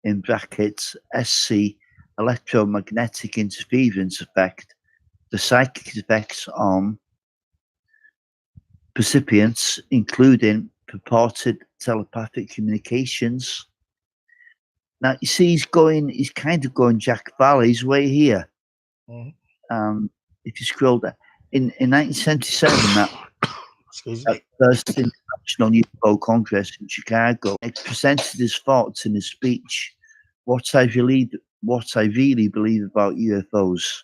in brackets, SC, electromagnetic interference effect, the psychic effects on recipients, including purported telepathic communications. Now, you see, he's kind of going Jack Valley's way here. If you scroll down, in 1977, that Excuse me. first International UFO Congress in Chicago, he presented his thoughts in his speech. What I really believe about UFOs.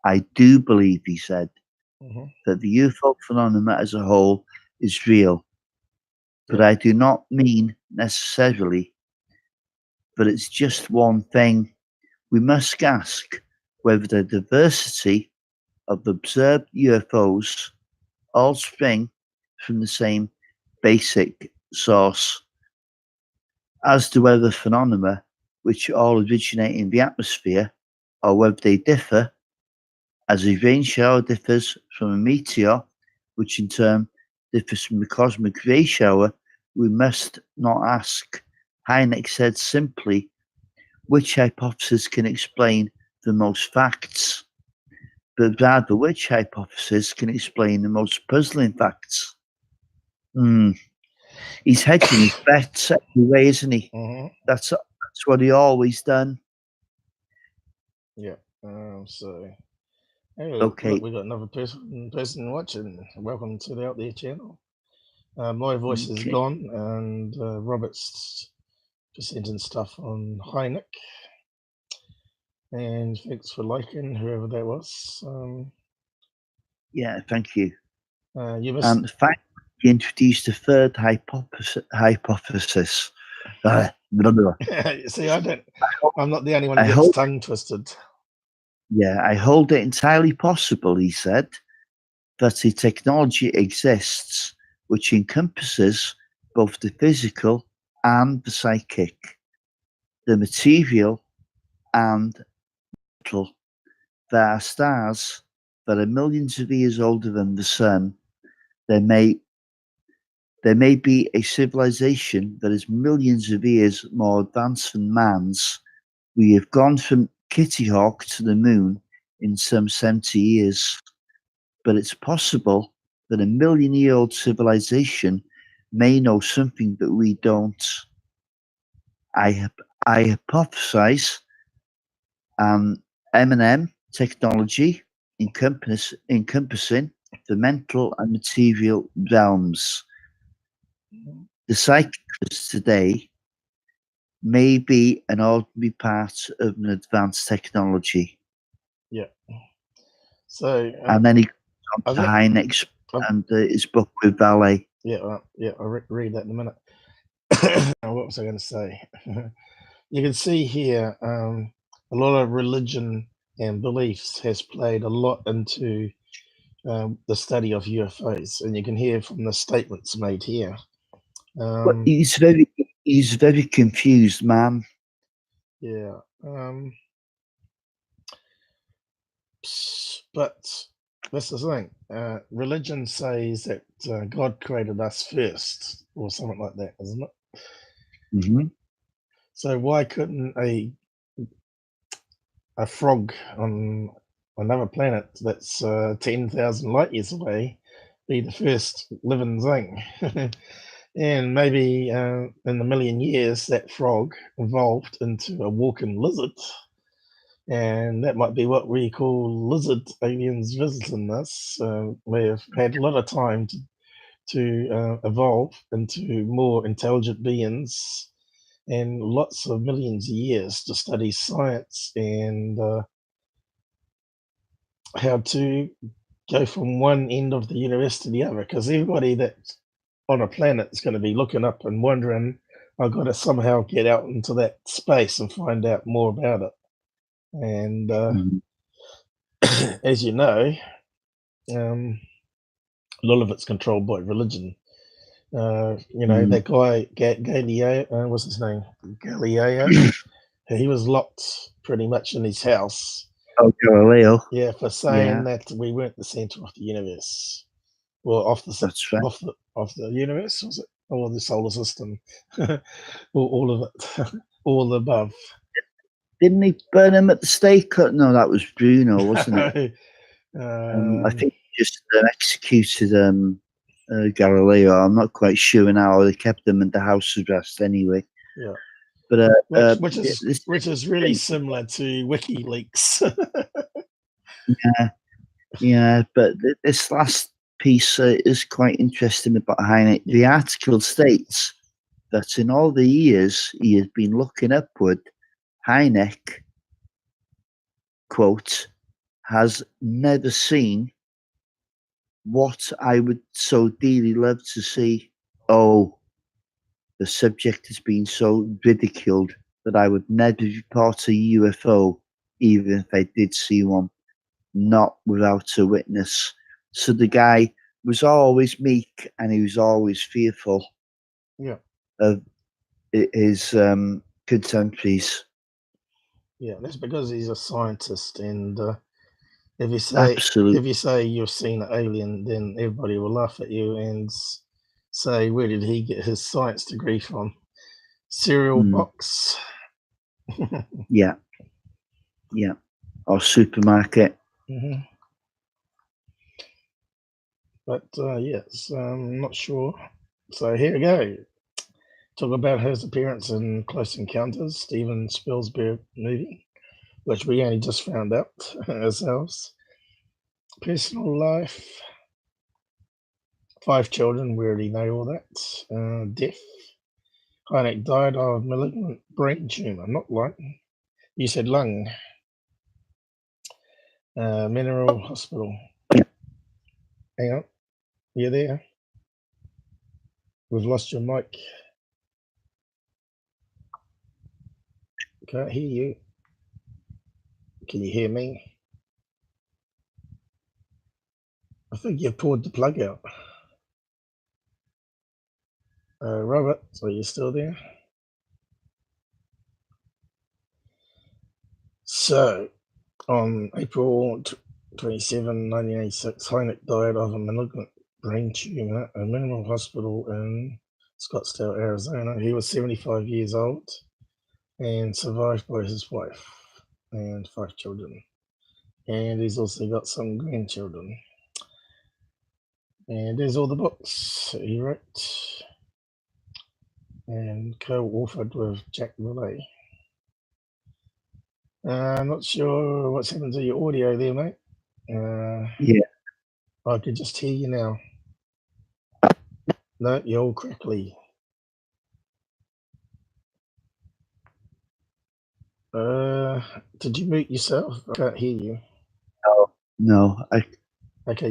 I do believe, he said, that the UFO phenomenon as a whole is real. But I do not mean necessarily that it's just one thing. We must ask whether the diversity of observed UFOs all spring from the same basic source as to whether phenomena which all originate in the atmosphere or whether they differ, as a rain shower differs from a meteor, which in turn differs from a cosmic ray shower. We must not ask, Hynek said simply, which hypothesis can explain the most facts, but rather which hypothesis can explain the most puzzling facts. He's hedging his bets every way, isn't he? That's what he always done. Yeah. So, hey, Okay. look, we got another person watching. Welcome to the Out There channel. My voice is gone, and Robert's presenting stuff on Hynek. And thanks for liking, whoever that was. Yeah, thank you. You missed. The fact he introduced the third hypothesis. See, I'm not the only one who gets tongue twisted. Yeah, I hold it entirely possible, he said, that a technology exists which encompasses both the physical and the psychic, the material and mental. There are stars that are millions of years older than the sun. There may be a civilization that is millions of years more advanced than man's. We have gone from Kitty Hawk to the moon in some 70 years, but it's possible that a million-year-old civilization may know something that we don't. I hypothesize M&M technology encompassing the mental and material realms. The psychics today may be an ordinary part of an advanced technology. Yeah. So, and then he goes on to Hynek and his book with Valet. Yeah, I'll read that in a minute. What was I going to say? You can see here a lot of religion and beliefs has played a lot into the study of UFOs, and you can hear from the statements made here. But he's very confused, man. Yeah. But that's the thing. Religion says that God created us first, or something like that, isn't it? Mm-hmm. So why couldn't a frog on another planet that's 10,000 light years away be the first living thing? And maybe in a million years, that frog evolved into a walking lizard. And that might be what we call lizard aliens visiting us. We have had a lot of time to evolve into more intelligent beings, and lots of millions of years to study science and how to go from one end of the universe to the other. Because everybody that's on a planet is going to be looking up and wondering, I've got to somehow get out into that space and find out more about it. And as you know, a lot of it's controlled by religion. That guy Galileo, what's his name? Galileo. He was locked pretty much in his house. Oh, Galileo. Yeah, for saying that we weren't the center of the universe. Well, off the universe, was it? Or the solar system? all of it, all above. Didn't he burn him at the stake? No, that was Bruno, wasn't it? I think he just executed Galileo. I'm not quite sure now. They kept him in the house arrest anyway. Yeah, but which is really similar to WikiLeaks. Yeah, but this last piece is quite interesting about Hynek. The article states that in all the years he has been looking upward, Hynek, quote, has never seen what I would so dearly love to see. Oh, the subject has been so ridiculed that I would never be part of a UFO, even if I did see one, not without a witness. So the guy was always meek and he was always fearful of his contemporaries. Yeah, that's because he's a scientist, and if you Absolutely. say you've seen an alien, then everybody will laugh at you and say, where did he get his science degree from? Cereal box. Yeah, or supermarket. But yes, I'm not sure. So here we go. Talk about his appearance in Close Encounters, Steven Spielberg movie, which we only just found out ourselves. Personal life. 5 children, we already know all that. Death. Hynek died of malignant brain tumor, not lung. You said lung. Mineral Hospital. Hang on. You there? We've lost your mic. Can't hear you. Can you hear me? I think you've pulled the plug out. Robert, are you still there? So, on April 27, 1986, Hynek died of a malignant brain tumor at a Mineral Hospital in Scottsdale, Arizona. He was 75 years old and survived by his wife and 5 children. And he's also got some grandchildren. And there's all the books he wrote and co-authored with Jack Relay. I'm not sure what's happened to your audio there, mate. Yeah. I can just hear you now. No, you're all crackly. Did you mute yourself? I can't hear you. No. Okay,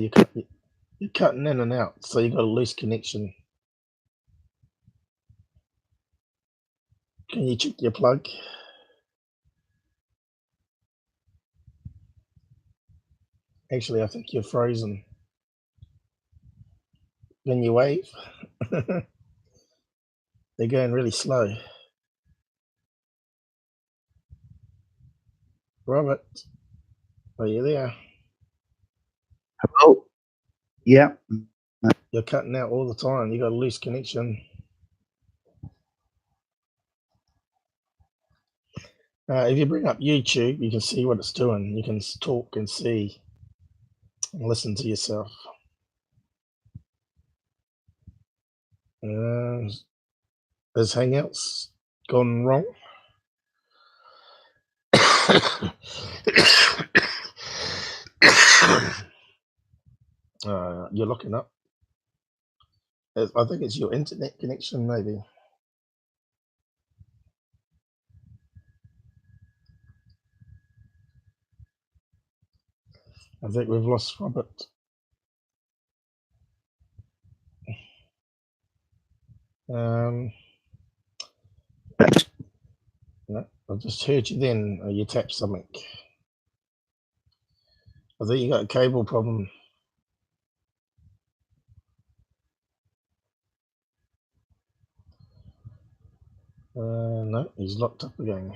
you're cutting in and out, so you got a loose connection. Can you check your plug? Actually, I think you're frozen. Can you wave? They're going really slow. Robert, are you there? Hello? Yeah. You're cutting out all the time. You got a loose connection. If you bring up YouTube, you can see what it's doing. You can talk and see and listen to yourself. Has Hangouts gone wrong? You're looking up. I think it's your internet connection, maybe. I think we've lost Robert. No, I just heard you then. You tapped something. I think you got a cable problem. No, he's locked up again.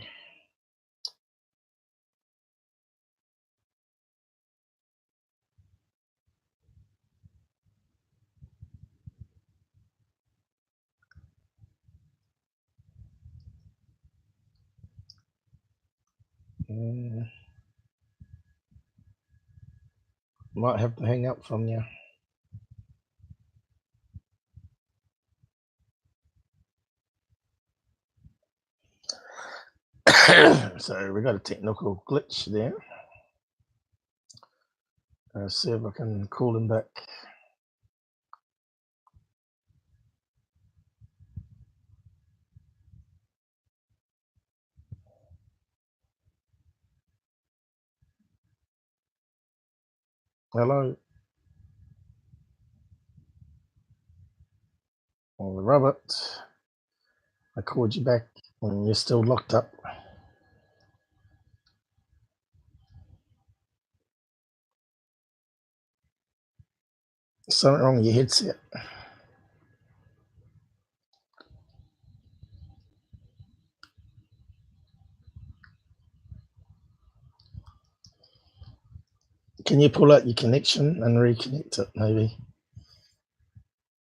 Might have to hang up from you. So we got a technical glitch there. See if I can call him back. Hello. Well, Robert, I called you back and you're still locked up. Something wrong with your headset. Can you pull out your connection and reconnect it, maybe?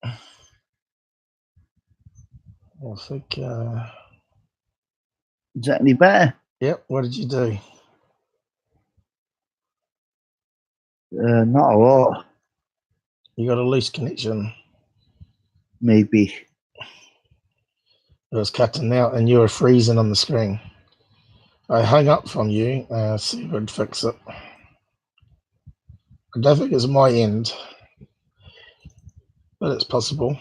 I think, Is that any better? yep, what did you do? Not a lot. You got a loose connection. Maybe. It was cutting out and you were freezing on the screen. I hung up from you, see if I'd fix it. I don't think it's my end, but it's possible.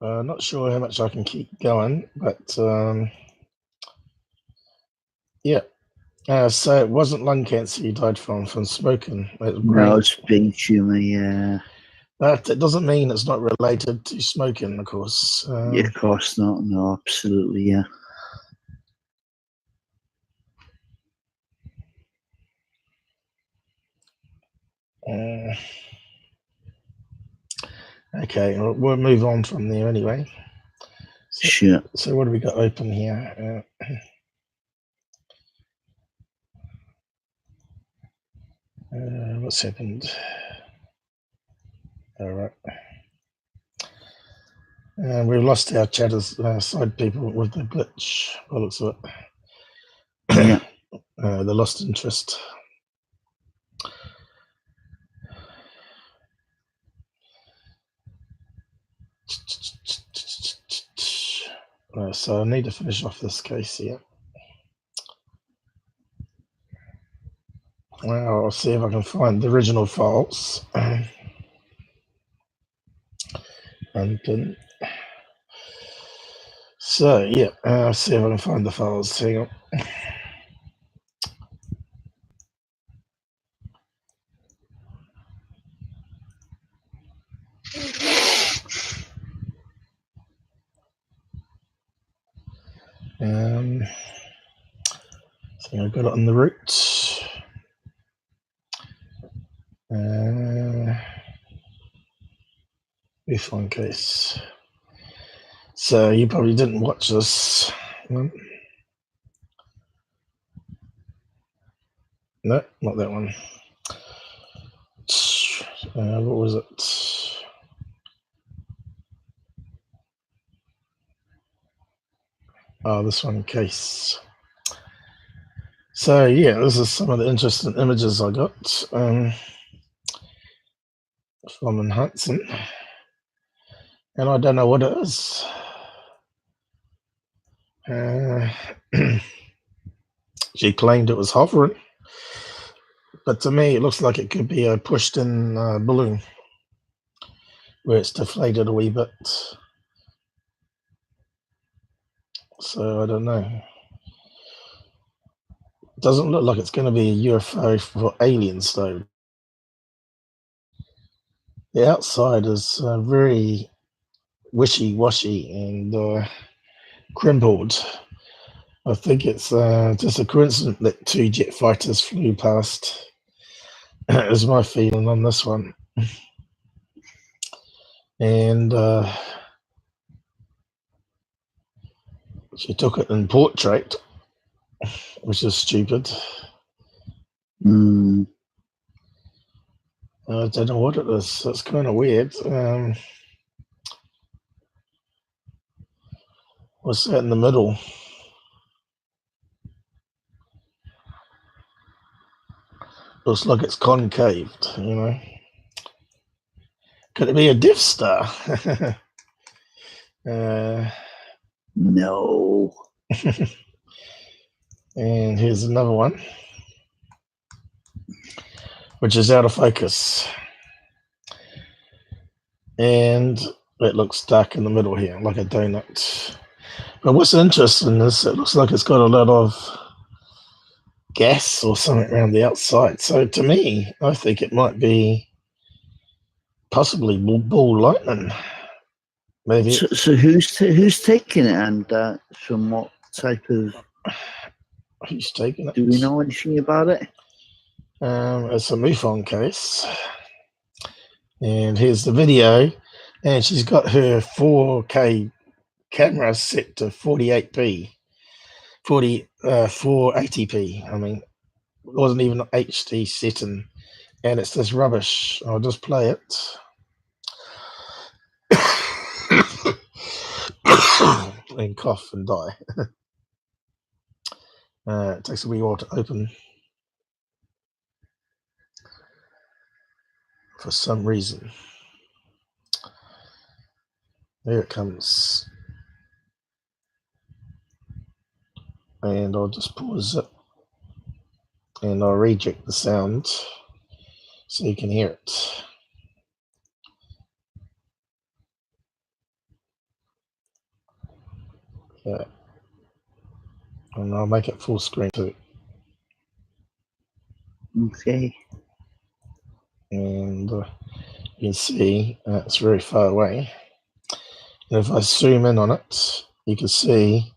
Not sure how much I can keep going, but yeah. So it wasn't lung cancer you died from smoking. It was brain. No, it's brain tumor, yeah. But it doesn't mean it's not related to smoking, of course. Yeah, of course not. No, absolutely, yeah. Okay, we'll move on from there anyway. Sure. So what do we got open here? What's happened? All right. We've lost our chatters, side people with the glitch. Well, looks of it. Yeah. They lost interest. So I need to finish off this case here. Well, I'll see if I can find the original files. And then, so yeah, I'll see if I can find the files. Hang on. I think I got it on the route. MUFON case. So you probably didn't watch this one. No, not that one. What was it? Oh, this one, case. So yeah, this is some of the interesting images I got from enhancing, and I don't know what it is. She claimed it was hovering, but to me it looks like it could be a pushed-in balloon where it's deflated a wee bit. So I don't know. It doesn't look like it's going to be a UFO for aliens, though. The outside is very wishy-washy and crumpled. I think it's just a coincidence that two jet fighters flew past. Is my feeling on this one. And she took it in portrait, which is stupid. Mm. I don't know what it is. It's kind of weird. What's that in the middle? Looks like it's concaved, you know. Could it be a Death Star? No. And here's another one, which is out of focus. And it looks dark in the middle here, like a donut. But what's interesting is it looks like it's got a lot of gas or something around the outside. So to me, I think it might be possibly ball lightning. Maybe. So who's taking it, and from what type of? Who's taking it? Do we know anything about it? It's a MUFON case, and here's the video. And she's got her 4K camera set to 48p, 480p. I mean, it wasn't even HD setting, and it's this rubbish. I'll just play it. And cough and die. It takes a wee while to open for some reason. There it comes. And I'll just pause it and I'll reject the sound so you can hear it. Yeah. And I'll make it full screen too. Okay. And you can see it's very far away. And if I zoom in on it, you can see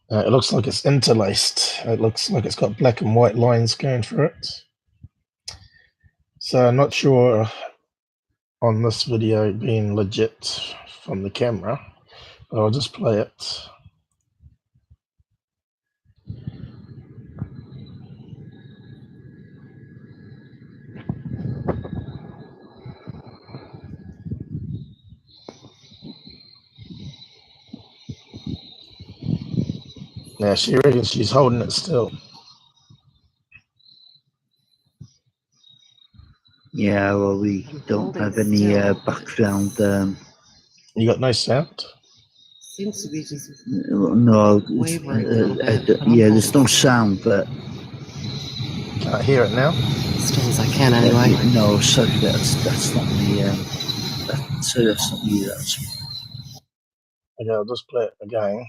it looks like it's interlaced. It looks like it's got black and white lines going through it. So I'm not sure on this video being legit from the camera, but I'll just play it. Now she reckons she's holding it still. Yeah, well, we don't have any background. You got no sound? Seems to be just No, wavering a little bit. yeah, there's no sound, but Can't hear it now. As still as I can anyway. no, sorry, that's not me. That's not me. Okay, I'll just play it again.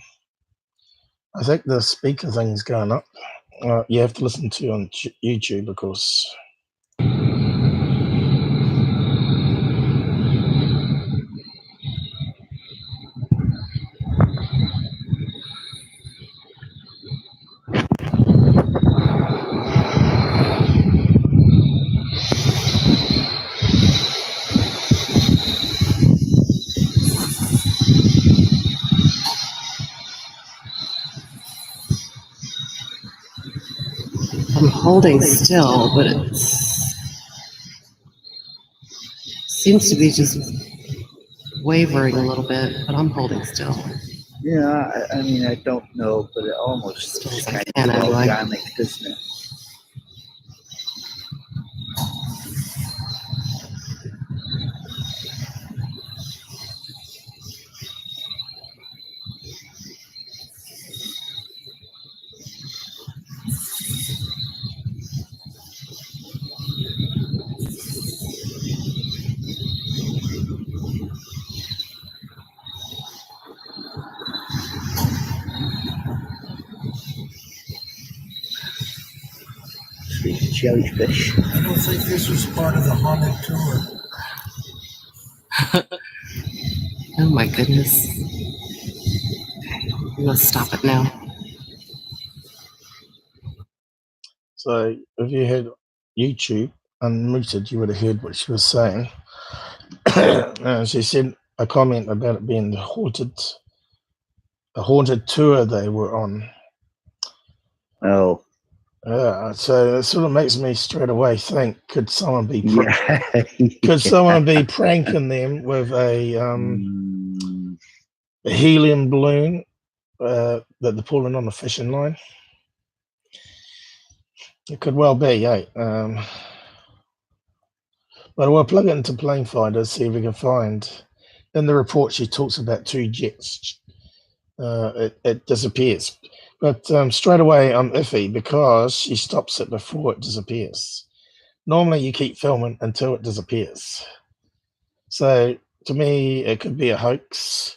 I think the speaker thing's going up. You have to listen to on YouTube, of course. I'm holding still, but it seems to be just wavering a little bit, but I'm holding still. Yeah, I mean, I don't know, but it almost Still looks as I kind can of anyway. organic, doesn't it? Sweet jellyfish. I don't think this was part of the haunted tour. Oh my goodness. I'm gonna stop it now. So if you had YouTube unmuted, you would have heard what she was saying. She said a comment about it being a haunted tour they were on. Oh, So it sort of makes me straight away think: could someone be yeah. could someone be pranking them with a helium balloon that they're pulling on a fishing line? It could well be, eh? But we'll plug it into Plane Finder, see if we can find in the report, she talks about 2 jets. It disappears. But straight away, I'm iffy because she stops it before it disappears. Normally, you keep filming until it disappears. So, to me, it could be a hoax.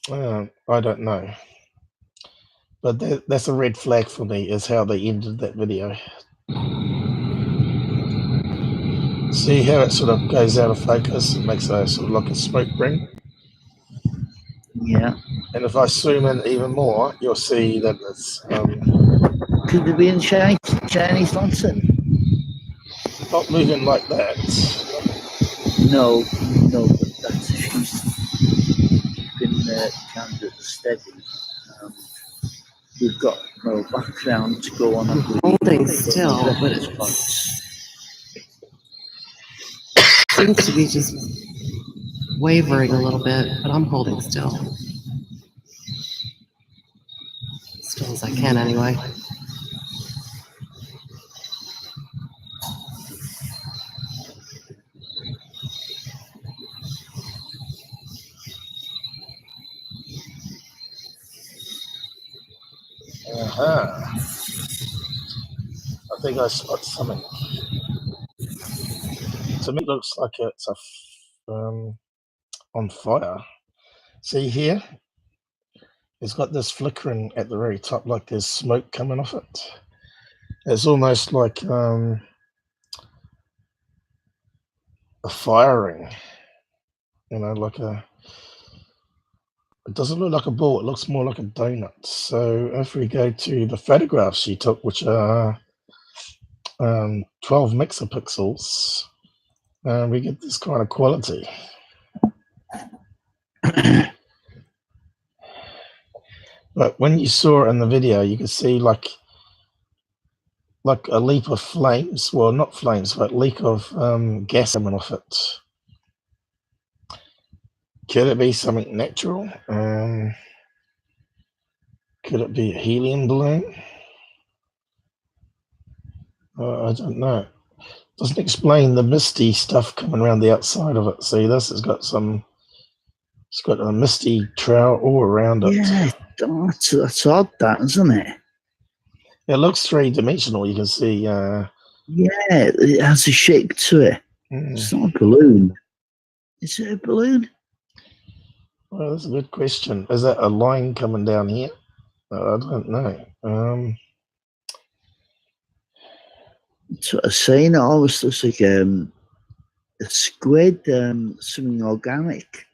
I don't know. But that's a red flag for me, is how they ended that video. See how it sort of goes out of focus and makes a sort of like a smoke ring? Yeah. And if I zoom in even more, you'll see that it's Could there be a Chinese lantern? not moving like that. No, but that's if she's keeping the camera steady. We've got no background to go on. Holding still, but it seems to be just wavering a little bit, but I'm holding still. Still as I can, anyway. I think I spot something. To me, it looks like it's on fire. See here? It's got this flickering at the very top, like there's smoke coming off it. It's almost like a firing, like a. It doesn't look like a ball. It looks more like a donut. So if we go to the photographs she took, which are 12 megapixels, we get this kind of quality. But when you saw it in the video, you could see like a leap of flames. Well, not flames, but leak of gas coming off it. Could it be something natural? Could it be a helium balloon? I don't know. Doesn't explain the misty stuff coming around the outside of it. See, this has got it's got a misty trail all around it. Yeah, that's odd, that, isn't it? It looks 3-dimensional. You can see. Yeah, it has a shape to it. It's not a balloon. Is it a balloon? Well, that's a good question. Is that a line coming down here? I don't know. That's what I was saying. It always looks like a squid, something organic.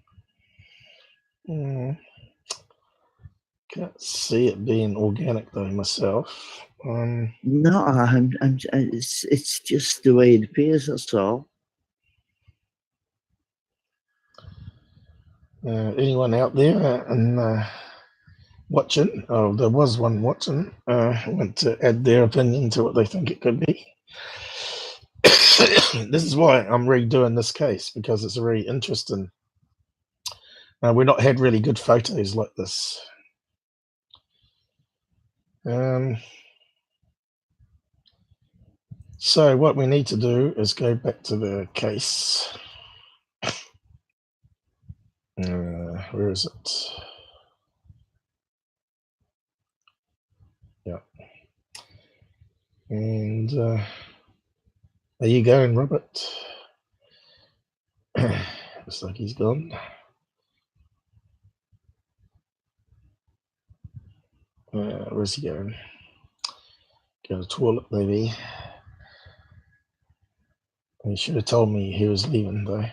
Can't see it being organic though myself. No, it's just the way it appears. That's all. Anyone out there and watching? Oh, there was one watching. Want to add their opinion to what they think it could be. This is why I'm redoing this case, because it's very interesting. We've not had really good photos like this. So what we need to do is go back to the case. Where is it? Yeah. And are you going, Robert? Looks like he's gone. Where's he going? Go to the toilet, maybe. He should have told me he was leaving, though.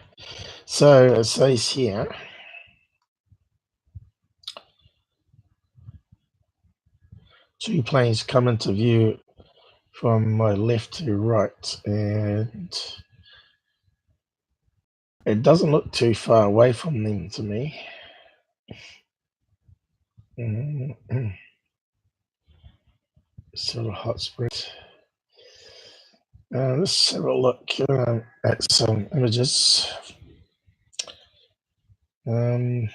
So it says here. Two planes come into view from my left to right, and it doesn't look too far away from them to me. Sort of hot spread. Let's have a look at some images. What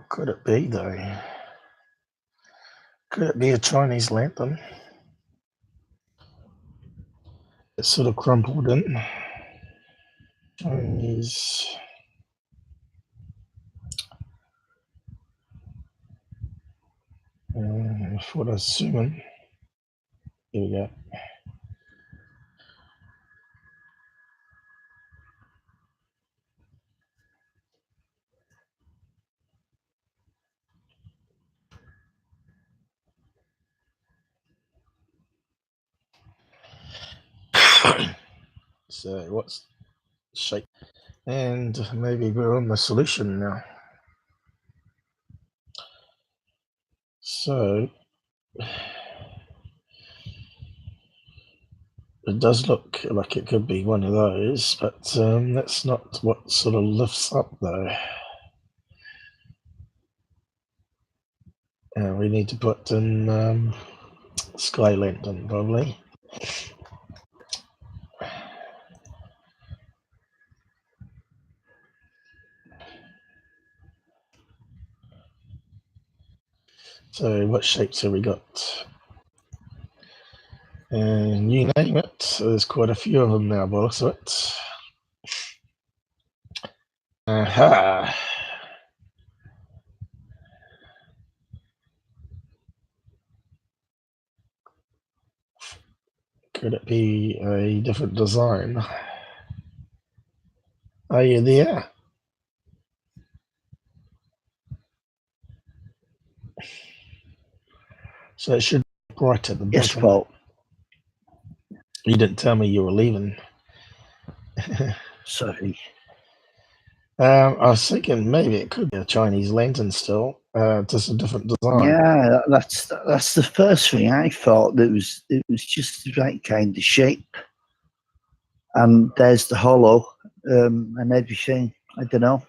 could it be, though? Could it be a Chinese lantern? It's sort of crumpled in. Chinese what I'm assuming. Here we go. So what's shape? And maybe we're on the solution now. So it does look like it could be one of those, but that's not what sort of lifts up though. We need to put in sky lantern probably. So what shapes have we got? And you name it, there's quite a few of them now by the looks of it. Aha! Could it be a different design? Are you there? So it should be bright at the bottom. Yes, Paul. You didn't tell me you were leaving. Sorry. I was thinking maybe it could be a Chinese lantern still, just a different design. Yeah, that's the first thing I thought. It was just the right kind of shape. And there's the hollow and everything. I don't know.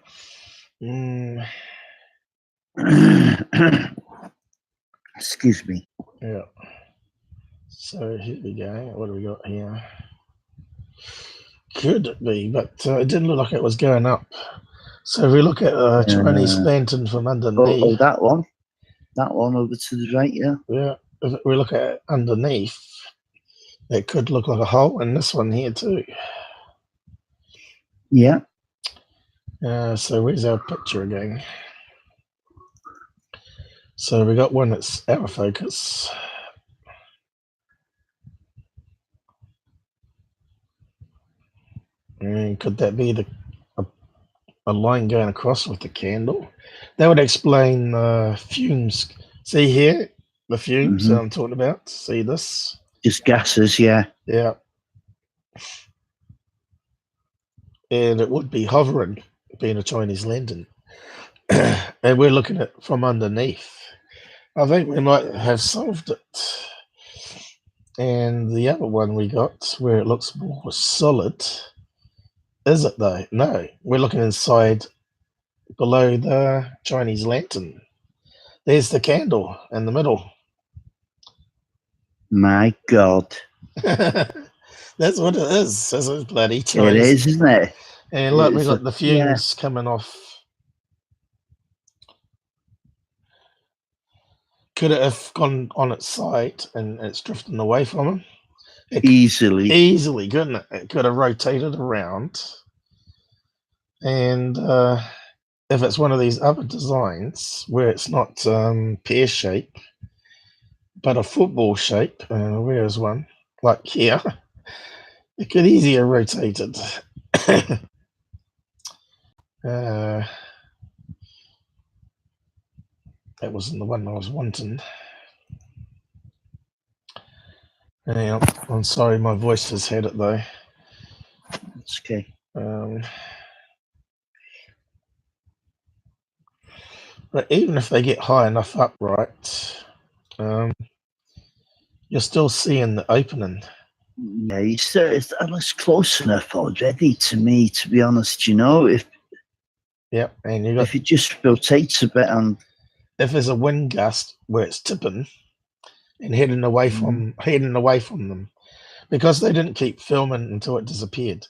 Excuse me. Yeah. So here we go. What do we got here? Could it be, but it didn't look like it was going up. So if we look at a Chinese lantern from underneath. Oh, that one. That one over to the right, yeah. Yeah. If we look at it underneath, it could look like a hole, and this one here too. Yeah. So where's our picture again? So we got one that's out of focus. And could that be a line going across with the candle? That would explain fumes. See here, the fumes that I'm talking about. See this? Just gases, yeah. Yeah. And it would be hovering, being a Chinese lantern. And we're looking at it from underneath. I think we might have solved it. And the other one we got, where it looks more solid, is it though? No, we're looking inside below the Chinese lantern. There's the candle in the middle. My God. That's what it is. This is bloody Chinese. It is, isn't it? And look, we got the fumes coming off. Could it have gone on its side and it's drifting away from him? Easily. Easily, couldn't it? It could have rotated around. And if it's one of these other designs where it's not pear shape, but a football shape, where's one? Like here, it could easily have rotated. That wasn't the one I was wanting. Yeah, I'm sorry, my voice has had it though. It's okay. But even if they get high enough up, right, you're still seeing the opening. Yeah, it's close enough already to me, to be honest. You know, if and you got, if it just rotates a bit, and if there's a wind gust where it's tipping and heading away from them, because they didn't keep filming until it disappeared.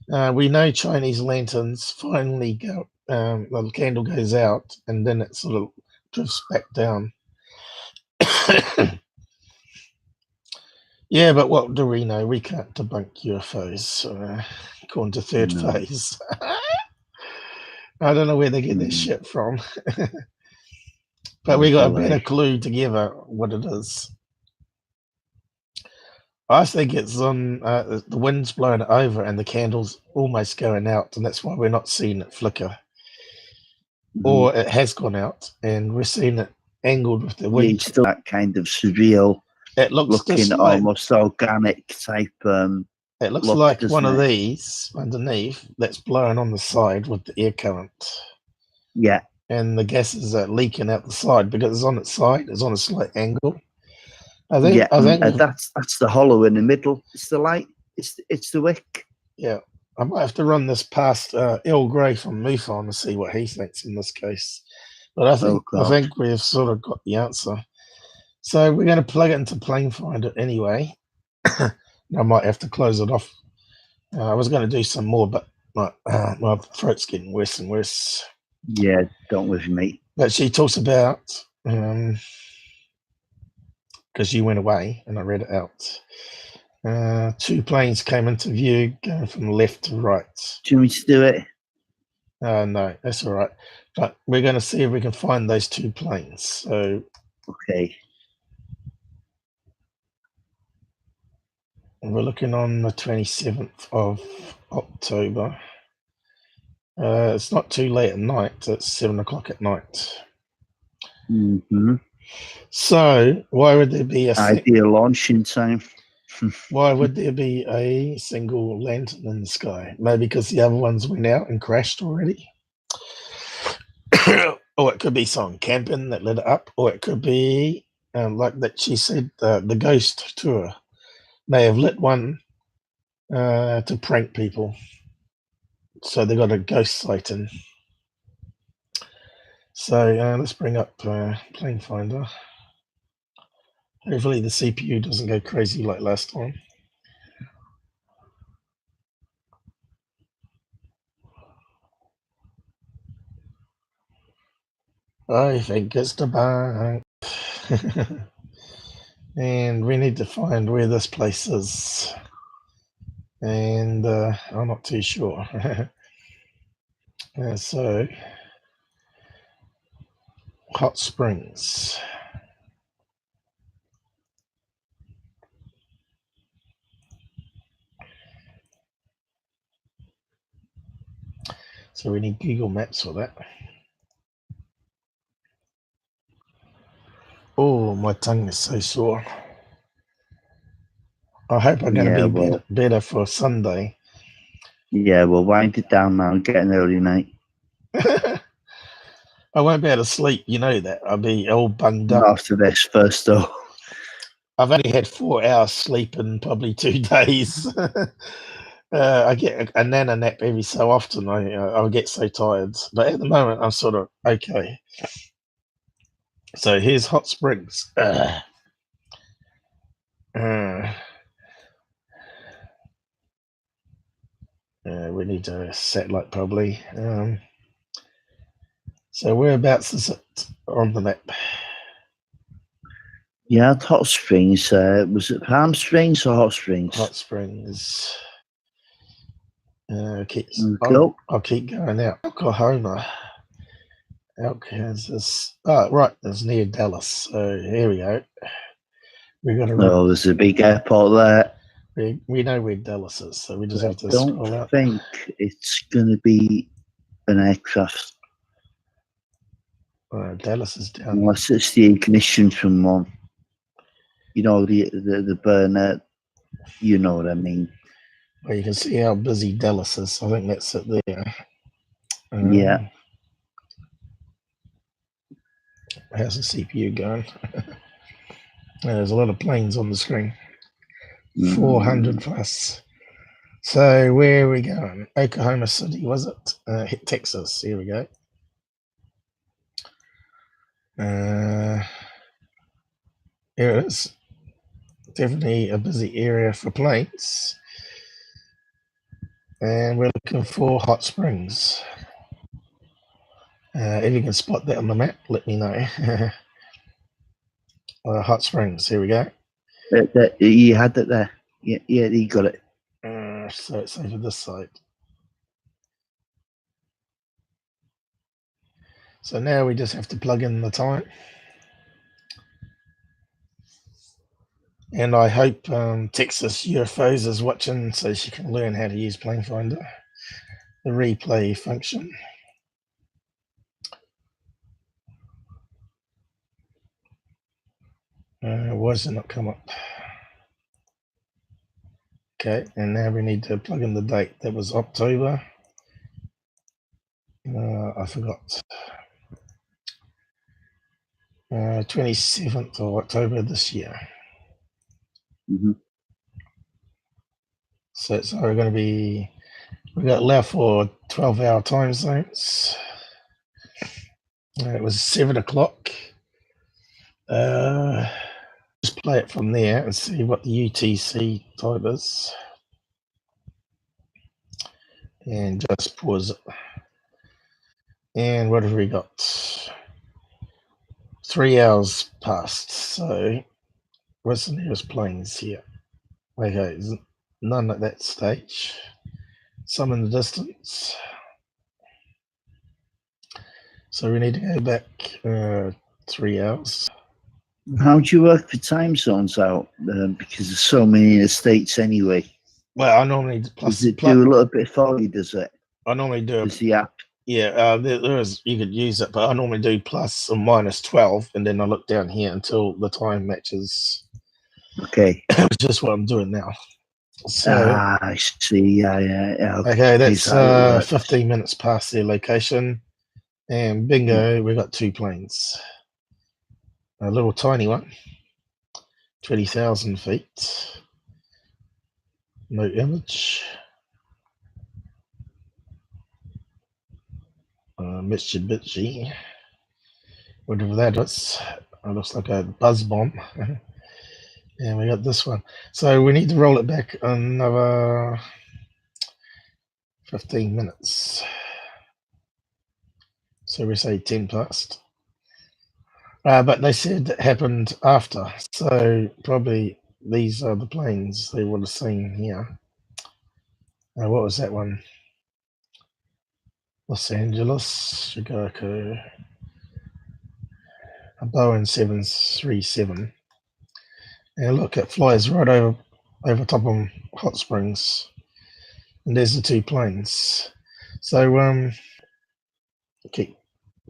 We know Chinese lanterns finally go. The candle goes out and then it sort of drifts back down. Yeah, but what do we know? We can't debunk UFOs, according to Third Phase. I don't know where they get this shit from. But we got a delay. better clue together what it is. I think it's on the wind's blowing it over and the candle's almost going out, and that's why we're not seeing it flicker. Or it has gone out and we're seeing it angled with the Yeah, wind. it's still that kind of surreal It looks looking, almost organic type. It looks look, like doesn't one of it? these underneath that's blowing on the side with the air current. Yeah, And the gases are leaking out the side because it's on its side. It's on a slight angle. I think. yeah. I think. That's the hollow in the middle. It's the light. It's the wick. Yeah. I might have to run this past Earl Grey from MUFON to see what he thinks in this case. But I think we've sort of got the answer. So we're going to plug it into Plane Finder anyway. I might have to close it off. I was going to do some more, but my throat's getting worse and worse. Yeah, don't with me. But she talks about, because you went away and I read it out. 2 planes came into view going from left to right. Do you want me to do it? No, that's all right. But we're going to see if we can find those 2 planes. So, okay. We're looking on the 27th of October. It's not too late at night. It's 7 o'clock at night. So why would there be ideal launching time? Why would there be a single lantern in the sky? Maybe because the other ones went out and crashed already. Or it could be someone camping that lit it up, or it could be like that she said, the ghost tour may have lit one to prank people. So they got a ghost sighting. So let's bring up Plane Finder. Hopefully the CPU doesn't go crazy like last time. I think it's the bank. And we need to find where this place is. And I'm not too sure. So, Hot Springs. So we need Google Maps for that. Oh, my tongue is so sore. I hope I'm going to be better for Sunday. Yeah, we'll wind it down now and get an early night. I won't be able to sleep, you know that. I'll be all bunged up. After this first, though. I've only had 4 hours sleep in probably 2 days. I get a nana nap every so often. I'll get so tired. But at the moment, I'm sort of okay. So here's Hot Springs. We need a satellite probably. So whereabouts is it on the map? Yeah, Hot Springs. Was it Palm Springs or Hot Springs? Hot Springs. Okay, I'll keep going out. Oklahoma. Kansas. Oh, right, it's near Dallas. So here we go. We got to. Oh, there's a big airport there. We know where Dallas is, so we just have to scroll out. I don't think it's going to be an aircraft. Dallas is down. Unless it's the ignition from one. You know, the burner. You know what I mean. Well, you can see how busy Dallas is. I think that's it there. Yeah. How's the CPU going? There's a lot of planes on the screen. 400 plus. So where are we going? Oklahoma City, was it? Hit Texas. Here we go. Here it is. Definitely a busy area for planes. And we're looking for Hot Springs. If you can spot that on the map, let me know. Hot Springs, here we go. You had that there. Yeah, you got it. So it's over this side. So now we just have to plug in the time. And I hope Texas UFOs is watching so she can learn how to use Plane Finder, the replay function. Why does it not come up? Okay, and now we need to plug in the date. That was October. I forgot. 27th of October this year. Mm-hmm. So it's going to be, we got allowed for 12-hour time zones. It was 7 o'clock. Just play it from there and see what the UTC type is. And just pause it. And what have we got? 3 hours passed. So what's the nearest planes here? Okay, none at that stage. Some in the distance. So we need to go back 3 hours. How do you work the time zones out? Because there's so many in the States anyway. Well, I normally Does it do a little bit for you, does it? I normally do Does the app? Yeah, there is, you could use it, but I normally do plus or minus 12, and then I look down here until the time matches. Okay. Which is what I'm doing now. So I see. Yeah. Okay, that's 15 minutes past their location, and bingo, we got 2 planes. A little tiny one, 20,000 feet. No image. Mitsubishi, whatever that is. It looks like a buzz bomb. And we got this one. So we need to roll it back another 15 minutes. So we say 10 past. But they said it happened after. So probably these are the planes they would have seen here. What was that one? Los Angeles, Chicago. A Boeing 737. And look, it flies right over top of Hot Springs. And there's the 2 planes. So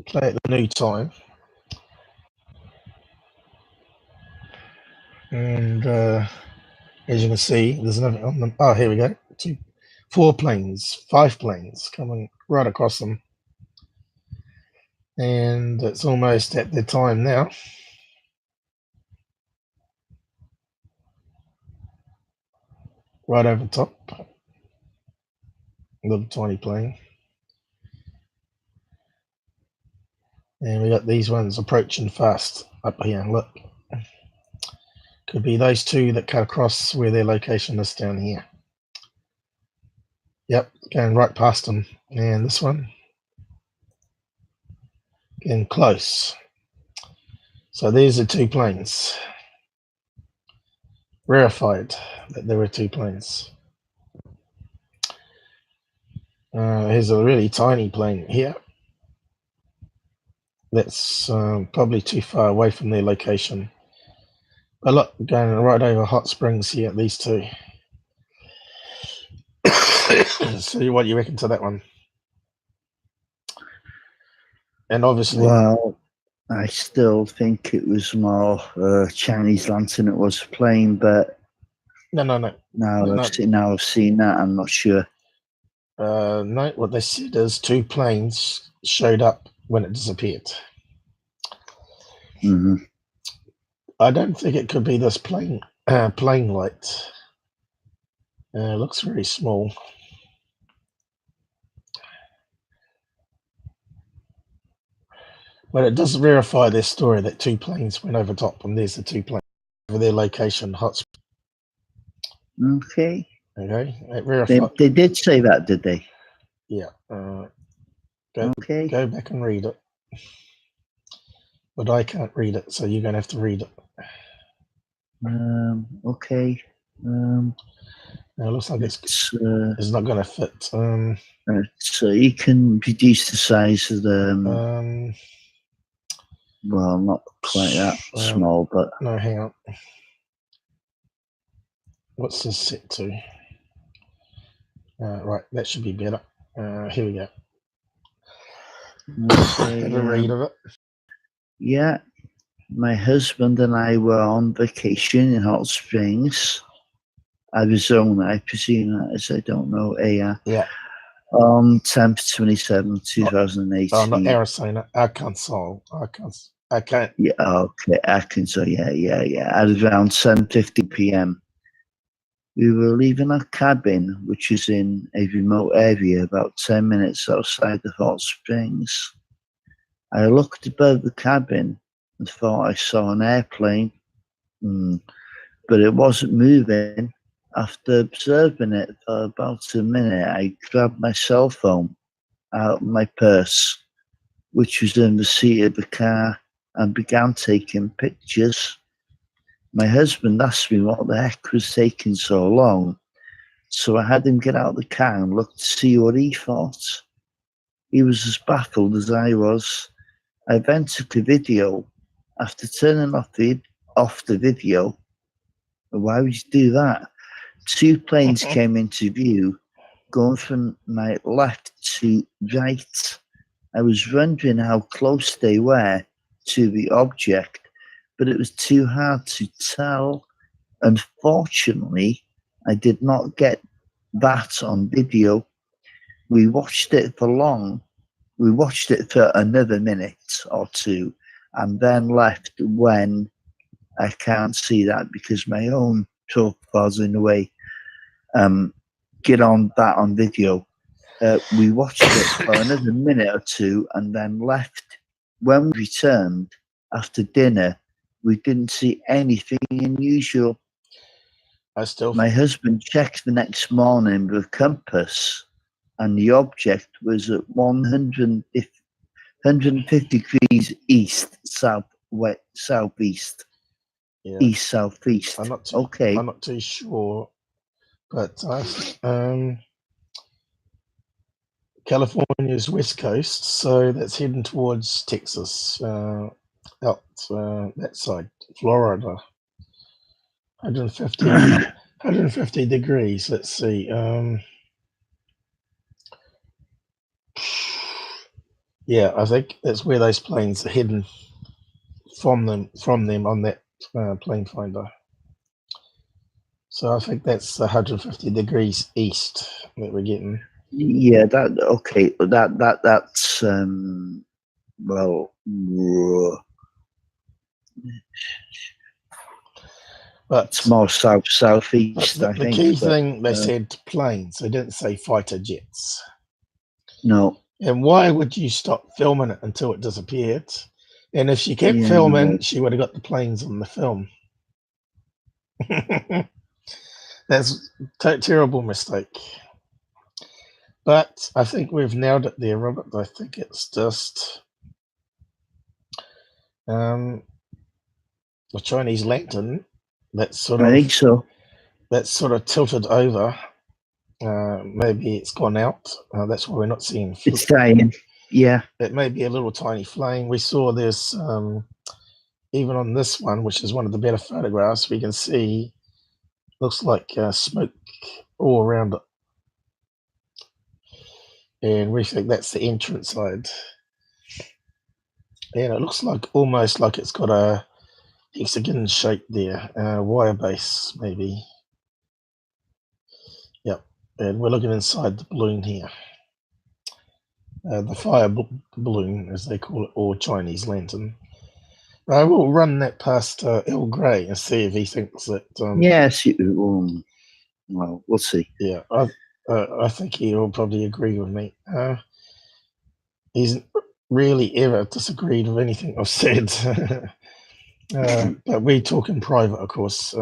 play at the new time. And as you can see, there's nothing on them. Oh, here we go. 4 planes, 5 planes coming right across them. And it's almost at their time now. Right over top. Little tiny plane. And we got these ones approaching fast up here. Look. Could be those 2 that cut across where their location is down here. Yep, going right past them. And this one. Getting close. So these are 2 planes. Verified that there were 2 planes. Here's a really tiny plane here. That's probably too far away from their location. But look, going right over Hot Springs here, these 2. See what you reckon to that one. And obviously, well, I still think it was more Chinese lantern it was a plane, but no. Now I've seen that, I'm not sure. No, what they said is 2 planes showed up when it disappeared. Mm-hmm. I don't think it could be this plane light. It looks very small. But it does verify their story that 2 planes went over top, and there's the 2 planes over their location, Hot Springs. Okay. Okay, it verified. They did say that, did they? Yeah. Okay. Go back and read it. But I can't read it, so you're going to have to read it. Okay. Now it looks like it's not going to fit. So you can reduce the size of the. Well, not quite that small, but no, hang on. What's this set to? Right, that should be better. Here we go. Okay, Have a read of it. yeah, my husband and I were on vacation in Hot Springs, Arizona. I presume that is, I don't know, Yeah. on 10th 27, 2018. Oh, not Arizona, Arkansas. I can't. Yeah, okay, Arkansas, yeah. At around 7:50 p.m. We were leaving our cabin, which is in a remote area about 10 minutes outside of Hot Springs. I looked above the cabin and thought I saw an airplane, but it wasn't moving. After observing it for about a minute, I grabbed my cell phone out of my purse, which was in the seat of the car, and began taking pictures. My husband asked me what the heck was taking so long, so I had him get out of the car and look to see what he thought. He was as baffled as I was. I then took a video. After turning off the video, why would you do that? 2 planes came into view, going from my left to right. I was wondering how close they were to the object, but it was too hard to tell. Unfortunately, I did not get that on video. We watched it for another minute or two, and then left when I can't see that because my own profile's in a way. Get on that on video. We watched it for another minute or two and then left. When we returned after dinner, we didn't see anything unusual. My husband checked the next morning with a compass, and the object was at 150 degrees east, southeast. Yeah. East, southeast. I'm not too sure, but California's west coast, so that's heading towards Texas, out that side, Florida. 150 degrees. Let's see. Yeah, I think that's where those planes are heading from them on that plane finder. So I think that's 150 degrees east that we're getting. Yeah, that's well, but it's more southeast. I think the key thing they said planes. They didn't say fighter jets. No. And why would you stop filming it until it disappeared? And if she kept filming, she would have got the planes on the film. That's a terrible mistake. But I think we've nailed it there, Robert. I think it's just the Chinese lantern that's sort of tilted over. Maybe it's gone out. That's why we're not seeing. It's dying. Yeah. It may be a little tiny flame. We saw this even on this one, which is one of the better photographs. We can see looks like smoke all around it. And we think that's the entrance side. And it looks like almost like it's got a hexagon shape there, wire base maybe. Yep. And we're looking inside the balloon here. The fire balloon, as they call it, or Chinese lantern. I will run that past El Grey and see if he thinks that. Yes. Well, we'll see. Yeah, I think he'll probably agree with me. He's really ever disagreed with anything I've said. But we talk in private, of course.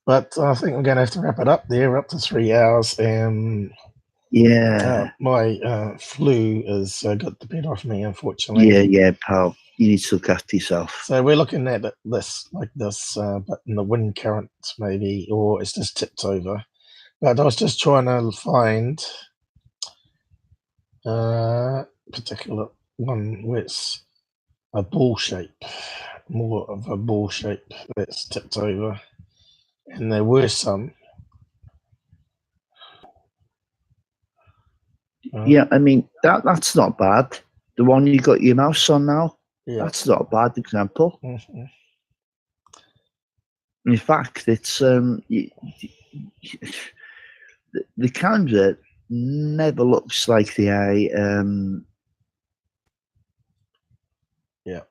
But I think I'm going to have to wrap it up there. We're up to 3 hours, and my flu has got the better of me, unfortunately. Yeah, pal. You need to look after yourself. So we're looking at it like this, but in the wind current maybe, or it's just tipped over. But I was just trying to find a particular one where it's a ball shape, more of a ball shape that's tipped over. and there were some. Yeah, I mean that's not bad. The one you got your mouse on now, Yeah. that's not a bad example. Mhm. In fact, it's the camera never looks like the eye. Yeah.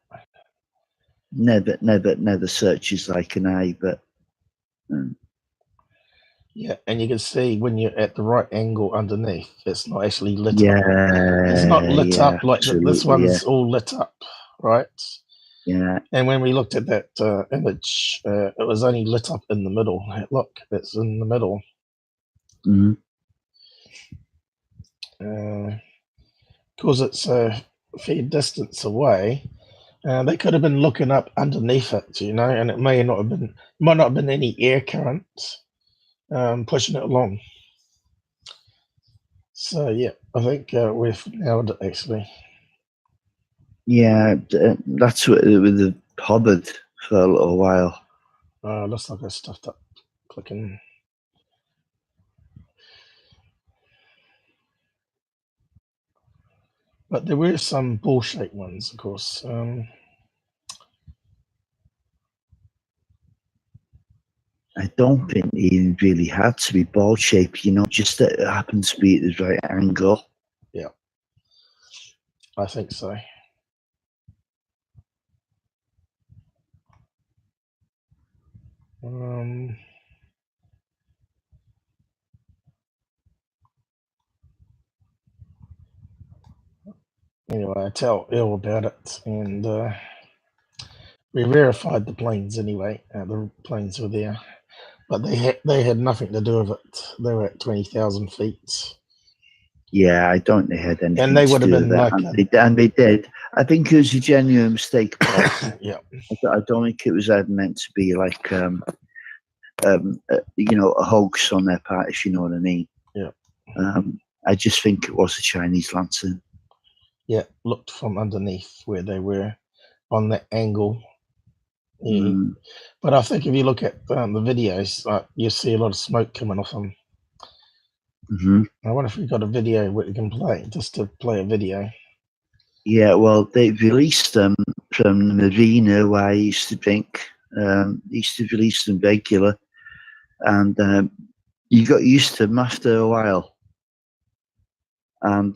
Never searches like an eye, but. Yeah, and you can see when you're at the right angle underneath, it's not actually lit up. Yeah, It's not lit yeah, up like this one's all lit up, right? Yeah, And when we looked at that image, it was only lit up in the middle. Look, it's in the middle. mhm. Because it's a fair distance away, they could have been looking up underneath it, you know, and it might not have been any air current pushing it along. So yeah, I think we've nailed it actually. Yeah, that's what it would have hovered for a little while. Looks like I stuffed up clicking. But there were some ball-shaped ones, of course. I don't think they even really had to be ball shaped, you know, just that it happened to be at the right angle. Yeah, I think so. Anyway, I tell Earl about it, and we verified the planes anyway. The planes were there, but they had nothing to do with it. They were at 20,000 feet. Yeah, I don't think they had anything And they to would have do been with that. like And they did. I think it was a genuine mistake, Paul. yeah. I don't think it was ever meant to be like, you know, a hoax on their part, if you know what I mean. Yeah. I just think it was a Chinese lantern. Yeah, looked from underneath where they were on that angle. Yeah. But I think if you look at the videos, you see a lot of smoke coming off them. I wonder if we've got a video we can play, just to play a video. Yeah, well, they released them from the marina where I used to drink. Used to release them regular, and you got used to them after a while. And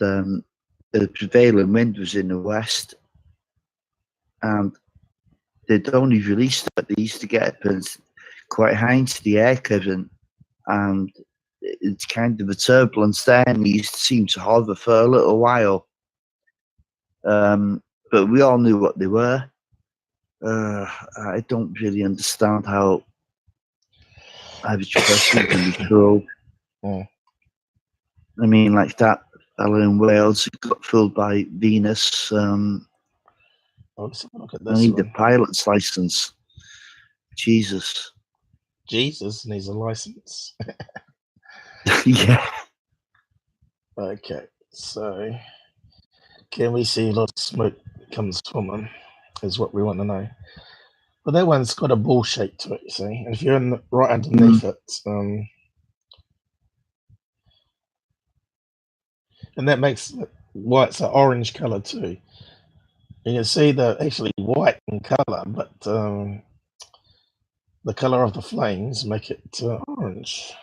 the prevailing wind was in the west, and they'd only released it. They used to get up quite high into the air current, and it's kind of a turbulence there, and they used to seem to hover for a little while. But we all knew what they were. I don't really understand how average person can be fooled. I mean, like that fellow in Wales who got fooled by Venus. Let's have a look at I this need a one. pilot's license. Jesus. Jesus needs a license. Yeah. Okay, so can we see a lot of smoke comes from them? Is what we want to know. But that one's got a ball shape to it, you see. And if you're right underneath it, and that makes white's an orange color too. You can see they're actually white in color, but the color of the flames make it orange.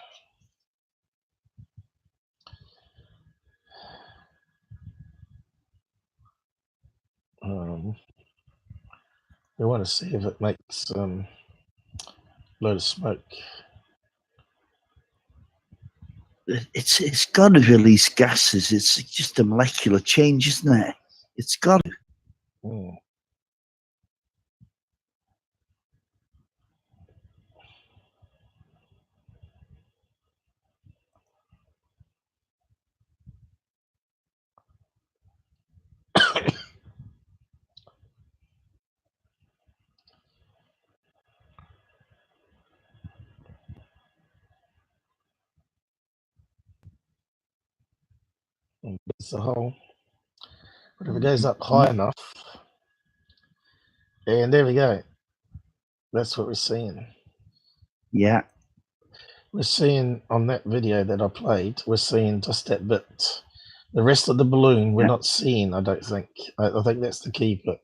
We want to see if it makes a load of smoke. It's got to release gases. It's just a molecular change, isn't it? It's got to. It's a hole. But if it goes up high enough, and there we go. That's what we're seeing. Yeah. we're seeing on that video that I played, we're seeing just that bit. The rest of the balloon we're not seeing, I don't think. I think that's the key bit.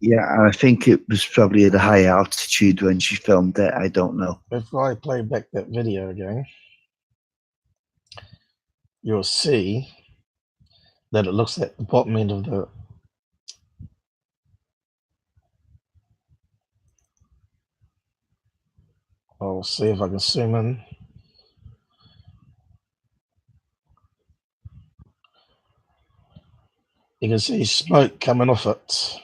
Yeah, I think it was probably at a high altitude when she filmed it. I don't know. If I play back that video again, you'll see that it looks at the bottom end of the... I'll see if I can zoom in. You can see smoke coming off it.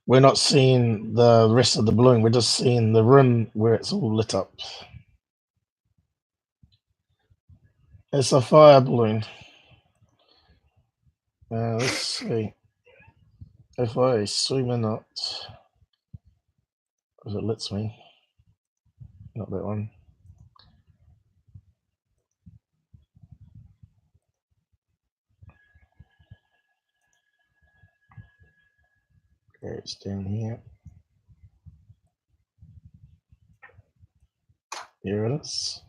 We're not seeing the rest of the balloon, we're just seeing the rim where it's all lit up. It's a fire balloon. Let's see if I zoom in it, if it lets me. Not that one. Okay, it's down here. Here it is.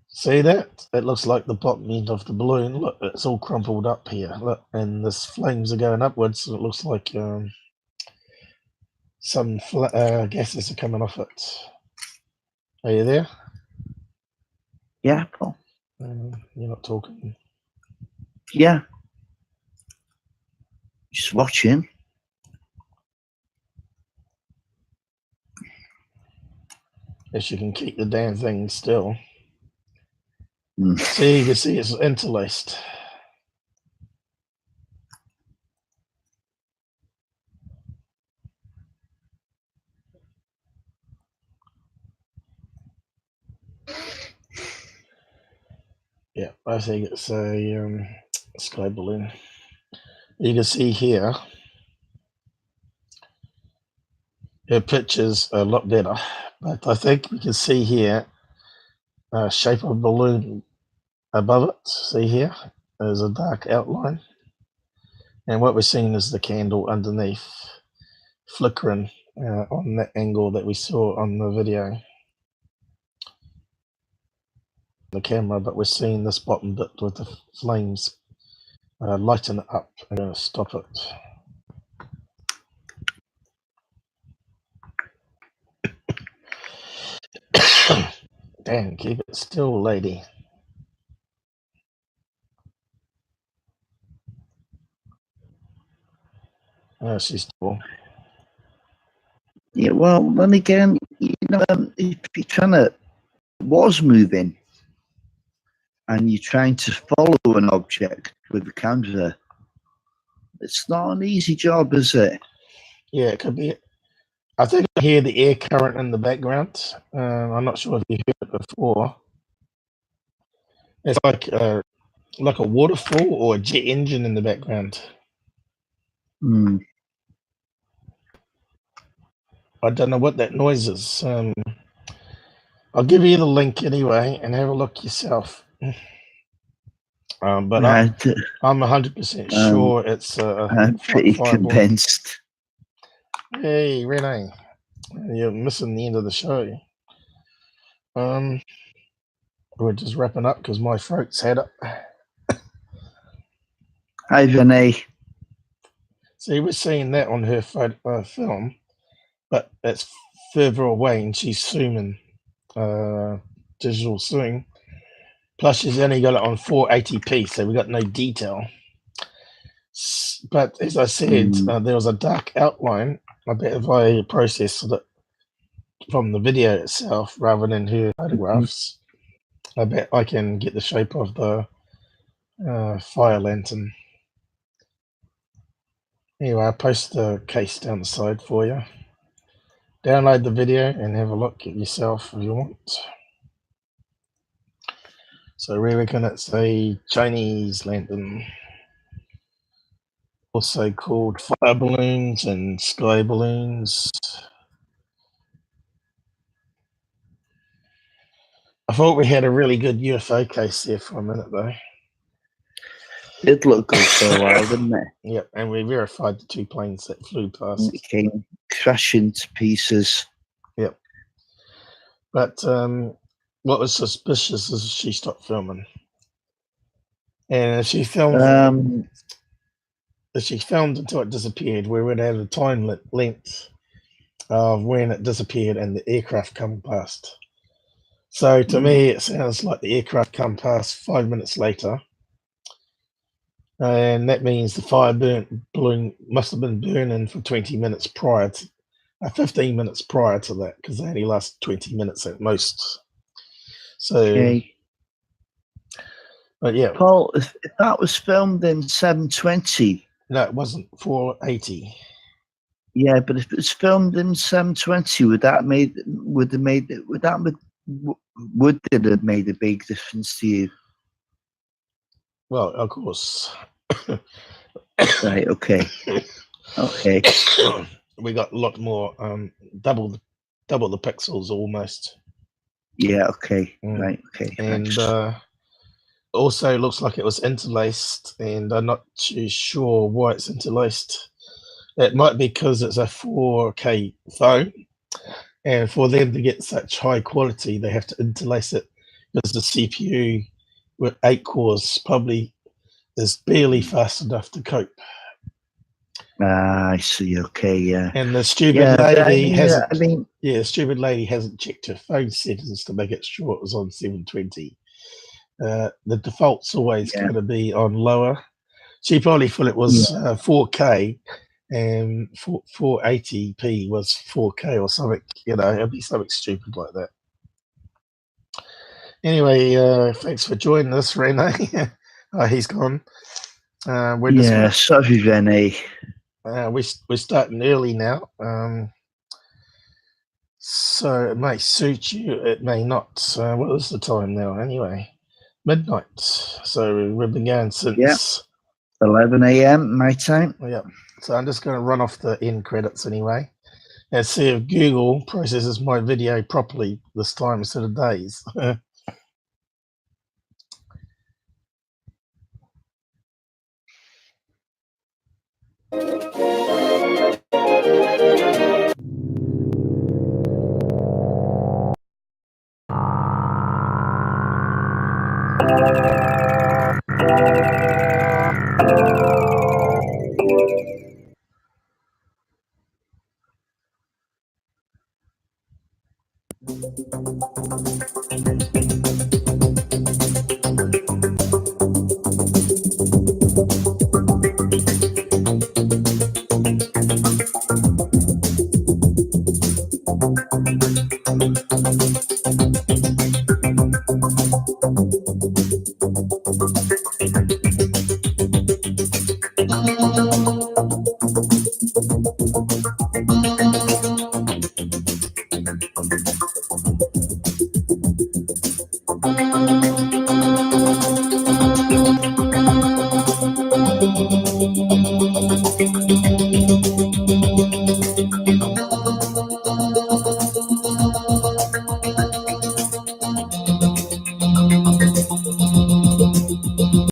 See that? It looks like the bottom end of the balloon. Look, it's all crumpled up here. Look, and the flames are going upwards. So it looks like some gases are coming off it. Are you there? Yeah, Paul. You're not talking. Yeah. Just watching. If you can keep the damn thing still. Mm. See, you can see it's interlaced. Yeah, I think it's a sky balloon. You can see here, her picture's a lot better, but I think we can see here shape of balloon above it. See here, there's a dark outline. And what we're seeing is the candle underneath flickering on that angle that we saw on the video. The camera, but we're seeing this bottom bit with the flames lighten it up. I'm going to stop it. Damn, keep it still, lady. Oh, she's still. Yeah, well, then again, you know, if you're trying to was moving and you're trying to follow an object with the camera, it's not an easy job, is it? Yeah, it could be. I think I hear the air current in the background. I'm not sure if you heard it before. It's like a waterfall or a jet engine in the background. Mm. I don't know what that noise is. I'll give you the link anyway and have a look yourself. But I'm 100% sure it's I'm pretty convinced. Hey, Renee, you're missing the end of the show. We're just wrapping up because my throat's had it. Hi, Renee. See, we're seeing that on her film, but that's further away and she's zooming, digital zoom. Plus, she's only got it on 480p, so we got no detail. But as I said, there was a dark outline. I bet if I processed it from the video itself rather than her photographs, I bet I can get the shape of the fire lantern. Anyway, I'll post the case down the side for you. Download the video and have a look at yourself if you want. So we reckon it's a Chinese lantern, also called fire balloons and sky balloons. I thought we had a really good UFO case there for a minute though. It looked good for a while, didn't it? Yep, and we verified the 2 planes that flew past. It came crashing to pieces. Yep. But what was suspicious is she stopped filming. And if she filmed until it disappeared, we would have the time length of when it disappeared and the aircraft come past. So to me, it sounds like the aircraft come past 5 minutes later. And that means the fire balloon must have been burning for 20 minutes prior to, 15 minutes prior to that, because they only last 20 minutes at most. So, Okay. but yeah. Paul, if that was filmed in 720. No, it wasn't 480. Yeah, but if it's filmed in 720, would it have made a big difference to you? Well, of course. Right. Okay. Okay. We got a lot more, double the pixels almost. Yeah. Okay. Right. Okay. And thanks. also looks like it was interlaced, and I'm not too sure why it's interlaced. It might be because it's a 4K phone, and for them to get such high quality, they have to interlace it, because the CPU with 8 cores probably is barely fast enough to cope. I see. Okay. Yeah. And the stupid lady hasn't. I mean, yeah, the stupid lady hasn't checked her phone settings to make it sure it was on 720. The default's always going to be on lower. She probably thought it was 4K, and 480p was 4K or something. You know, it'd be something stupid like that. Anyway, thanks for joining us, Rene. He's gone. Sorry, Rene. We're starting early now. So it may suit you, it may not. What is the time now anyway? Midnight. So we've been going since 11 a.m. my time. Yeah. So I'm just going to run off the end credits anyway, and see if Google processes my video properly this time instead of days.